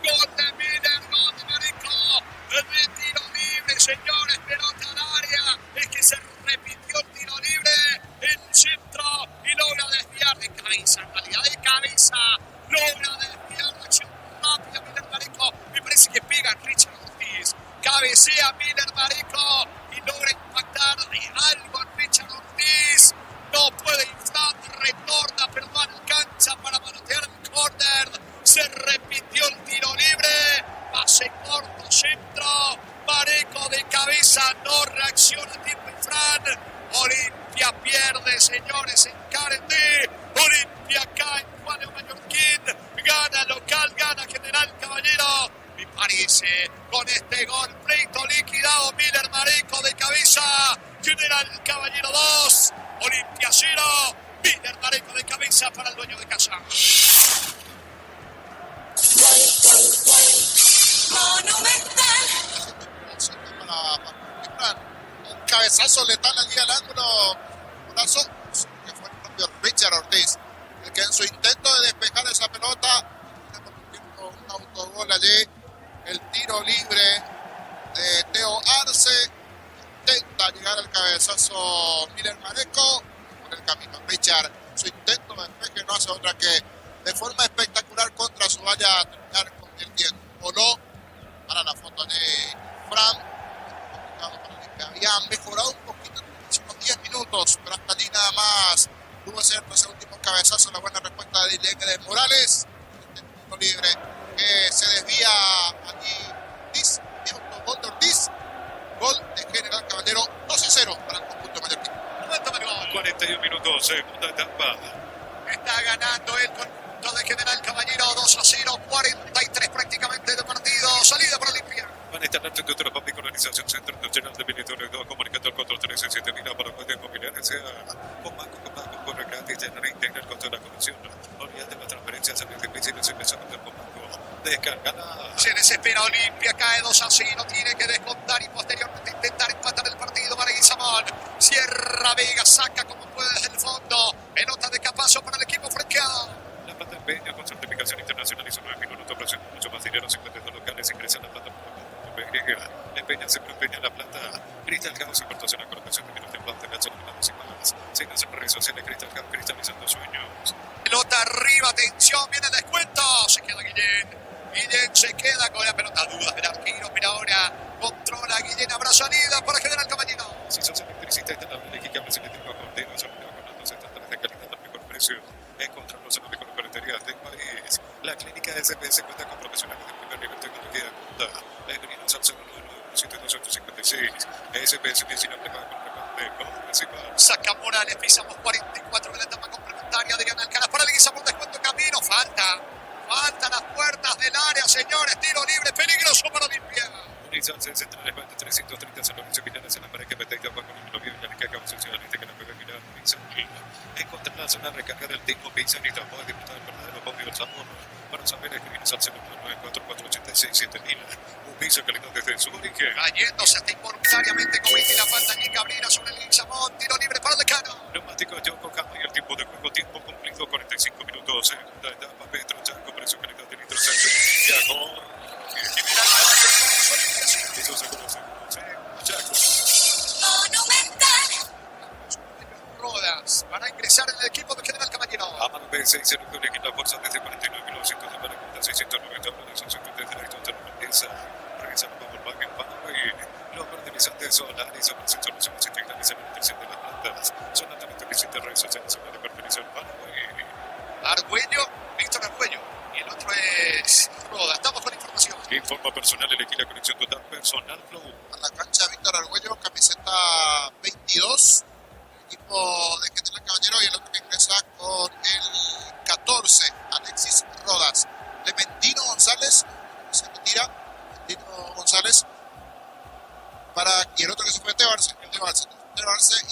Gol de Miller, gol de Marico. El tiro libre, señores, pelota al área. Es que se repitió el tiro libre en centro y logra desviar de cabeza, en realidad de cabeza. Logra desviar la acción rápida Miller Marico. Me parece que pega a Richard Ortiz. Cabecea Miller Marico y logra impactar algo a Richard Ortiz. No puede inflar, retorna, pero no alcanza para manotear el córner. Se repitió el tiro libre. Pase corto, centro. Marico de cabeza, no reacciona tiempo Fran. Olimpia pierde, señores, en Carendí. Olimpia Olimpia, cae Juan Mallorquín, gana local, gana General Caballero. Y parece con este gol, pleito liquidado, Miller Mareco de cabeza, General Caballero 2, Olimpia 0, Miller Mareco de cabeza para el dueño de casa. Un cabezazo letal allí al ángulo, brazo, que fue el propio Richard Ortiz, el que en su intento de despejar esa pelota, un autogol allí, el tiro libre de Teo Arce, intenta llegar al cabezazo Miller Mareco, por el camino Richard, su intento de despeje no hace otra que de forma espectacular contra su valla terminar convirtiendo. Voló para la foto de Fran. Habían mejorado un poquito en los últimos 10 minutos, pero hasta allí nada más tuvo cierto ese último cabezazo, la buena respuesta de Ileque Morales, el tiro libre que se desvía allí Ortiz, gol de Ortiz, gol de General Caballero, 2-0 para el conjunto mallorquín. 41 minutos, segunda etapa. Está ganando el conjunto de General Caballero 2-0, 43 prácticamente de partido, salida para Olimpia. Van a estar dentro de la pública organización Centro Nacional de Militares 2, comunicando el control 13 mira para poder movilidad sea con banco, con regate y llenar integral contra la conexión. Olvídate las transferencias en el difícil se empezó a meter con banco. Descargada. Se desespera Olimpia, cae 2-0, tiene que descontar y posteriormente intentar empatar el partido para Guizamón. Sierra Vega saca como puede desde el fondo. Pelota de capazo para el equipo franqueado. La plata empeña con certificación internacional y son 9 minutos, presión mucho más dinero, 52 locales ingresa la plata. Empeña, siempre empeña la plata. Cristal Caos, importación a colocación de menos de plata, de y más. Síguenos en redes sociales, Cristal Caos, cristalizando sueños. Pelota arriba, atención, viene el descuento. Se queda Guillén se queda con la pelota. Dudas del arquero, pero ahora controla Guillén. Habrá salida para General Caballero. Si sos electricista, esta tabla eléctrica se le tengo a Cortero, se le tengo con los estándares de calidad al mejor precio. Encontrarlos en las mejores ferreterías del país. La clínica de SPS cuenta con profesionales de primer nivel de tecnología de punta. Bienvenidos al segundo 7256. SPS 19 con Saca Morales, pisamos 44 de la etapa complementaria. Adrián Alcaraz para el Guizamón, descuento camino. Faltan las puertas del área, señores. Tiro libre, peligroso para Olimpia. Unizan centrales 330 San Lorenzo Quinares en la pared que mete y tapa con el novio y la que acaba socialmente que la puede mirar. Encontrar la zona de recarga del tipo Pizza y tampoco es disfrutar del verdadero copio del sabor. Para saber, escribirnos al 0944867000. Un piso calidad desde su origen. Cayéndose hasta involuntariamente comete la falta aquí Cabrera sobre el Guizamón. Tiro libre para el Decano. Neumático Yoko Kama y el tiempo de juego, tiempo cumplido 45 minutos. Segunda etapa, Petro Chaco, precio calidad de litro centro. Eso seguro, Chaco. Rodas para ingresar en el equipo de General Caballero. Amado B6 se reúne aquí la fuerza desde 49.900 de para 690 dólares. Son 50 de la empresa. Realizando por Volkswagen y los fertilizantes solares ofrecen soluciones integrales en la nutrición de las plantas. Son altamente visitas redes sociales de fertilización Argüello, Víctor Argüello. Y el otro es Roda. Estamos con información. Informa personal, elegir la conexión total personal Flow. A la cancha Víctor Argüello, camiseta 22. Equipo de General Caballero y el otro que ingresa con el 14, Alexis Rodas. Clementino González se retira, Clementino González y el otro que se fue Tebarce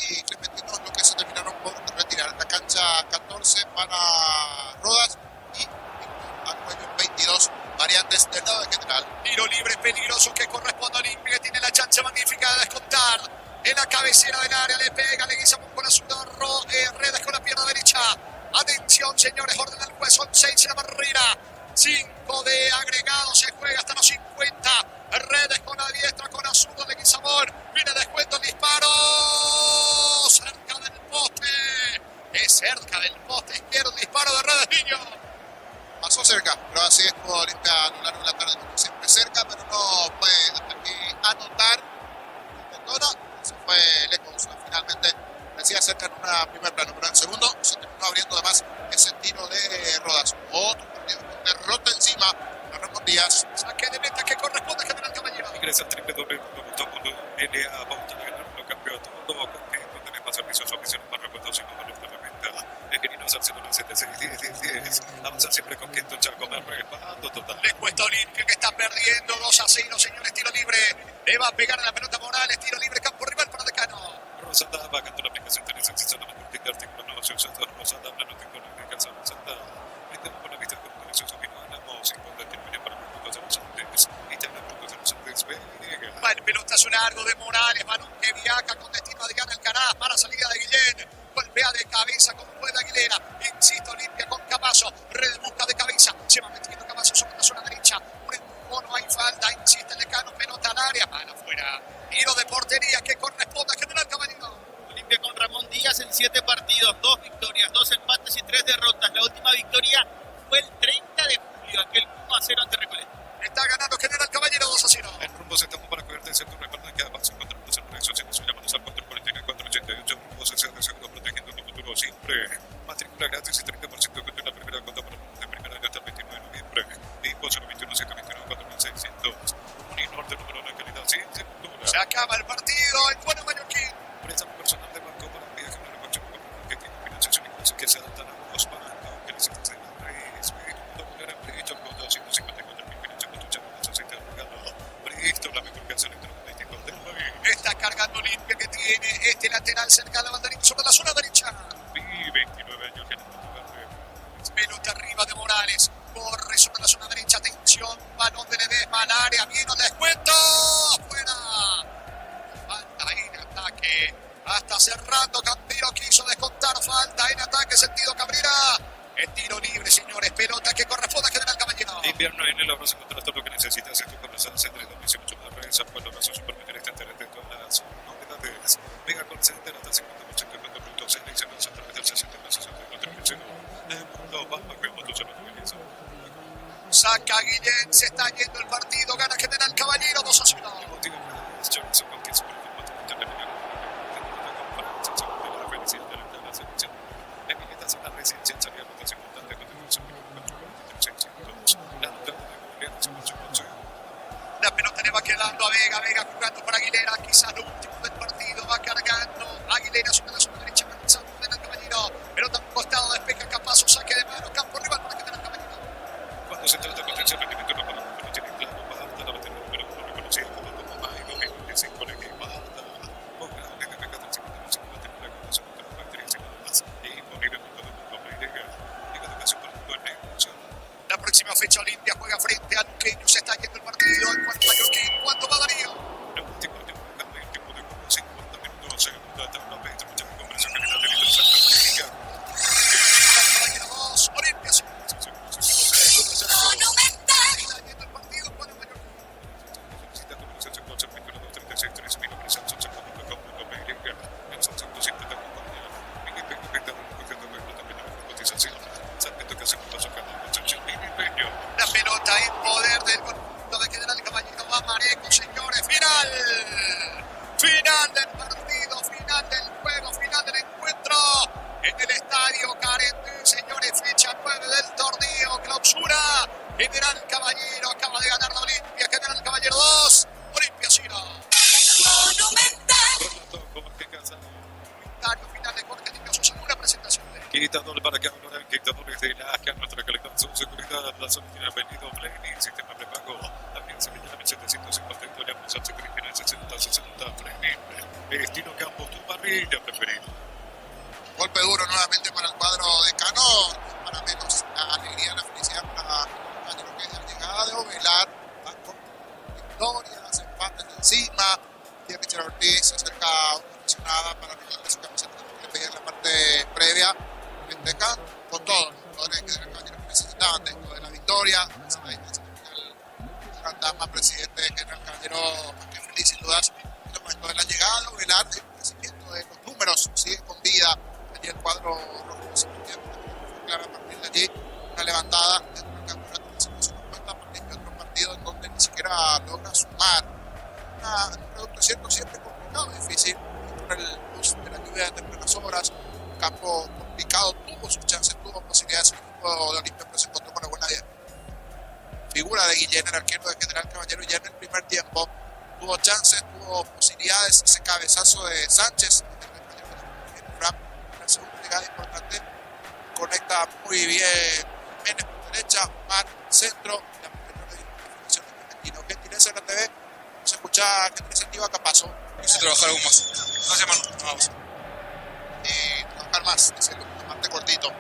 y Clementino lo que se terminaron por retirar. La cancha 14 para Rodas y Argüello 22, variantes del lado de General. Tiro libre peligroso que corresponde a Olimpia, tiene la chance magnífica de descontar. En la cabecera del área le pega, le Guizamón con la zurda, Redes con la pierna derecha. Atención, señores, orden al juez, son 6 en la barrera. 5 de agregado, se juega hasta los 50. Redes con la diestra, con la zurda de Guizamón. Viene descuento, el disparo. Cerca del poste. Es cerca del poste izquierdo, disparo de Redes, niño. Pasó cerca, pero así es como Olimpia a lo largo de la tarde, siempre cerca, pero no puede hasta aquí anotar. Se fue lejos, finalmente decía cerca en una primer plano, pero en segundo se terminó abriendo además ese tiro de Rodas. Otro partido con derrota encima de Ramón Díaz. Saque de meta que corresponde a General Caballero. Ingresa al www.com.la pauta de ganar los campeonatos. Todo con que no tenés más servicios o oficiales más repuestos y no valor de la venta. Escribinos al 0970 10. Avanza siempre con Quinto Chaco, me respaldo total. Le cuesta a Olimpia que está perdiendo 2-0, señores. Tiro libre. Le va a pegar a la pelota Morales. Tiro libre, campo rival para Decano. Rosada va a la aplicación de licencia de la artículo 900. Rosada, plano tecnológica, Rosada. Brindamos con la vista con conexión subinana. Vamos a encontrar termina para los puntos de los Andes. Y también puntos de los Andes. Va el pelotazo largo de Morales. Balón que viaja con destino a Adrián Alcaraz. Para salida de Guillén. Golpea de cabeza como puede Aguilera. Insisto, limpia con Camacho. Red busca de cabeza. Se va metiendo Camacho sobre la zona derecha. Un empujón, no hay falta. Insiste Decano, pelota al área. Mano afuera. Tiro de portería que corresponde a General Caballero. Olimpia con Ramón Díaz en 7 partidos, 2 victorias, 2 empates y 3 derrotas. La última victoria fue el 30 de julio, aquel 1-0 ante Recoleta. Está ganando General Caballero 2-0. El rumbo se tomó para cuidarte de centro. Recuerda que avanza contra los centros. Se nos llamamos al control 4488. Rumbo 60 protegiendo tu futuro siempre. Matrícula gratis y 30% contra la primera cuota para de primera año hasta el 29 de noviembre. Impulso 21 129 4600. Uninorte número 1 en calidad sin cintura. Se acaba el partido. El bueno Mallorquín. Préstamo personal de banco para un viaje en el coche que tiene financiación y que se adaptan a los bancos que necesitas de la red. Todo lugar en Bristol con 254.000 financiación con tu chavo de aceite de regalo. Bristol, la mejor casa electrónica del país. Está cargando Olimpia que tiene este lateral cerca de la banderita sobre la zona derecha. Y 29 años que no pelota arriba de Morales. Corre sobre la zona derecha. Atención. Balón de Ledesma al área. Viene el descuento. Fuera. Falta en ataque. Hasta cerrando. Campero quiso descontar. Falta en ataque. Sentido Cabrera. El tiro libre, señores. Pelota que corresponde a General Caballero. Invierno en el abrazo contra todo lo que necesitas. Esto con los Centro 2018 más redes. Por los brazos supermercados de todas las novedades. Mega Call Center hasta 50% de productos seleccionados a través del 60 el mundo va a ver motos en los niveles. Saca Guillén, se está yendo el partido, gana General Caballero 2-0. El motivo es Johnson con quien se preocupa de la conferencia sobre la felicidad de la selección. En militas en la residencia había notas importantes con el uso de la nota de gobierno sobre su consejo. La pelota le va quedando a Vega, Vega jugando para Aguilera, quizás lo último del partido, va cargando Aguilera sobre la zona derecha, comenzando General Caballero. Pelota a un costado, despeja Capazo, saque de mano, campo rival para General Caballero. Cuando se trata de potenciar rendimiento, no para no tiene claro, Balta, la batería número 1 reconocida como Mayo, 2025, el equipo Balta, con grandes de Pecata, el 55, la temporada con su contra características y por nivel de mundo, Liga de Educación por el mundo en negocio. La próxima fecha Olimpia juega frente a Luqueño, se está yendo el partido, en cuanto a Mallorquín, ¿cuánto va Darío? El último cambio, el tiempo de como 50 minutos, segunda etapa, 20 muchas conversaciones de la televisión Liga. Caballero 2, Olimpia 5. La pelota en poder del conjunto de General Caballero va Mareco, señores. Final del partido, final del juego, final del encuentro en el estadio Carente, señores. Fecha 9 del torneo, clausura. General Caballero acaba de ganar la Olimpia. General Caballero 2, Olimpia 0. Final de Jorge Niño Sosa, una presentación de quitador para cada uno de quitadores de la que nuestra calidad, su seguridad, la solución ha venido Pleni, sistema de pago, también se señala 1750, le vamos a seguir en el 60-60 Pleni, estilo Campos, tu parrilla preferido. Golpe duro nuevamente para el cuadro de Cano, para menos la alegría, la felicidad para el que es la llegada de Ovelar, van con victorias, empates de encima, tiene Michel Ortiz, se acerca una aficionada para regalarle su camiseta que le pedía en la parte previa, con todo, los jugadores que del Caballero necesitaban dentro de la victoria, esa es la distancia el Randama, presidente de General Caballero, más que feliz sin dudas, en el momento de la llegada de Ovelar, el crecimiento de los números sigue con vida. Allí el cuadro rojo se fue claro a partir de allí, una levantada dentro del campeonato que se puso en cuenta para que otro partido en donde ni siquiera logra sumar. Un producto cierto siempre complicado, difícil, por el bus de la lluvia de tempranas horas, un campo complicado, tuvo sus chances, tuvo posibilidades, el equipo de Olimpia, pero se encontró con la buena figura de Guillén, el arquero de General Caballero, ya en el primer tiempo tuvo chances, tuvo posibilidades, ese cabezazo de Sánchez, en la segunda llegada importante, conecta muy muy bien. Menes por derecha, Mar centro. La primera definición de Argentino. Gentileza en la TV. Se escucha Gentileza en Capazo. Quise trabajar algo más. Gracias, mano. Vamos. Trabajar más, es el parte cortito.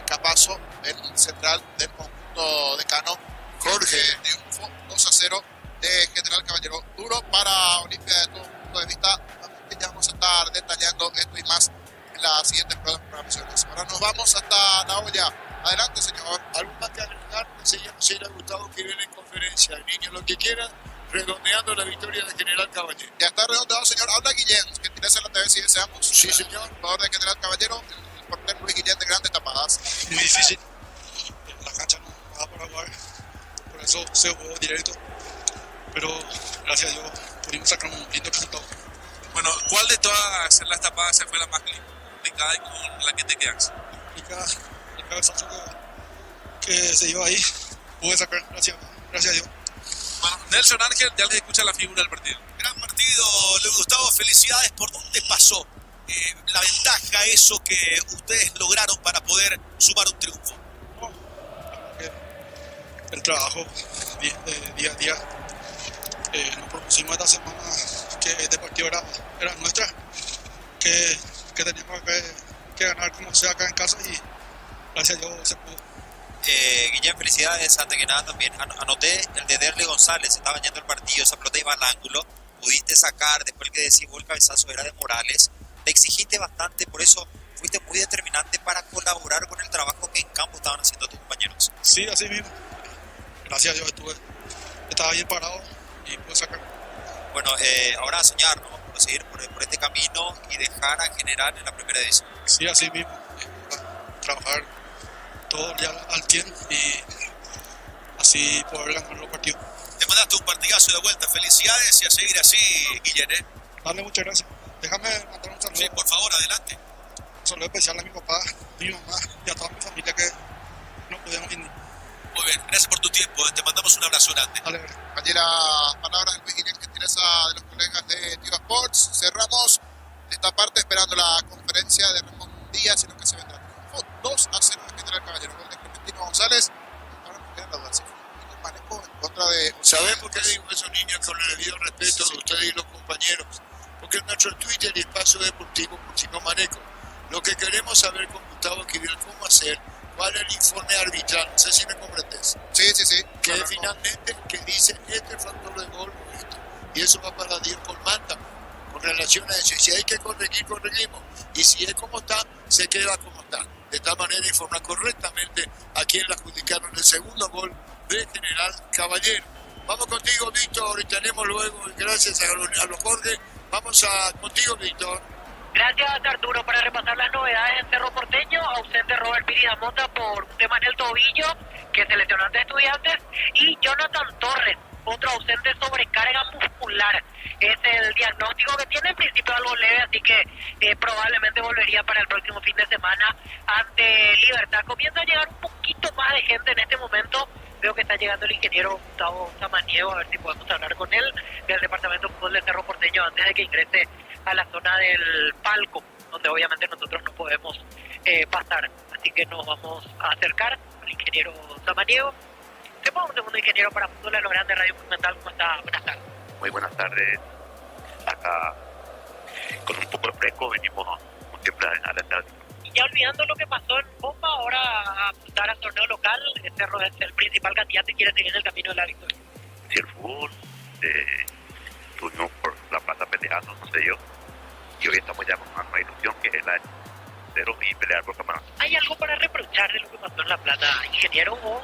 Capazo, el central del conjunto decano. Jorge, triunfo 2-0 de General Caballero. Duro para Olimpia de todo punto de vista. Ya vamos a estar detallando esto y más en las siguientes programaciones. Ahora nos vamos hasta La Olla. Adelante, señor. ¿Algo más que agregar? Enseñamos a Gustavo que viene en conferencia. Niños, lo que quieran, redondeando la victoria de General Caballero. Ya está redondeado, señor. Habla Guillén. Gentileza en la TV si deseamos. Sí, señor. Jugador de General Caballero. El portero Luis Guillén de grandes tapadas. Muy difícil. La cancha no va para jugar. Por eso se jugó directo. Pero gracias a Dios pudimos sacar un lindo resultado. Bueno, ¿cuál de todas las tapadas se fue la más complicada y con la que te quedas? Complicada, el cabezazo que se iba ahí, pude sacar, gracias a Dios. Bueno, Nelson Ángel, ya les escucha la figura del partido. Gran partido, Luis Gustavo, felicidades. ¿Por dónde pasó la ventaja, eso que ustedes lograron para poder sumar un triunfo? El trabajo día a día. Nos propusimos esta semana que este partido era nuestra, que teníamos que ganar como sea acá en casa y gracias a Dios se pudo. Guillén, felicidades. Antes que nada también anoté el de Derle González, estaba yendo el partido, esa pelota iba al ángulo, pudiste sacar, después el que decimos el cabezazo era de Morales, te exigiste bastante, por eso fuiste muy determinante para colaborar con el trabajo que en campo estaban haciendo tus compañeros. Sí, así mismo, gracias a Dios estaba bien parado y pude sacar. Bueno, ahora a soñar, ¿no? Proseguir por este camino y dejar a General en la primera división. Sí, así mismo, trabajar todo ya al 100 y así poder ganar los partidos. Te mandaste un partidazo de vuelta, felicidades y a seguir así, Guillén, ¿eh? Dale, muchas gracias. Déjame mandar un saludo. Sí, por favor, adelante. Un saludo especial a mi papá, mi mamá y a toda mi familia que no pudieron venir. Muy bien, gracias por tu tiempo, te mandamos un abrazo grande. Compañera, palabras de Luis Guillén, gentileza de los colegas de Tigo Sports. Cerramos esta parte esperando la conferencia de Ramón Díaz y lo que se vendrá. 2-0 de General Caballero, gol de Clementino González. Ahora nos queda la duda, si fue un manejo en contra de... ¿Sabés por qué digo eso, niños? Con el debido respeto de ustedes y los compañeros. Porque en nuestro Twitter y Espacio Deportivo, Puchino Maneco, lo que queremos saber con Gustavo Esquivel cómo hacer, cuál es el informe arbitral, no sé si me comprendes. Sí. Que finalmente que dice este factor de gol o esto. Y eso va para Dios con Manta, con relación a eso. Y si hay que corregir, corregimos. Y si es como está, se queda como está. De tal manera informar correctamente a quien le adjudicaron el segundo gol de General Caballero. Vamos contigo, Víctor, y tenemos luego, gracias a los Jorge, vamos contigo, Víctor. Gracias, Arturo, para repasar las novedades en Cerro Porteño. Ausente Robert Piri Mota por un tema en el tobillo, que se lesionó ante Estudiantes, y Jonathan Torres, otro ausente, sobrecarga muscular. Es el diagnóstico que tiene, en principio algo leve, así que probablemente volvería para el próximo fin de semana ante Libertad. Comienza a llegar un poquito más de gente en este momento. Veo que está llegando el ingeniero Gustavo Samaniego, a ver si podemos hablar con él, del departamento de fútbol de Cerro Porteño, antes de que ingrese a la zona del palco, donde obviamente nosotros no podemos pasar. Así que nos vamos a acercar al ingeniero Samaniego. Tenemos un segundo ingeniero para Fútbol a lo Grande, Radio Monumental. ¿Cómo está? Buenas tardes. Muy buenas tardes. Acá con un poco de fresco venimos como siempre a la tarde. Y ya olvidando lo que pasó en Bomba, ahora a apuntar al torneo local. Cerro es el principal candidato y quiere seguir en el camino de la victoria. Si el fútbol estuvimos por la plaza peleando, no sé yo, y hoy estamos ya con una nueva ilusión que es la de cero y pelear por campeonato. ¿Hay algo para reprochar de lo que pasó en La Plata, ingeniero? ¿O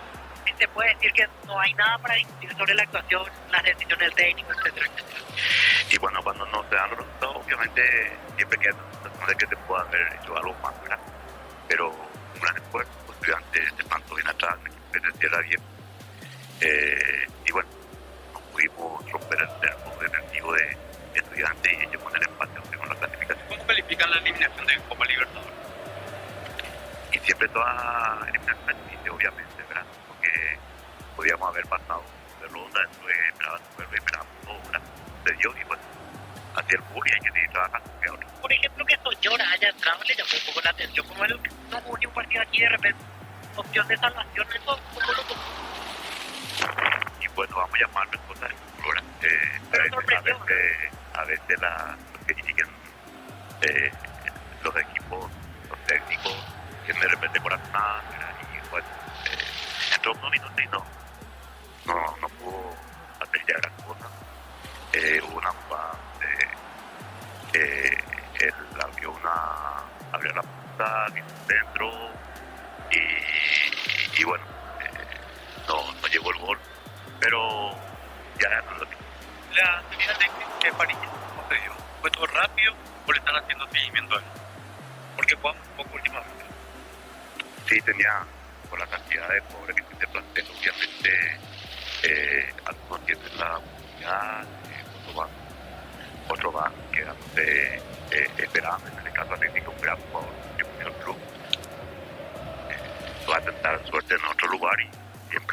se puede decir que no hay nada para discutir sobre la actuación, las decisiones del técnico, etcétera, etcétera? Y bueno, cuando no se dan los resultados, obviamente siempre queda la sensación de que se pueda haber hecho algo más, ¿verdad? Pero un gran esfuerzo, los estudiantes se plantó bien atrás, me decía bien. Y bueno, no pudimos romper el cerco defensivo de estudiantes y ellos con el empate con la clasificación. ¿Cómo califican la eliminación de Copa Libertadores? Y siempre toda eliminación es difícil, obviamente, ¿verdad? Porque podíamos haber pasado de ronda, después esperábamos todo, ¿verdad? Se dio y bueno, hacia el fútbol y hay que seguir trabajando que ahora. por ejemplo, que Soñora haya entrado le llamó un poco la atención, como él no jugó ni un partido aquí de repente, opción de salvación, eso como lo tomó. Y bueno, vamos a llamarlo cosas a veces los que dirigen los equipos, los técnicos, que de repente por acá, y bueno, entró unos minutos y no pudo hacer ya gran cosa. Hubo una jugada él abrió la punta, dentro y bueno, no llegó el gol, pero ya no lo mismo. La salida de París, ¿cómo se dio? ¿Fue todo rápido o le están haciendo seguimiento a él? Porque jugamos un poco últimamente. Sí, tenía, por la cantidad de pobres que tiene plantel, obviamente, algunos tienen la oportunidad, otros van quedándose esperando. En el caso Atlético, un gran jugador que puso el club. Va a tentar suerte en otro lugar y siempre